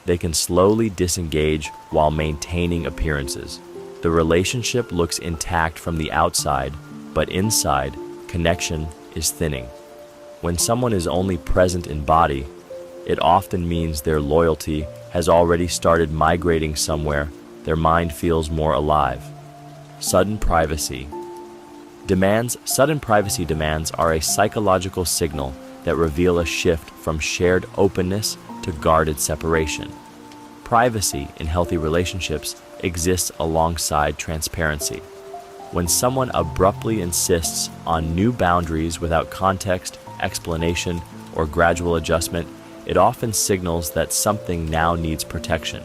They can slowly disengage while maintaining appearances. The relationship looks intact from the outside, but inside, connection is thinning. When someone is only present in body, it often means their loyalty has already started migrating somewhere. Their mind feels more alive. Sudden privacy demands are a psychological signal that reveal a shift from shared openness to guarded separation. Privacy in healthy relationships exists alongside transparency. When someone abruptly insists on new boundaries without context, explanation, or gradual adjustment, it often signals that something now needs protection.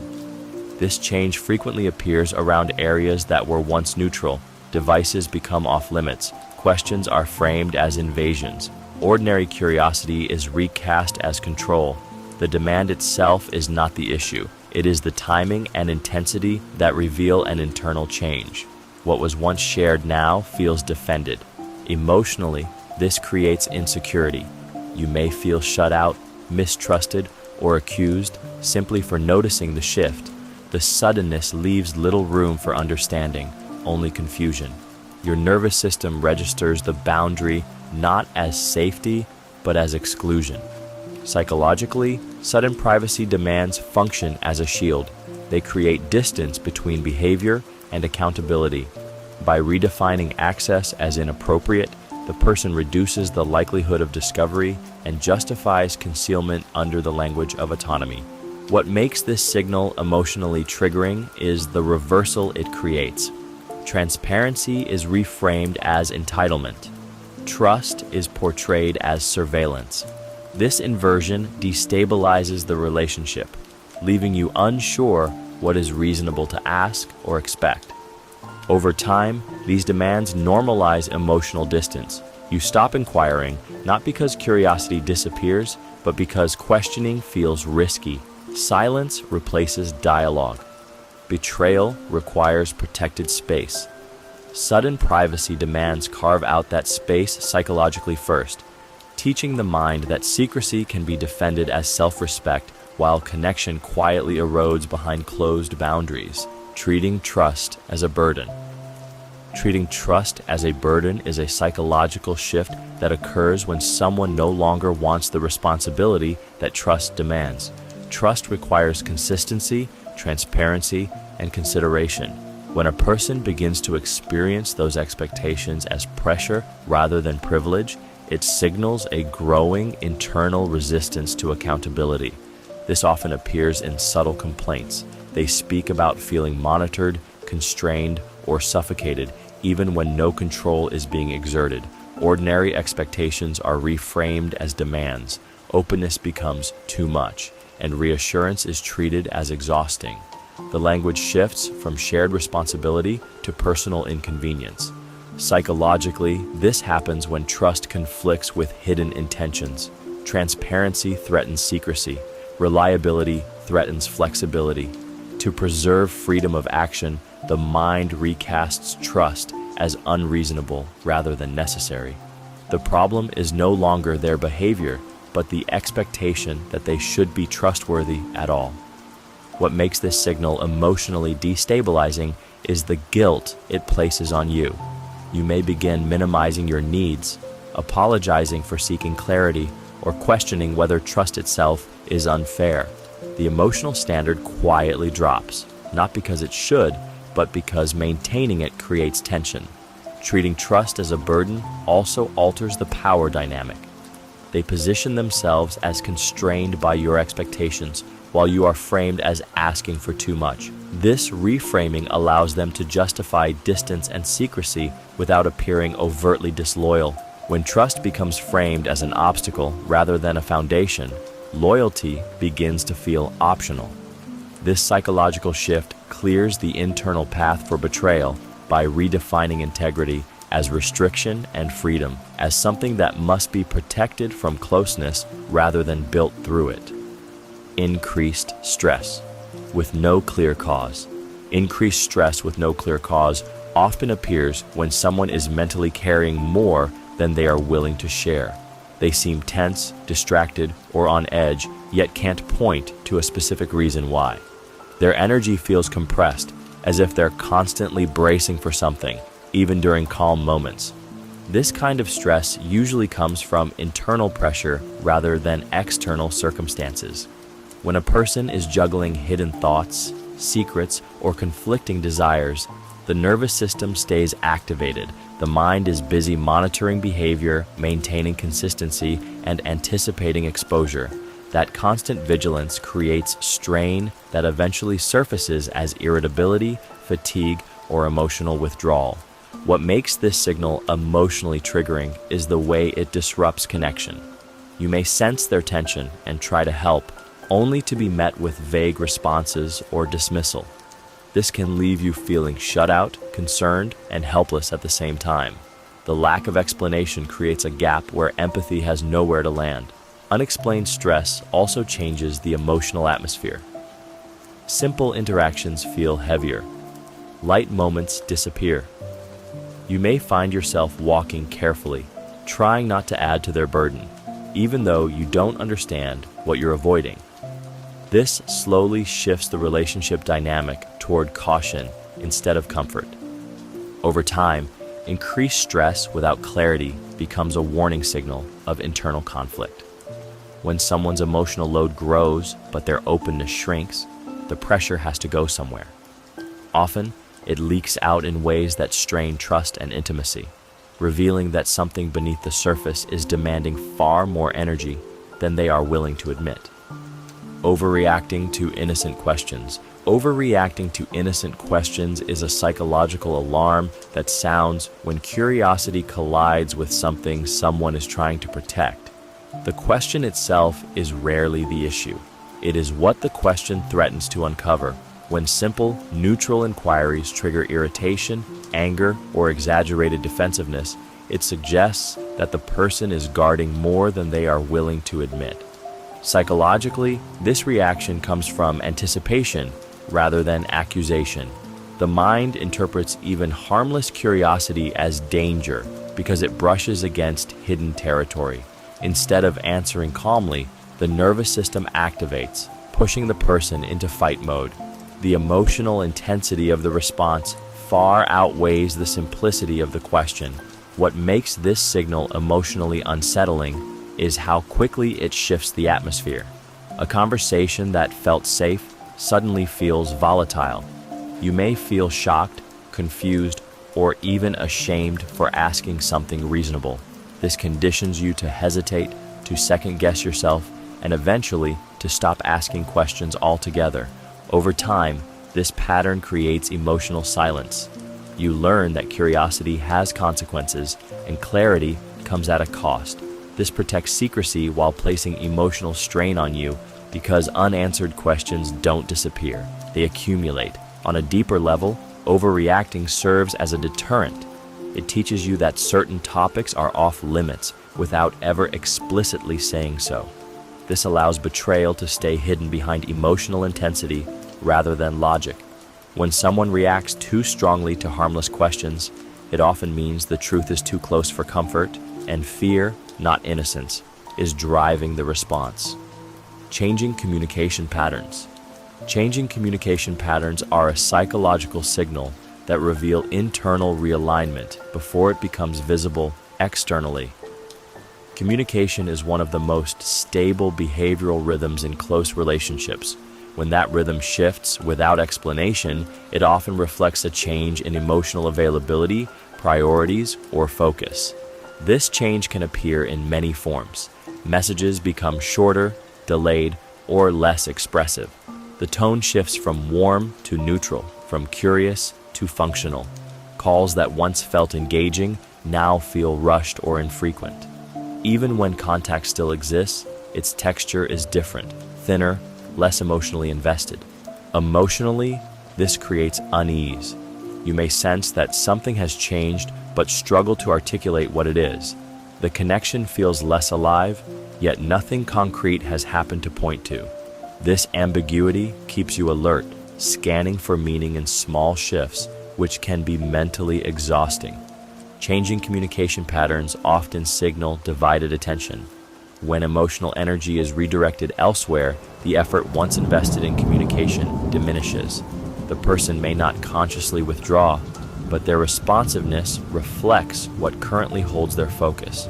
This change frequently appears around areas that were once neutral. Devices become off-limits. Questions are framed as invasions. Ordinary curiosity is recast as control. The demand itself is not the issue. It is the timing and intensity that reveal an internal change. What was once shared now feels defended. Emotionally, this creates insecurity. You may feel shut out, mistrusted, or accused simply for noticing the shift. The suddenness leaves little room for understanding, only confusion. Your nervous system registers the boundary not as safety, but as exclusion. Psychologically, sudden privacy demands function as a shield. They create distance between behavior and accountability. By redefining access as inappropriate, the person reduces the likelihood of discovery and justifies concealment under the language of autonomy. What makes this signal emotionally triggering is the reversal it creates. Transparency is reframed as entitlement. Trust is portrayed as surveillance. This inversion destabilizes the relationship, leaving you unsure what is reasonable to ask or expect. Over time, these demands normalize emotional distance. You stop inquiring, not because curiosity disappears, but because questioning feels risky. Silence replaces dialogue. Betrayal requires protected space. Sudden privacy demands carve out that space psychologically first, teaching the mind that secrecy can be defended as self-respect while connection quietly erodes behind closed boundaries. Treating trust as a burden. Treating trust as a burden is a psychological shift that occurs when someone no longer wants the responsibility that trust demands. Trust requires consistency, transparency, and consideration. When a person begins to experience those expectations as pressure rather than privilege, it signals a growing internal resistance to accountability. This often appears in subtle complaints. They speak about feeling monitored, constrained, or suffocated, even when no control is being exerted. Ordinary expectations are reframed as demands. Openness becomes too much, and reassurance is treated as exhausting. The language shifts from shared responsibility to personal inconvenience. Psychologically, this happens when trust conflicts with hidden intentions. Transparency threatens secrecy. Reliability threatens flexibility. To preserve freedom of action, the mind recasts trust as unreasonable rather than necessary. The problem is no longer their behavior, but the expectation that they should be trustworthy at all. What makes this signal emotionally destabilizing is the guilt it places on you. You may begin minimizing your needs, apologizing for seeking clarity, or questioning whether trust itself is unfair. The emotional standard quietly drops, not because it should, but because maintaining it creates tension. Treating trust as a burden also alters the power dynamic. They position themselves as constrained by your expectations, while you are framed as asking for too much. This reframing allows them to justify distance and secrecy without appearing overtly disloyal. When trust becomes framed as an obstacle rather than a foundation, loyalty begins to feel optional. This psychological shift clears the internal path for betrayal by redefining integrity as restriction and freedom, as something that must be protected from closeness rather than built through it. Increased stress with no clear cause. Increased stress with no clear cause often appears when someone is mentally carrying more than they are willing to share. They seem tense, distracted, or on edge, yet can't point to a specific reason why. Their energy feels compressed, as if they're constantly bracing for something, even during calm moments. This kind of stress usually comes from internal pressure rather than external circumstances. When a person is juggling hidden thoughts, secrets, or conflicting desires, the nervous system stays activated. The mind is busy monitoring behavior, maintaining consistency, and anticipating exposure. That constant vigilance creates strain that eventually surfaces as irritability, fatigue, or emotional withdrawal. What makes this signal emotionally triggering is the way it disrupts connection. You may sense their tension and try to help, only to be met with vague responses or dismissal. This can leave you feeling shut out, concerned, and helpless at the same time. The lack of explanation creates a gap where empathy has nowhere to land. Unexplained stress also changes the emotional atmosphere. Simple interactions feel heavier. Light moments disappear. You may find yourself walking carefully, trying not to add to their burden, even though you don't understand what you're avoiding. This slowly shifts the relationship dynamic toward caution instead of comfort. Over time, increased stress without clarity becomes a warning signal of internal conflict. When someone's emotional load grows but their openness shrinks, the pressure has to go somewhere. Often, it leaks out in ways that strain trust and intimacy, revealing that something beneath the surface is demanding far more energy than they are willing to admit. Overreacting to innocent questions. Overreacting to innocent questions is a psychological alarm that sounds when curiosity collides with something someone is trying to protect. The question itself is rarely the issue. It is what the question threatens to uncover. When simple, neutral inquiries trigger irritation, anger, or exaggerated defensiveness, it suggests that the person is guarding more than they are willing to admit. Psychologically, this reaction comes from anticipation rather than accusation. The mind interprets even harmless curiosity as danger because it brushes against hidden territory. Instead of answering calmly, the nervous system activates, pushing the person into fight mode. The emotional intensity of the response far outweighs the simplicity of the question. What makes this signal emotionally unsettling is how quickly it shifts the atmosphere. A conversation that felt safe suddenly feels volatile. You may feel shocked, confused, or even ashamed for asking something reasonable. This conditions you to hesitate, to second-guess yourself, and eventually to stop asking questions altogether. Over time, this pattern creates emotional silence. You learn that curiosity has consequences, and clarity comes at a cost. This protects secrecy while placing emotional strain on you because unanswered questions don't disappear. They accumulate. On a deeper level, overreacting serves as a deterrent. It teaches you that certain topics are off limits without ever explicitly saying so. This allows betrayal to stay hidden behind emotional intensity rather than logic. When someone reacts too strongly to harmless questions, it often means the truth is too close for comfort, and fear, not innocence, is driving the response. Changing communication patterns. Changing communication patterns are a psychological signal that reveal internal realignment before it becomes visible externally. Communication is one of the most stable behavioral rhythms in close relationships. When that rhythm shifts without explanation, it often reflects a change in emotional availability, priorities, or focus. This change can appear in many forms. Messages become shorter, delayed, or less expressive. The tone shifts from warm to neutral, from curious to functional. Calls that once felt engaging now feel rushed or infrequent. Even when contact still exists, its texture is different, thinner, less emotionally invested. Emotionally, this creates unease. You may sense that something has changed but struggle to articulate what it is. The connection feels less alive, yet nothing concrete has happened to point to. This ambiguity keeps you alert, scanning for meaning in small shifts, which can be mentally exhausting. Changing communication patterns often signal divided attention. When emotional energy is redirected elsewhere, the effort once invested in communication diminishes. The person may not consciously withdraw, but their responsiveness reflects what currently holds their focus.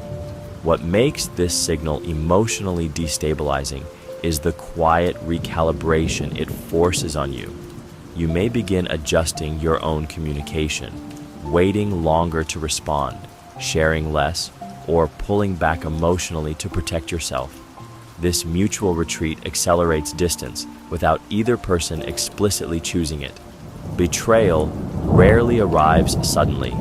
What makes this signal emotionally destabilizing is the quiet recalibration it forces on you. You may begin adjusting your own communication, waiting longer to respond, sharing less, or pulling back emotionally to protect yourself. This mutual retreat accelerates distance without either person explicitly choosing it. Betrayal rarely arrives suddenly.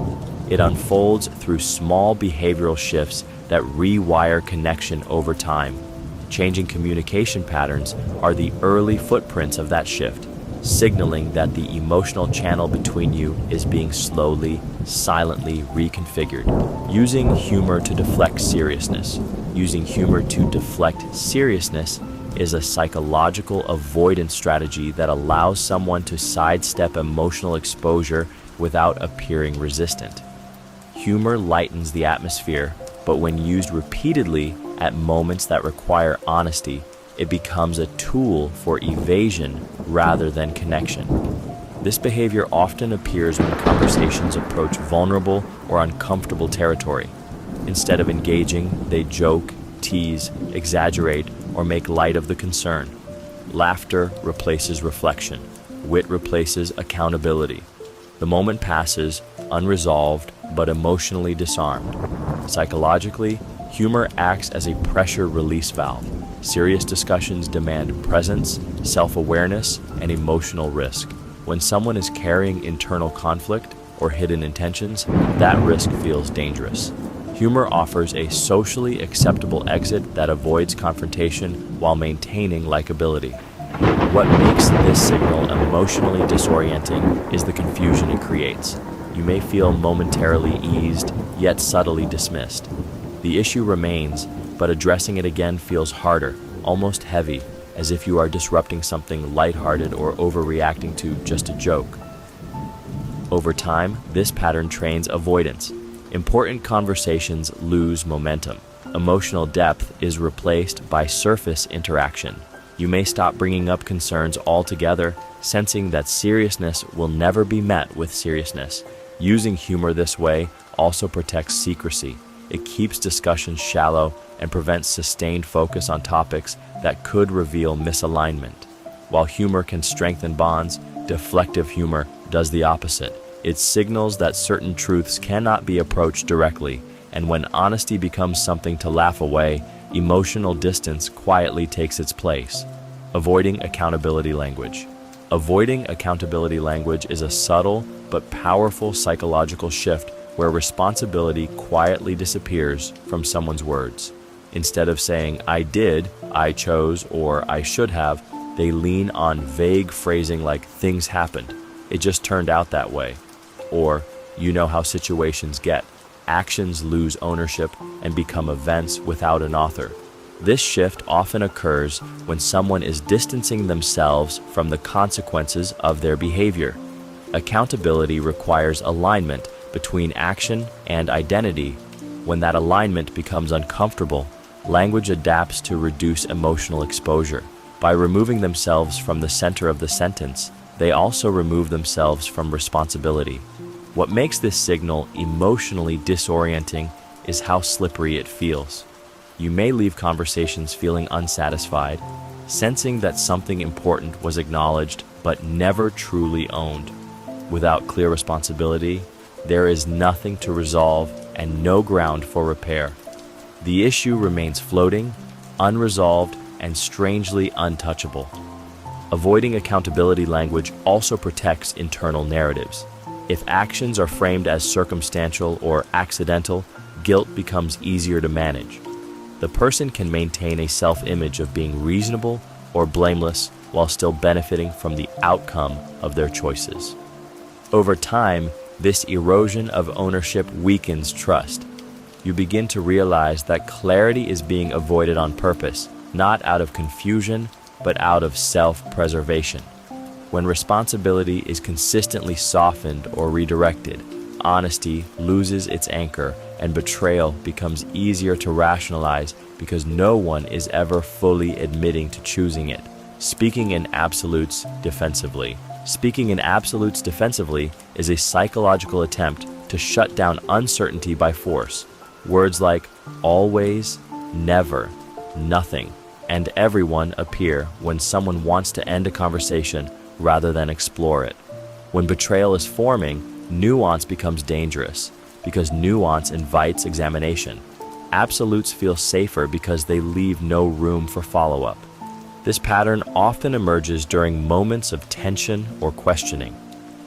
It unfolds through small behavioral shifts that rewire connection over time. Changing communication patterns are the early footprints of that shift, signaling that the emotional channel between you is being slowly, silently reconfigured. Using humor to deflect seriousness. Using humor to deflect seriousness is a psychological avoidance strategy that allows someone to sidestep emotional exposure without appearing resistant. Humor lightens the atmosphere, but when used repeatedly at moments that require honesty, it becomes a tool for evasion rather than connection. This behavior often appears when conversations approach vulnerable or uncomfortable territory. Instead of engaging, they joke, tease, exaggerate, or make light of the concern. Laughter replaces reflection. Wit replaces accountability. The moment passes, unresolved but emotionally disarmed. Psychologically, humor acts as a pressure release valve. Serious discussions demand presence, self-awareness, and emotional risk. When someone is carrying internal conflict or hidden intentions, that risk feels dangerous. Humor offers a socially acceptable exit that avoids confrontation while maintaining likability. What makes this signal emotionally disorienting is the confusion it creates. You may feel momentarily eased, yet subtly dismissed. The issue remains, but addressing it again feels harder, almost heavy, as if you are disrupting something lighthearted or overreacting to just a joke. Over time, this pattern trains avoidance. Important conversations lose momentum. Emotional depth is replaced by surface interaction. You may stop bringing up concerns altogether, sensing that seriousness will never be met with seriousness. Using humor this way also protects secrecy. It keeps discussions shallow and prevents sustained focus on topics that could reveal misalignment. While humor can strengthen bonds, deflective humor does the opposite. It signals that certain truths cannot be approached directly, and when honesty becomes something to laugh away, emotional distance quietly takes its place. Avoiding accountability language. Avoiding accountability language is a subtle but powerful psychological shift where responsibility quietly disappears from someone's words. Instead of saying, "I did," "I chose," or "I should have," they lean on vague phrasing like, "things happened," "it just turned out that way," or "you know how situations get." Actions lose ownership and become events without an author. This shift often occurs when someone is distancing themselves from the consequences of their behavior. Accountability requires alignment between action and identity. When that alignment becomes uncomfortable, language adapts to reduce emotional exposure. By removing themselves from the center of the sentence, they also remove themselves from responsibility. What makes this signal emotionally disorienting is how slippery it feels. You may leave conversations feeling unsatisfied, sensing that something important was acknowledged but never truly owned. Without clear responsibility, there is nothing to resolve and no ground for repair. The issue remains floating, unresolved, and strangely untouchable. Avoiding accountability language also protects internal narratives. If actions are framed as circumstantial or accidental, guilt becomes easier to manage. The person can maintain a self-image of being reasonable or blameless while still benefiting from the outcome of their choices. Over time, this erosion of ownership weakens trust. You begin to realize that clarity is being avoided on purpose, not out of confusion, but out of self-preservation. When responsibility is consistently softened or redirected, honesty loses its anchor and betrayal becomes easier to rationalize because no one is ever fully admitting to choosing it. Speaking in absolutes defensively is a psychological attempt to shut down uncertainty by force. Words like always, never, nothing, and everyone appear when someone wants to end a conversation rather than explore it. When betrayal is forming, nuance becomes dangerous because nuance invites examination. Absolutes feel safer because they leave no room for follow-up. This pattern often emerges during moments of tension or questioning.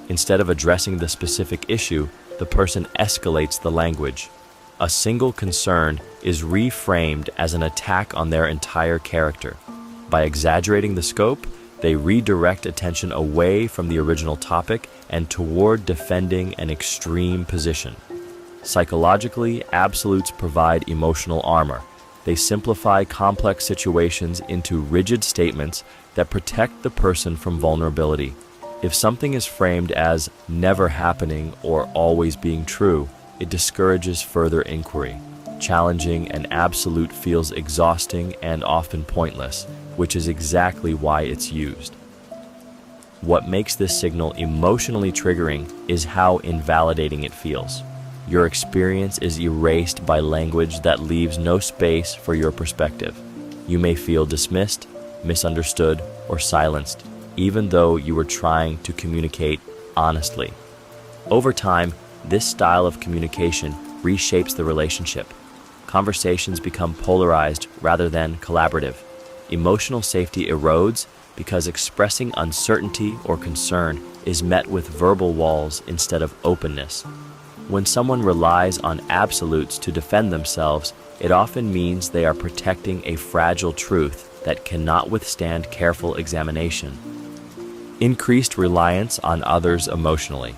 Instead of addressing the specific issue, the person escalates the language. A single concern is reframed as an attack on their entire character. By exaggerating the scope, they redirect attention away from the original topic and toward defending an extreme position. Psychologically, absolutes provide emotional armor. They simplify complex situations into rigid statements that protect the person from vulnerability. If something is framed as never happening or always being true, it discourages further inquiry. Challenging an absolute feels exhausting and often pointless, which is exactly why it's used. What makes this signal emotionally triggering is how invalidating it feels. Your experience is erased by language that leaves no space for your perspective. You may feel dismissed, misunderstood, or silenced, even though you were trying to communicate honestly. Over time, this style of communication reshapes the relationship. Conversations become polarized rather than collaborative. Emotional safety erodes because expressing uncertainty or concern is met with verbal walls instead of openness. When someone relies on absolutes to defend themselves, it often means they are protecting a fragile truth that cannot withstand careful examination. Increased reliance on others emotionally.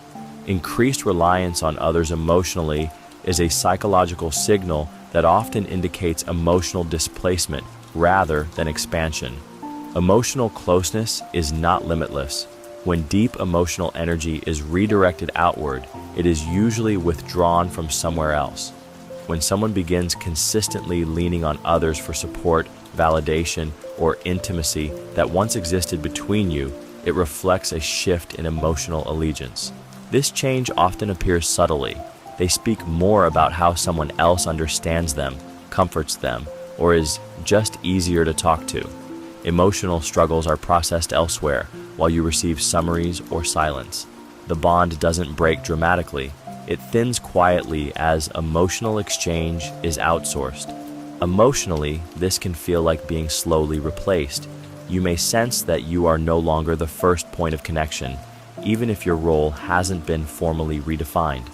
Increased reliance on others emotionally is a psychological signal that often indicates emotional displacement rather than expansion. Emotional closeness is not limitless. When deep emotional energy is redirected outward, it is usually withdrawn from somewhere else. When someone begins consistently leaning on others for support, validation, or intimacy that once existed between you, it reflects a shift in emotional allegiance. This change often appears subtly. They speak more about how someone else understands them, comforts them, or is just easier to talk to. Emotional struggles are processed elsewhere, while you receive summaries or silence. The bond doesn't break dramatically. It thins quietly as emotional exchange is outsourced. Emotionally, this can feel like being slowly replaced. You may sense that you are no longer the first point of connection, even if your role hasn't been formally redefined.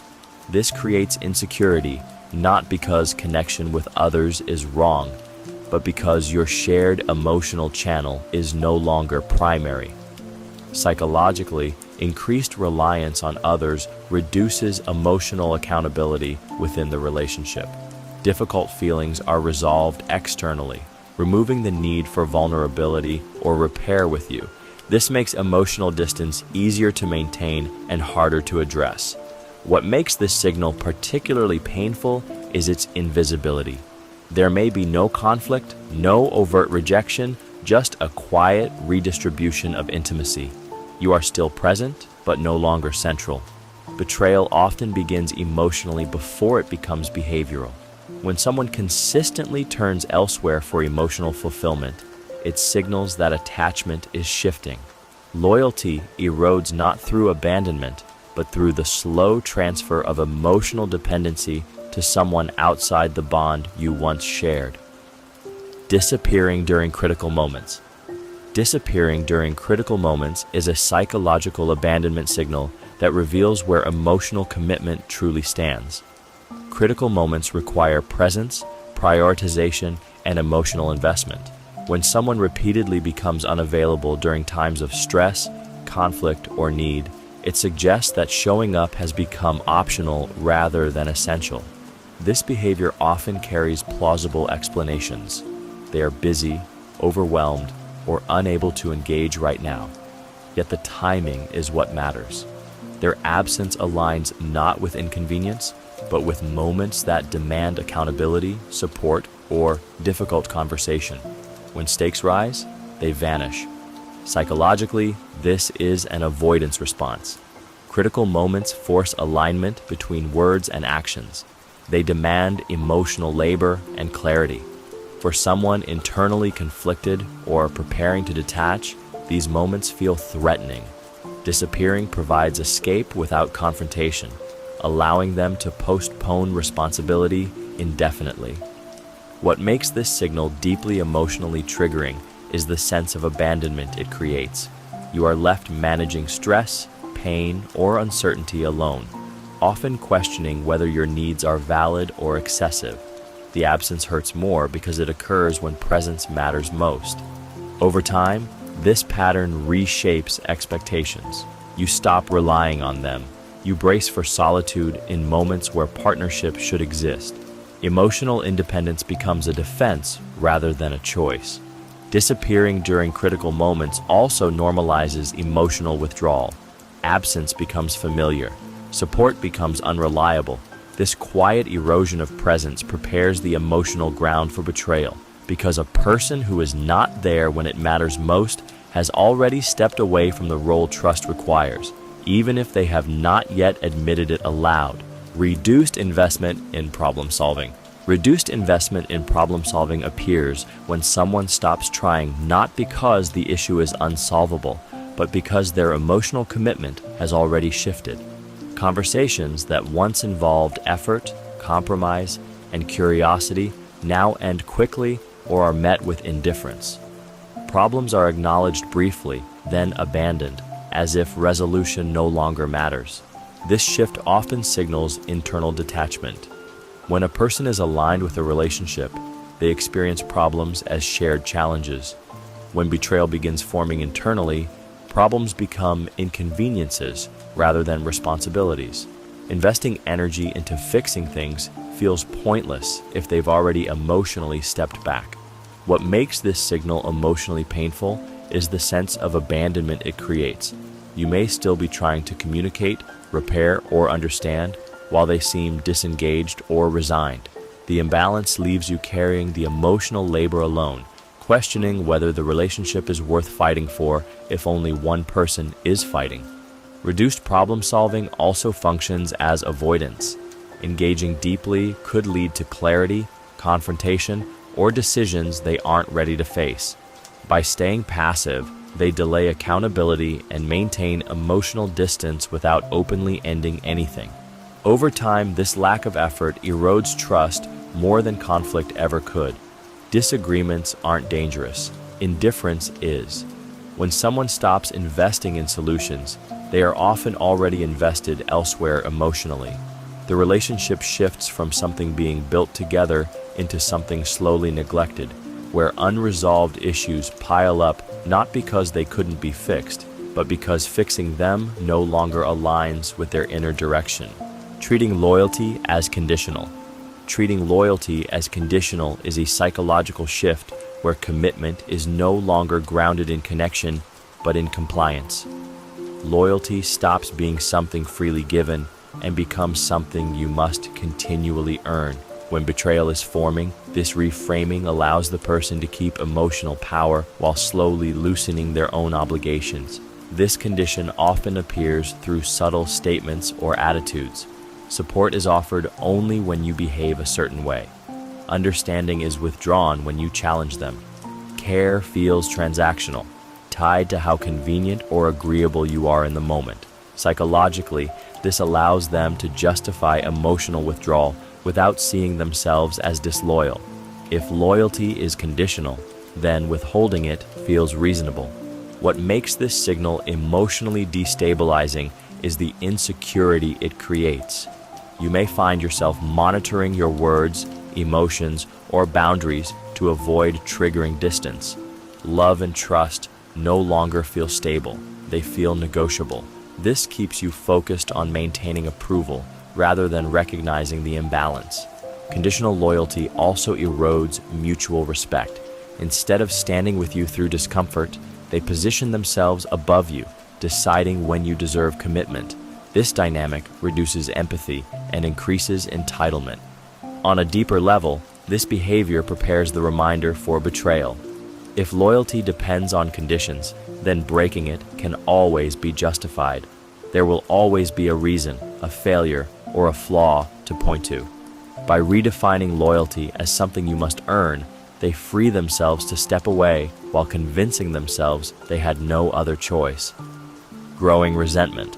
This creates insecurity, not because connection with others is wrong, but because your shared emotional channel is no longer primary. Psychologically, increased reliance on others reduces emotional accountability within the relationship. Difficult feelings are resolved externally, removing the need for vulnerability or repair with you. This makes emotional distance easier to maintain and harder to address. What makes this signal particularly painful is its invisibility. There may be no conflict, no overt rejection, just a quiet redistribution of intimacy. You are still present, but no longer central. Betrayal often begins emotionally before it becomes behavioral. When someone consistently turns elsewhere for emotional fulfillment, it signals that attachment is shifting. Loyalty erodes not through abandonment, but through the slow transfer of emotional dependency to someone outside the bond you once shared. Disappearing during critical moments. Disappearing during critical moments is a psychological abandonment signal that reveals where emotional commitment truly stands. Critical moments require presence, prioritization, and emotional investment. When someone repeatedly becomes unavailable during times of stress, conflict, or need, it suggests that showing up has become optional rather than essential. This behavior often carries plausible explanations. They are busy, overwhelmed, or unable to engage right now. Yet the timing is what matters. Their absence aligns not with inconvenience, but with moments that demand accountability, support, or difficult conversation. When stakes rise, they vanish. Psychologically, this is an avoidance response. Critical moments force alignment between words and actions. They demand emotional labor and clarity. For someone internally conflicted or preparing to detach, these moments feel threatening. Disappearing provides escape without confrontation, allowing them to postpone responsibility indefinitely. What makes this signal deeply emotionally triggering is the sense of abandonment it creates. You are left managing stress, pain, or uncertainty alone, often questioning whether your needs are valid or excessive. The absence hurts more because it occurs when presence matters most. Over time, this pattern reshapes expectations. You stop relying on them. You brace for solitude in moments where partnership should exist. Emotional independence becomes a defense rather than a choice. Disappearing during critical moments also normalizes emotional withdrawal. Absence becomes familiar. Support becomes unreliable. This quiet erosion of presence prepares the emotional ground for betrayal, because a person who is not there when it matters most has already stepped away from the role trust requires, even if they have not yet admitted it aloud. Reduced investment in problem solving. Reduced investment in problem solving appears when someone stops trying not because the issue is unsolvable, but because their emotional commitment has already shifted. Conversations that once involved effort, compromise, and curiosity now end quickly or are met with indifference. Problems are acknowledged briefly, then abandoned, as if resolution no longer matters. This shift often signals internal detachment. When a person is aligned with a relationship, they experience problems as shared challenges. When betrayal begins forming internally, problems become inconveniences rather than responsibilities. Investing energy into fixing things feels pointless if they've already emotionally stepped back. What makes this signal emotionally painful is the sense of abandonment it creates. You may still be trying to communicate, repair, or understand while they seem disengaged or resigned. The imbalance leaves you carrying the emotional labor alone, questioning whether the relationship is worth fighting for if only one person is fighting. Reduced problem solving also functions as avoidance. Engaging deeply could lead to clarity, confrontation, or decisions they aren't ready to face. By staying passive, they delay accountability and maintain emotional distance without openly ending anything. Over time, this lack of effort erodes trust more than conflict ever could. Disagreements aren't dangerous. Indifference is. When someone stops investing in solutions, they are often already invested elsewhere emotionally. The relationship shifts from something being built together into something slowly neglected, where unresolved issues pile up not because they couldn't be fixed, but because fixing them no longer aligns with their inner direction. Treating loyalty as conditional. Treating loyalty as conditional is a psychological shift where commitment is no longer grounded in connection, but in compliance. Loyalty stops being something freely given and becomes something you must continually earn. When betrayal is forming, this reframing allows the person to keep emotional power while slowly loosening their own obligations. This condition often appears through subtle statements or attitudes. Support is offered only when you behave a certain way. Understanding is withdrawn when you challenge them. Care feels transactional, tied to how convenient or agreeable you are in the moment. Psychologically, this allows them to justify emotional withdrawal without seeing themselves as disloyal. If loyalty is conditional, then withholding it feels reasonable. What makes this signal emotionally destabilizing is the insecurity it creates. You may find yourself monitoring your words, emotions, or boundaries to avoid triggering distance. Love and trust no longer feel stable, they feel negotiable. This keeps you focused on maintaining approval rather than recognizing the imbalance. Conditional loyalty also erodes mutual respect. Instead of standing with you through discomfort, they position themselves above you, deciding when you deserve commitment. This dynamic reduces empathy and increases entitlement. On a deeper level, this behavior prepares the reminder for betrayal. If loyalty depends on conditions, then breaking it can always be justified. There will always be a reason, a failure, or a flaw to point to. By redefining loyalty as something you must earn, they free themselves to step away while convincing themselves they had no other choice. Growing resentment.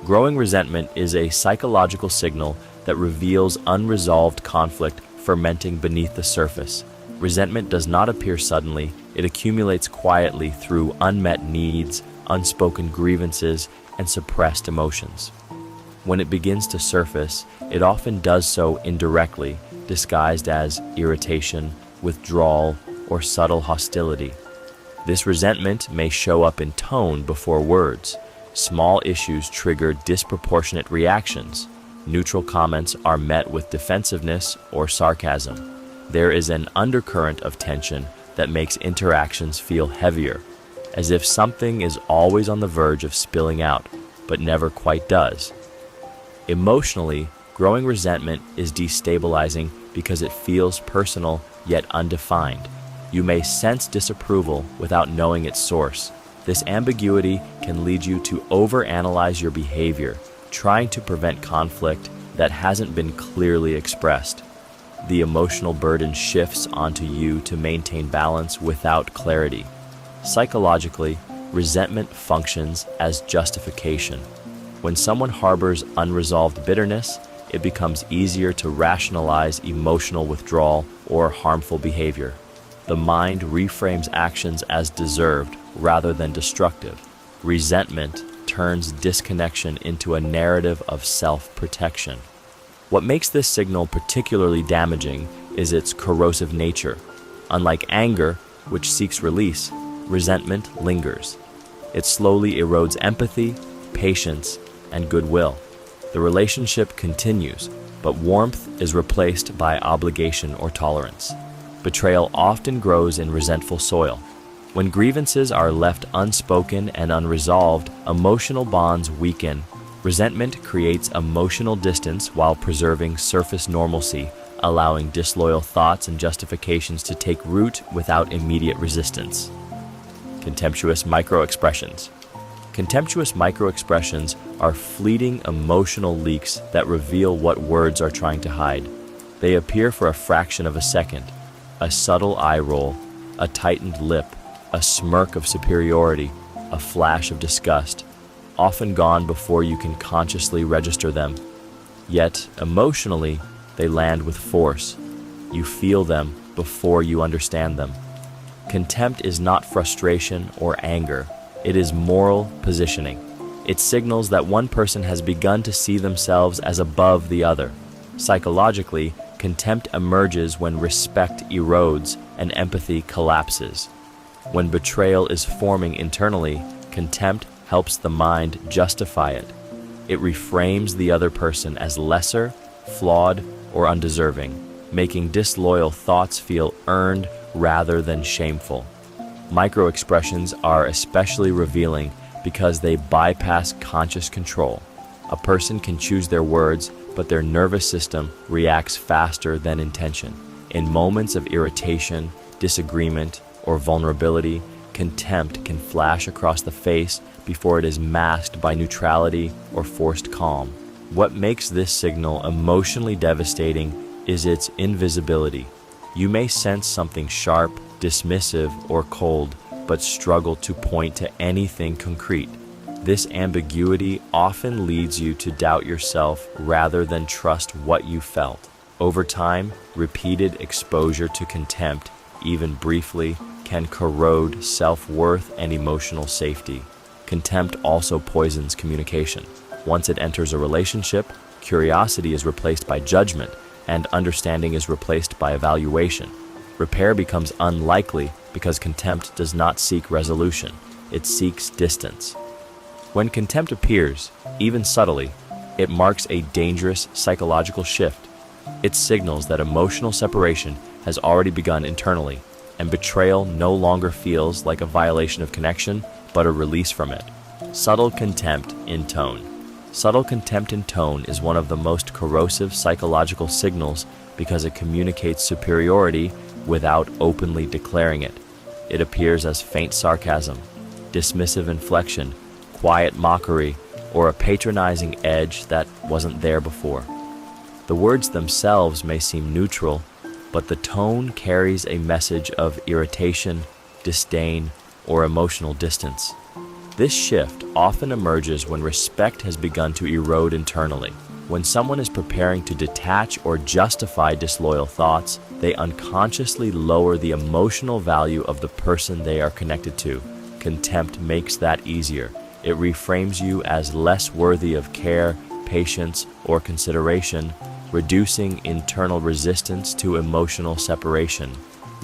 Growing resentment is a psychological signal that reveals unresolved conflict fermenting beneath the surface. Resentment does not appear suddenly, it accumulates quietly through unmet needs, unspoken grievances, and suppressed emotions. When it begins to surface, it often does so indirectly, disguised as irritation, withdrawal, or subtle hostility. This resentment may show up in tone before words. Small issues trigger disproportionate reactions. Neutral comments are met with defensiveness or sarcasm. There is an undercurrent of tension that makes interactions feel heavier, as if something is always on the verge of spilling out, but never quite does. Emotionally, growing resentment is destabilizing because it feels personal yet undefined. You may sense disapproval without knowing its source. This ambiguity can lead you to overanalyze your behavior, trying to prevent conflict that hasn't been clearly expressed. The emotional burden shifts onto you to maintain balance without clarity. Psychologically, resentment functions as justification. When someone harbors unresolved bitterness, it becomes easier to rationalize emotional withdrawal or harmful behavior. The mind reframes actions as deserved rather than destructive. Resentment turns disconnection into a narrative of self-protection. What makes this signal particularly damaging is its corrosive nature. Unlike anger, which seeks release, resentment lingers. It slowly erodes empathy, patience, and goodwill. The relationship continues, but warmth is replaced by obligation or tolerance. Betrayal often grows in resentful soil. When grievances are left unspoken and unresolved, emotional bonds weaken. Resentment creates emotional distance while preserving surface normalcy, allowing disloyal thoughts and justifications to take root without immediate resistance. Contemptuous microexpressions. Contemptuous microexpressions are fleeting emotional leaks that reveal what words are trying to hide. They appear for a fraction of a second. A subtle eye roll, a tightened lip, a smirk of superiority, a flash of disgust, often gone before you can consciously register them. Yet, emotionally, they land with force. You feel them before you understand them. Contempt is not frustration or anger. It is moral positioning. It signals that one person has begun to see themselves as above the other. Psychologically, contempt emerges when respect erodes and empathy collapses. When betrayal is forming internally, contempt helps the mind justify it. It reframes the other person as lesser, flawed, or undeserving, making disloyal thoughts feel earned rather than shameful. Microexpressions are especially revealing because they bypass conscious control. A person can choose their words, but their nervous system reacts faster than intention. In moments of irritation, disagreement, or vulnerability, contempt can flash across the face before it is masked by neutrality or forced calm. What makes this signal emotionally devastating is its invisibility. You may sense something sharp, dismissive, or cold, but struggle to point to anything concrete. This ambiguity often leads you to doubt yourself rather than trust what you felt. Over time, repeated exposure to contempt, even briefly, can corrode self-worth and emotional safety. Contempt also poisons communication. Once it enters a relationship, curiosity is replaced by judgment, and understanding is replaced by evaluation. Repair becomes unlikely because contempt does not seek resolution, it seeks distance. When contempt appears, even subtly, it marks a dangerous psychological shift. It signals that emotional separation has already begun internally, and betrayal no longer feels like a violation of connection, but a release from it. Subtle contempt in tone. Subtle contempt in tone is one of the most corrosive psychological signals because it communicates superiority without openly declaring it. It appears as faint sarcasm, dismissive inflection, quiet mockery, or a patronizing edge that wasn't there before. The words themselves may seem neutral, but the tone carries a message of irritation, disdain, or emotional distance. This shift often emerges when respect has begun to erode internally. When someone is preparing to detach or justify disloyal thoughts, they unconsciously lower the emotional value of the person they are connected to. Contempt makes that easier. It reframes you as less worthy of care, patience, or consideration, reducing internal resistance to emotional separation.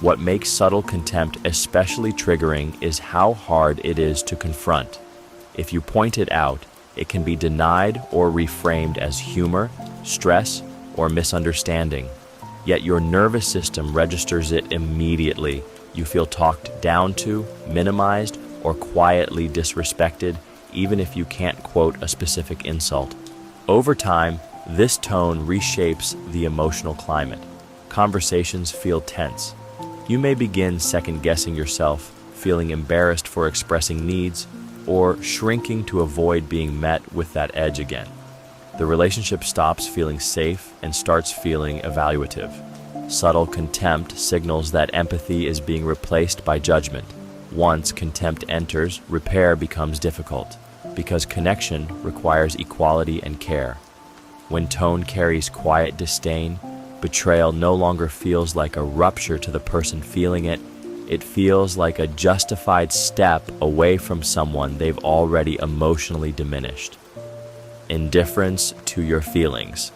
What makes subtle contempt especially triggering is how hard it is to confront. If you point it out, it can be denied or reframed as humor, stress, or misunderstanding. Yet your nervous system registers it immediately. You feel talked down to, minimized, or quietly disrespected, even if you can't quote a specific insult. Over time, this tone reshapes the emotional climate. Conversations feel tense. You may begin second-guessing yourself, feeling embarrassed for expressing needs, or shrinking to avoid being met with that edge again. The relationship stops feeling safe and starts feeling evaluative. Subtle contempt signals that empathy is being replaced by judgment. Once contempt enters, repair becomes difficult, because connection requires equality and care. When tone carries quiet disdain, betrayal no longer feels like a rupture to the person feeling it. It feels like a justified step away from someone they've already emotionally diminished. Indifference to your feelings.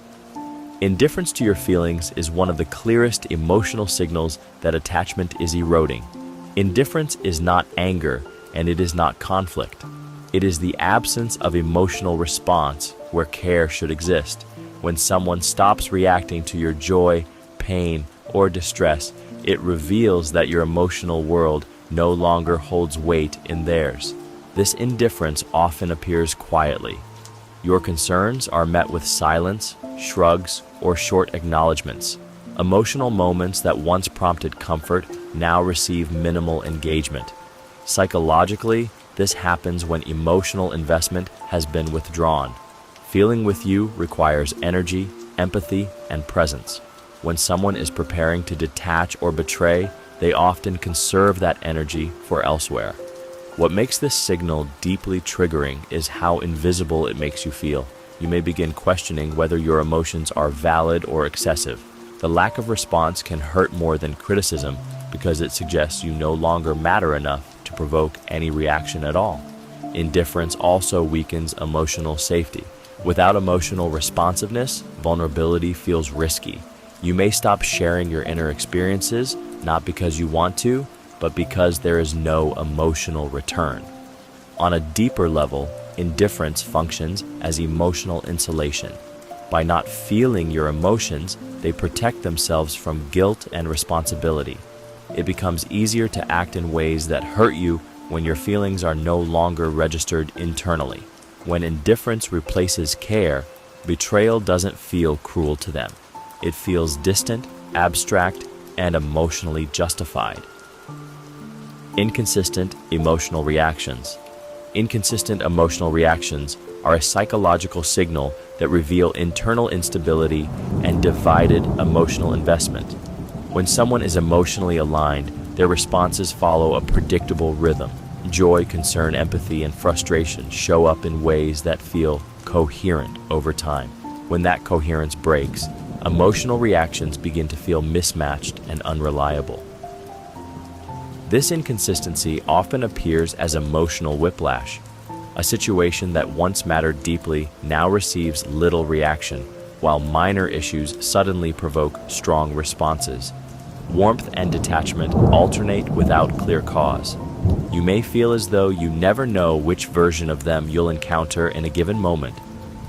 Indifference to your feelings is one of the clearest emotional signals that attachment is eroding. Indifference is not anger, and it is not conflict. It is the absence of emotional response where care should exist. When someone stops reacting to your joy, pain, or distress, it reveals that your emotional world no longer holds weight in theirs. This indifference often appears quietly. Your concerns are met with silence, shrugs, or short acknowledgments. Emotional moments that once prompted comfort now receive minimal engagement. Psychologically, this happens when emotional investment has been withdrawn. Feeling with you requires energy, empathy, and presence. When someone is preparing to detach or betray, they often conserve that energy for elsewhere. What makes this signal deeply triggering is how invisible it makes you feel. You may begin questioning whether your emotions are valid or excessive. The lack of response can hurt more than criticism because it suggests you no longer matter enough to provoke any reaction at all. Indifference also weakens emotional safety. Without emotional responsiveness, vulnerability feels risky. You may stop sharing your inner experiences, not because you want to, but because there is no emotional return. On a deeper level, indifference functions as emotional insulation. By not feeling your emotions, they protect themselves from guilt and responsibility. It becomes easier to act in ways that hurt you when your feelings are no longer registered internally. When indifference replaces care, Betrayal doesn't feel cruel to them. It feels distant, abstract, and emotionally justified. Inconsistent emotional reactions. Inconsistent emotional reactions are a psychological signal that reveal internal instability and divided emotional investment. When someone is emotionally aligned, their responses follow a predictable rhythm. Joy, concern, empathy, and frustration show up in ways that feel coherent over time. When that coherence breaks, emotional reactions begin to feel mismatched and unreliable. This inconsistency often appears as emotional whiplash. A situation that once mattered deeply now receives little reaction, while minor issues suddenly provoke strong responses. Warmth and detachment alternate without clear cause. You may feel as though you never know which version of them you'll encounter in a given moment.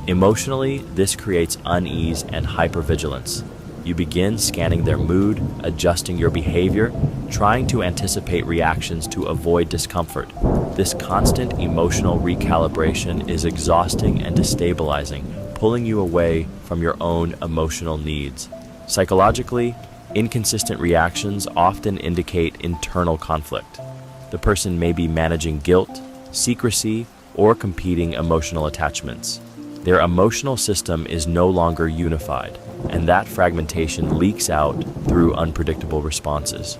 Emotionally, this creates unease and hypervigilance. You begin scanning their mood, adjusting your behavior, trying to anticipate reactions to avoid discomfort. This constant emotional recalibration is exhausting and destabilizing, pulling you away from your own emotional needs. Psychologically, inconsistent reactions often indicate internal conflict. The person may be managing guilt, secrecy, or competing emotional attachments. Their emotional system is no longer unified, and that fragmentation leaks out through unpredictable responses.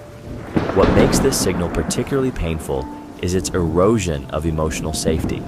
What makes this signal particularly painful is its erosion of emotional safety.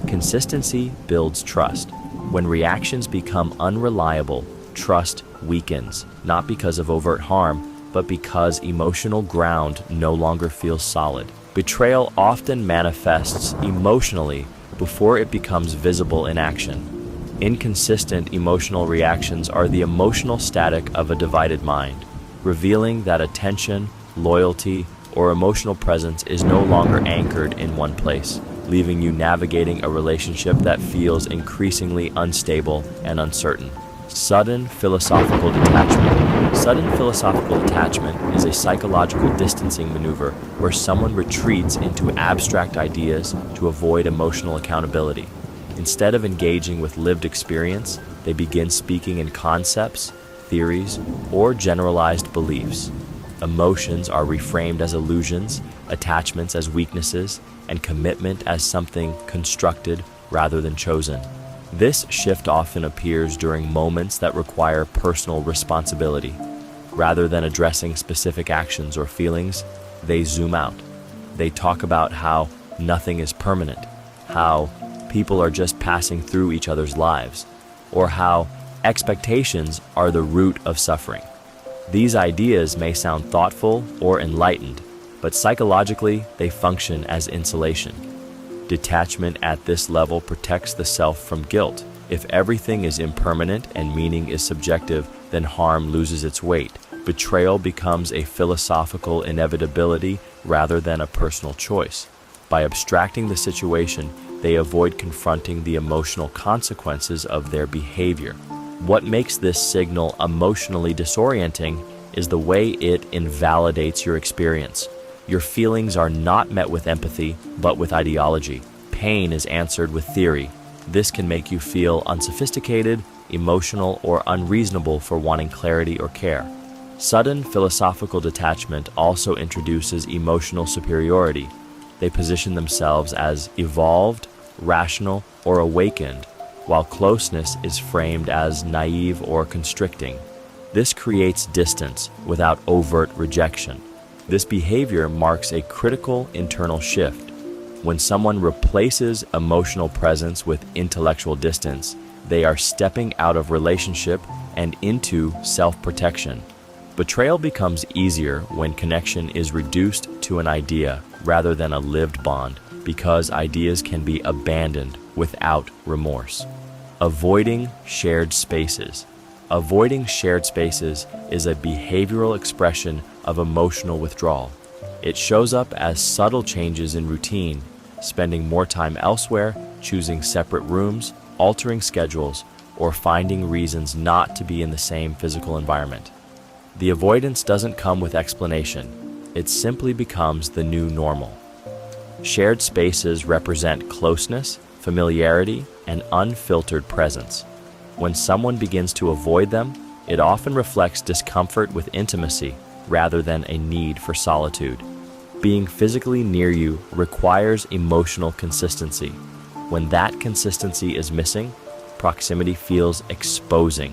Consistency builds trust. When reactions become unreliable, trust weakens, not because of overt harm, but because emotional ground no longer feels solid. Betrayal often manifests emotionally before it becomes visible in action. Inconsistent emotional reactions are the emotional static of a divided mind, revealing that attention, loyalty, or emotional presence is no longer anchored in one place, leaving you navigating a relationship that feels increasingly unstable and uncertain. Sudden philosophical detachment. Sudden philosophical detachment is a psychological distancing maneuver where someone retreats into abstract ideas to avoid emotional accountability. Instead of engaging with lived experience, they begin speaking in concepts, theories, or generalized beliefs. Emotions are reframed as illusions, attachments as weaknesses, and commitment as something constructed rather than chosen. This shift often appears during moments that require personal responsibility. Rather than addressing specific actions or feelings, they zoom out. They talk about how nothing is permanent, how people are just passing through each other's lives, or how expectations are the root of suffering. These ideas may sound thoughtful or enlightened, but psychologically they function as insulation. Detachment at this level protects the self from guilt. If everything is impermanent and meaning is subjective, then harm loses its weight. Betrayal becomes a philosophical inevitability rather than a personal choice. By abstracting the situation, they avoid confronting the emotional consequences of their behavior. What makes this signal emotionally disorienting is the way it invalidates your experience. Your feelings are not met with empathy, but with ideology. Pain is answered with theory. This can make you feel unsophisticated, emotional, or unreasonable for wanting clarity or care. Sudden philosophical detachment also introduces emotional superiority. They position themselves as evolved, rational, or awakened, while closeness is framed as naive or constricting. This creates distance without overt rejection. This behavior marks a critical internal shift. When someone replaces emotional presence with intellectual distance, they are stepping out of relationship and into self-protection. Betrayal becomes easier when connection is reduced to an idea rather than a lived bond, because ideas can be abandoned without remorse. Avoiding shared spaces. Avoiding shared spaces is a behavioral expression of emotional withdrawal. It shows up as subtle changes in routine, spending more time elsewhere, choosing separate rooms, altering schedules, or finding reasons not to be in the same physical environment. The avoidance doesn't come with explanation. It simply becomes the new normal. Shared spaces represent closeness, familiarity, and unfiltered presence. When someone begins to avoid them, it often reflects discomfort with intimacy rather than a need for solitude. Being physically near you requires emotional consistency. When that consistency is missing, proximity feels exposing.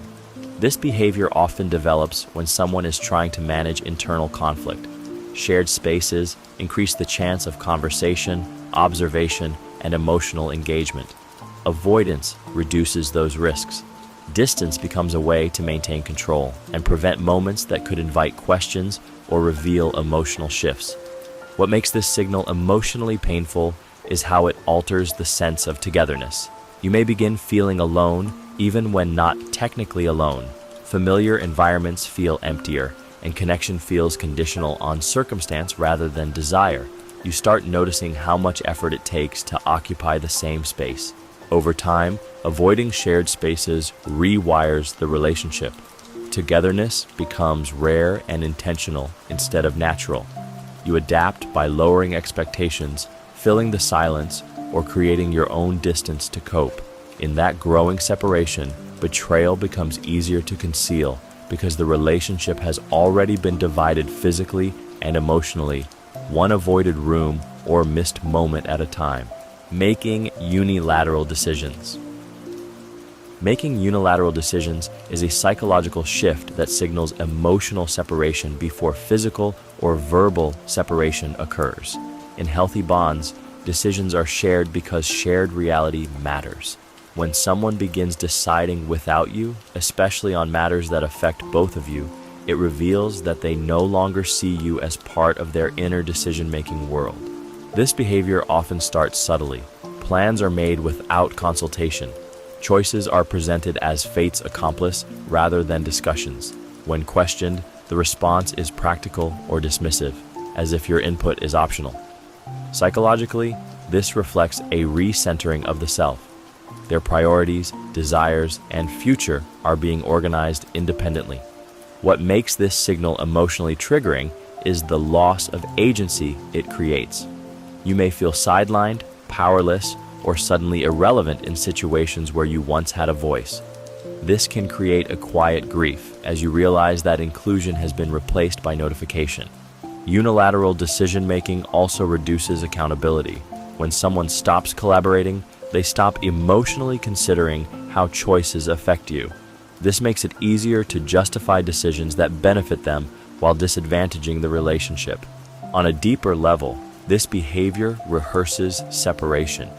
This behavior often develops when someone is trying to manage internal conflict. Shared spaces increase the chance of conversation, observation, and emotional engagement. Avoidance reduces those risks. Distance becomes a way to maintain control and prevent moments that could invite questions or reveal emotional shifts. What makes this signal emotionally painful is how it alters the sense of togetherness. You may begin feeling alone even when not technically alone. Familiar environments feel emptier, and connection feels conditional on circumstance rather than desire. You start noticing how much effort it takes to occupy the same space. Over time, avoiding shared spaces rewires the relationship. Togetherness becomes rare and intentional instead of natural. You adapt by lowering expectations, filling the silence, or creating your own distance to cope. In that growing separation, betrayal becomes easier to conceal because the relationship has already been divided physically and emotionally, one avoided room or missed moment at a time. Making unilateral decisions. Making unilateral decisions is a psychological shift that signals emotional separation before physical or verbal separation occurs. In healthy bonds, decisions are shared because shared reality matters. When someone begins deciding without you, especially on matters that affect both of you, it reveals that they no longer see you as part of their inner decision-making world. This behavior often starts subtly. Plans are made without consultation. Choices are presented as fate's accomplice rather than discussions. When questioned, the response is practical or dismissive, as if your input is optional. Psychologically, this reflects a recentering of the self. Their priorities, desires, and future are being organized independently. What makes this signal emotionally triggering is the loss of agency it creates. You may feel sidelined, powerless, or suddenly irrelevant in situations where you once had a voice. This can create a quiet grief as you realize that inclusion has been replaced by notification. Unilateral decision-making also reduces accountability. When someone stops collaborating, they stop emotionally considering how choices affect you. This makes it easier to justify decisions that benefit them while disadvantaging the relationship. On a deeper level, this behavior rehearses separation.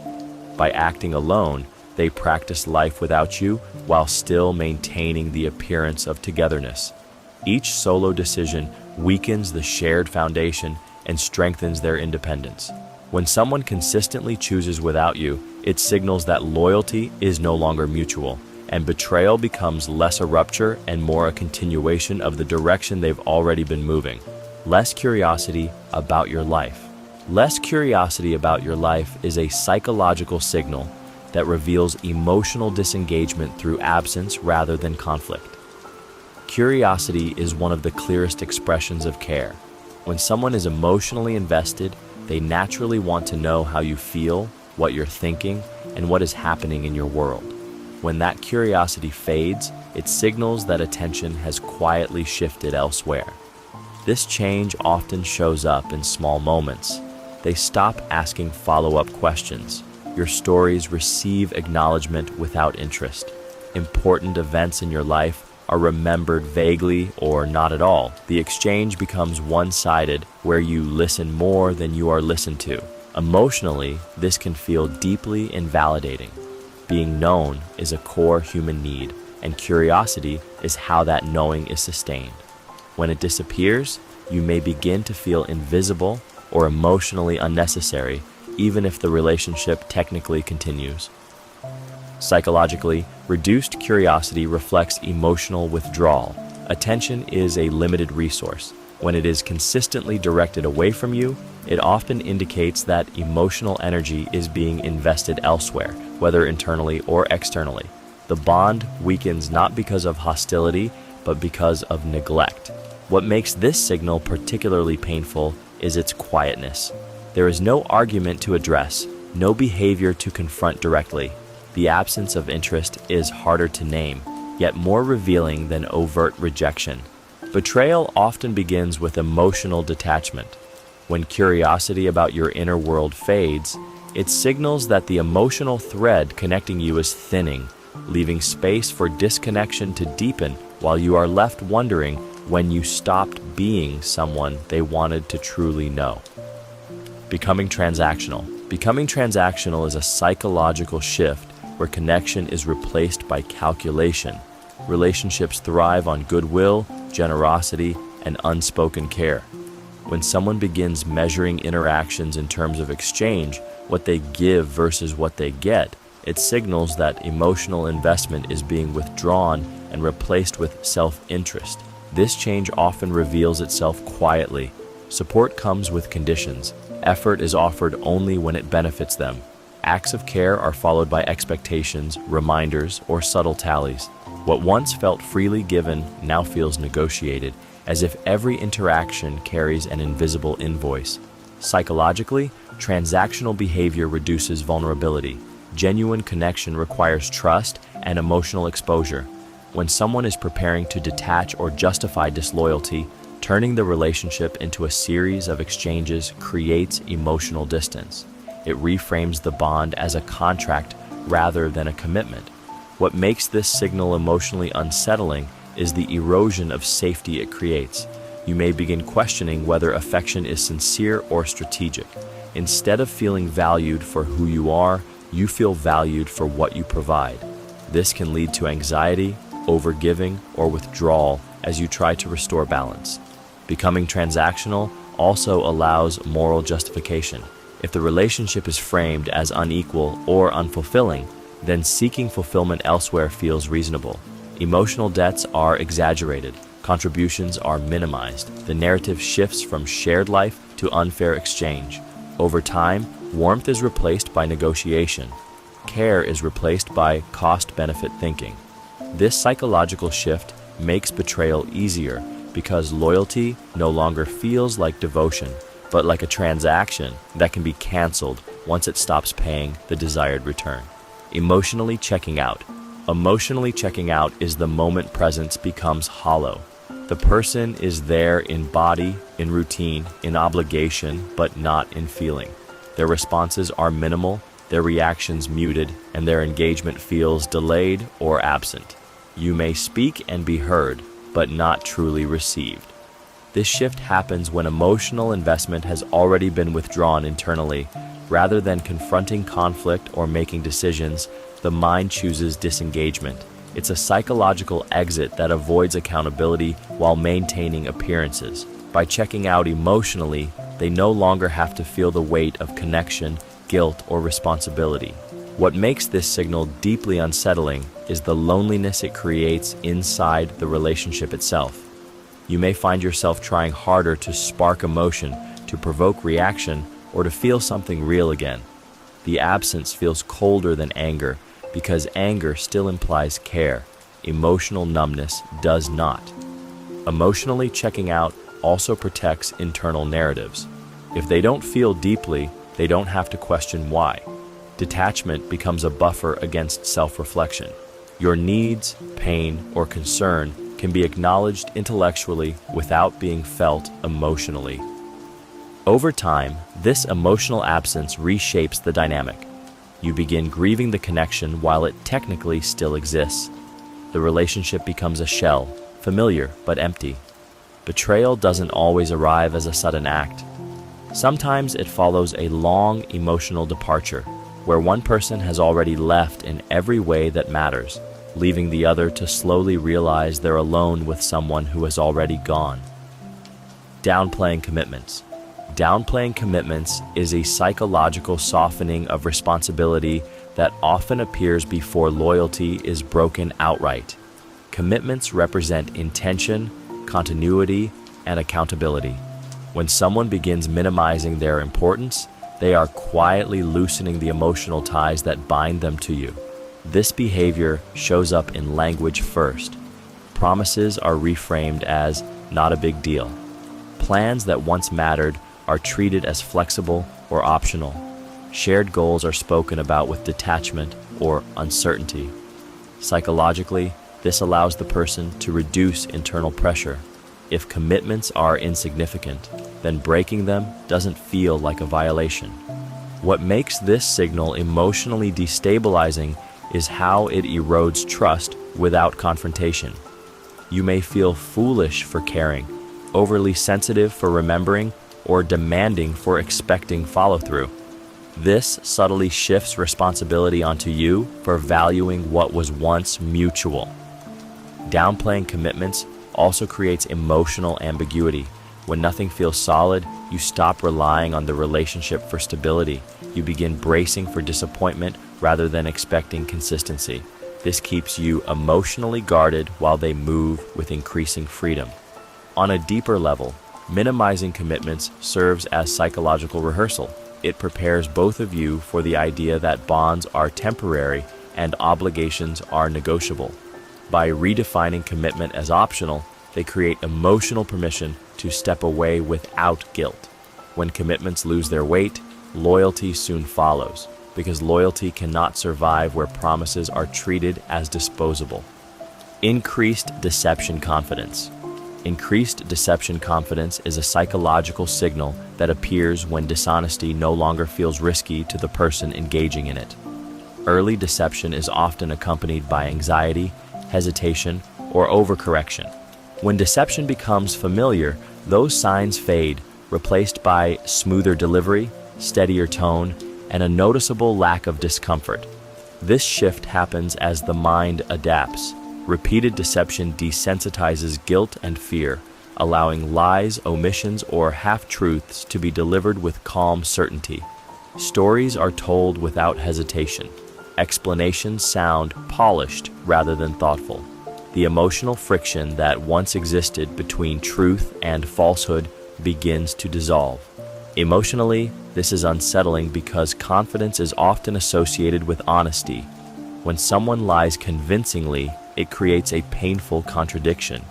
By acting alone, they practice life without you while still maintaining the appearance of togetherness. Each solo decision weakens the shared foundation and strengthens their independence. When someone consistently chooses without you, it signals that loyalty is no longer mutual, and betrayal becomes less a rupture and more a continuation of the direction they've already been moving. Less curiosity about your life. Less curiosity about your life is a psychological signal that reveals emotional disengagement through absence rather than conflict. Curiosity is one of the clearest expressions of care. When someone is emotionally invested, they naturally want to know how you feel, what you're thinking, and what is happening in your world. When that curiosity fades, it signals that attention has quietly shifted elsewhere. This change often shows up in small moments. They stop asking follow-up questions. Your stories receive acknowledgement without interest. Important events in your life are remembered vaguely or not at all. The exchange becomes one-sided, where you listen more than you are listened to. Emotionally, this can feel deeply invalidating. Being known is a core human need, and curiosity is how that knowing is sustained. When it disappears, you may begin to feel invisible or emotionally unnecessary, even if the relationship technically continues. Psychologically, reduced curiosity reflects emotional withdrawal. Attention is a limited resource. When it is consistently directed away from you, it often indicates that emotional energy is being invested elsewhere, whether internally or externally. The bond weakens not because of hostility, but because of neglect. What makes this signal particularly painful is its quietness. There is no argument to address, no behavior to confront directly. The absence of interest is harder to name, yet more revealing than overt rejection. Betrayal often begins with emotional detachment. When curiosity about your inner world fades, it signals that the emotional thread connecting you is thinning, leaving space for disconnection to deepen while you are left wondering when you stopped being someone they wanted to truly know. Becoming transactional. Becoming transactional is a psychological shift where connection is replaced by calculation. Relationships thrive on goodwill, generosity, and unspoken care. When someone begins measuring interactions in terms of exchange, what they give versus what they get, it signals that emotional investment is being withdrawn and replaced with self-interest. This change often reveals itself quietly. Support comes with conditions. Effort is offered only when it benefits them. Acts of care are followed by expectations, reminders, or subtle tallies. What once felt freely given now feels negotiated, as if every interaction carries an invisible invoice. Psychologically, transactional behavior reduces vulnerability. Genuine connection requires trust and emotional exposure. When someone is preparing to detach or justify disloyalty, turning the relationship into a series of exchanges creates emotional distance. It reframes the bond as a contract rather than a commitment. What makes this signal emotionally unsettling is the erosion of safety it creates. You may begin questioning whether affection is sincere or strategic. Instead of feeling valued for who you are, you feel valued for what you provide. This can lead to anxiety, overgiving, or withdrawal as you try to restore balance. Becoming transactional also allows moral justification. If the relationship is framed as unequal or unfulfilling, then seeking fulfillment elsewhere feels reasonable. Emotional debts are exaggerated. Contributions are minimized. The narrative shifts from shared life to unfair exchange. Over time, warmth is replaced by negotiation. Care is replaced by cost-benefit thinking. This psychological shift makes betrayal easier because loyalty no longer feels like devotion, but like a transaction that can be canceled once it stops paying the desired return. Emotionally checking out. Emotionally checking out is the moment presence becomes hollow. The person is there in body, in routine, in obligation, but not in feeling. Their responses are minimal, their reactions muted, and their engagement feels delayed or absent. You may speak and be heard, but not truly received. This shift happens when emotional investment has already been withdrawn internally. Rather than confronting conflict or making decisions, the mind chooses disengagement. It's a psychological exit that avoids accountability while maintaining appearances. By checking out emotionally, they no longer have to feel the weight of connection, guilt, or responsibility. What makes this signal deeply unsettling is the loneliness it creates inside the relationship itself. You may find yourself trying harder to spark emotion, to provoke reaction, or to feel something real again. The absence feels colder than anger because anger still implies care. Emotional numbness does not. Emotionally checking out also protects internal narratives. If they don't feel deeply, they don't have to question why. Detachment becomes a buffer against self-reflection. Your needs, pain, or concern can be acknowledged intellectually without being felt emotionally. Over time, this emotional absence reshapes the dynamic. You begin grieving the connection while it technically still exists. The relationship becomes a shell, familiar but empty. Betrayal doesn't always arrive as a sudden act. Sometimes it follows a long emotional departure, where one person has already left in every way that matters, leaving the other to slowly realize they're alone with someone who has already gone. Downplaying commitments. Downplaying commitments is a psychological softening of responsibility that often appears before loyalty is broken outright. Commitments represent intention, continuity, and accountability. When someone begins minimizing their importance, they are quietly loosening the emotional ties that bind them to you. This behavior shows up in language first. Promises are reframed as not a big deal. Plans that once mattered are treated as flexible or optional. Shared goals are spoken about with detachment or uncertainty. Psychologically, this allows the person to reduce internal pressure. If commitments are insignificant, then breaking them doesn't feel like a violation. What makes this signal emotionally destabilizing is how it erodes trust without confrontation. You may feel foolish for caring, overly sensitive for remembering, or demanding for expecting follow-through. This subtly shifts responsibility onto you for valuing what was once mutual. Downplaying commitments also creates emotional ambiguity. When nothing feels solid, you stop relying on the relationship for stability. You begin bracing for disappointment rather than expecting consistency. This keeps you emotionally guarded while they move with increasing freedom. On a deeper level, minimizing commitments serves as psychological rehearsal. It prepares both of you for the idea that bonds are temporary and obligations are negotiable. By redefining commitment as optional, they create emotional permission to step away without guilt. When commitments lose their weight, loyalty soon follows, because loyalty cannot survive where promises are treated as disposable. Increased deception confidence. Increased deception confidence is a psychological signal that appears when dishonesty no longer feels risky to the person engaging in it. Early deception is often accompanied by anxiety, hesitation, or overcorrection. When deception becomes familiar, those signs fade, replaced by smoother delivery, steadier tone, and a noticeable lack of discomfort. This shift happens as the mind adapts. Repeated deception desensitizes guilt and fear, allowing lies, omissions, or half-truths to be delivered with calm certainty. Stories are told without hesitation. Explanations sound polished rather than thoughtful. The emotional friction that once existed between truth and falsehood begins to dissolve. Emotionally, this is unsettling because confidence is often associated with honesty. When someone lies convincingly, it creates a painful contradiction.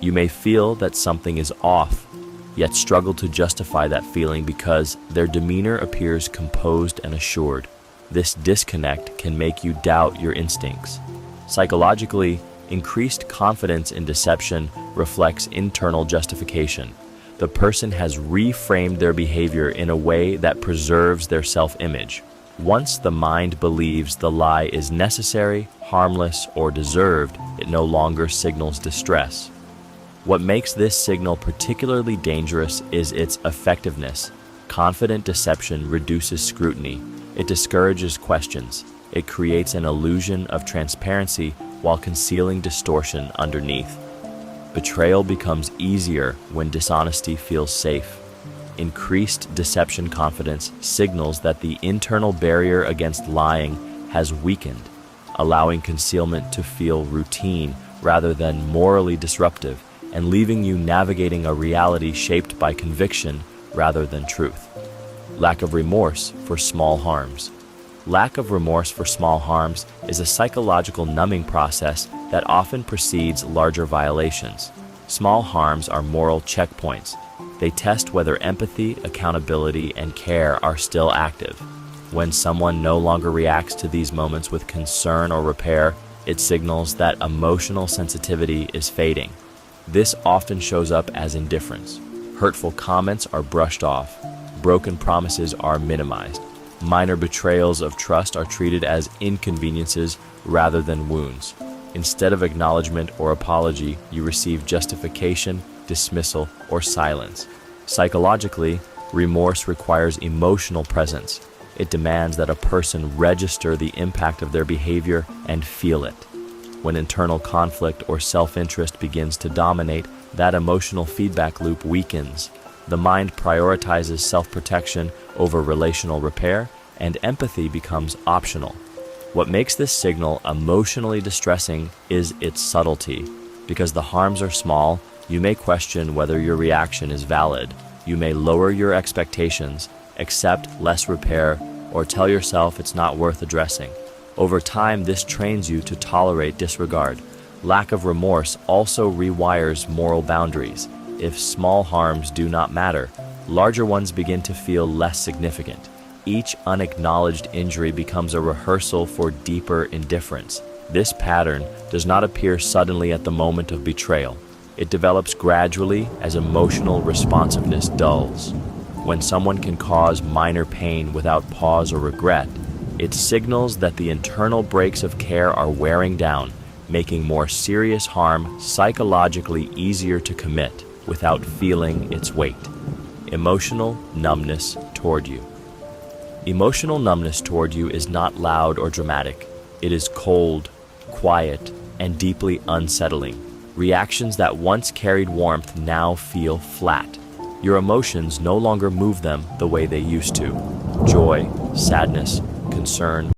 You may feel that something is off, yet struggle to justify that feeling because their demeanor appears composed and assured. This disconnect can make you doubt your instincts. Psychologically, increased confidence in deception reflects internal justification. The person has reframed their behavior in a way that preserves their self-image. Once the mind believes the lie is necessary, harmless, or deserved, it no longer signals distress. What makes this signal particularly dangerous is its effectiveness. Confident deception reduces scrutiny. It discourages questions. It creates an illusion of transparency while concealing distortion underneath. Betrayal becomes easier when dishonesty feels safe. Increased deception confidence signals that the internal barrier against lying has weakened, allowing concealment to feel routine rather than morally disruptive, and leaving you navigating a reality shaped by conviction rather than truth. Lack of remorse for small harms. Lack of remorse for small harms is a psychological numbing process that often precedes larger violations. Small harms are moral checkpoints. They test whether empathy, accountability, and care are still active. When someone no longer reacts to these moments with concern or repair, it signals that emotional sensitivity is fading. This often shows up as indifference. Hurtful comments are brushed off. Broken promises are minimized. Minor betrayals of trust are treated as inconveniences rather than wounds. Instead of acknowledgement or apology, you receive justification, dismissal, or silence. Psychologically, remorse requires emotional presence. It demands that a person register the impact of their behavior and feel it. When internal conflict or self-interest begins to dominate, that emotional feedback loop weakens. The mind prioritizes self-protection over relational repair, and empathy becomes optional. What makes this signal emotionally distressing is its subtlety. Because the harms are small, you may question whether your reaction is valid. You may lower your expectations, accept less repair, or tell yourself it's not worth addressing. Over time, this trains you to tolerate disregard. Lack of remorse also rewires moral boundaries. If small harms do not matter, larger ones begin to feel less significant. Each unacknowledged injury becomes a rehearsal for deeper indifference. This pattern does not appear suddenly at the moment of betrayal. It develops gradually as emotional responsiveness dulls. When someone can cause minor pain without pause or regret, it signals that the internal brakes of care are wearing down, making more serious harm psychologically easier to commit without feeling its weight. Emotional numbness toward you. Emotional numbness toward you is not loud or dramatic. It is cold, quiet, and deeply unsettling. Reactions that once carried warmth now feel flat. Your emotions no longer move them the way they used to. Joy, sadness, concern,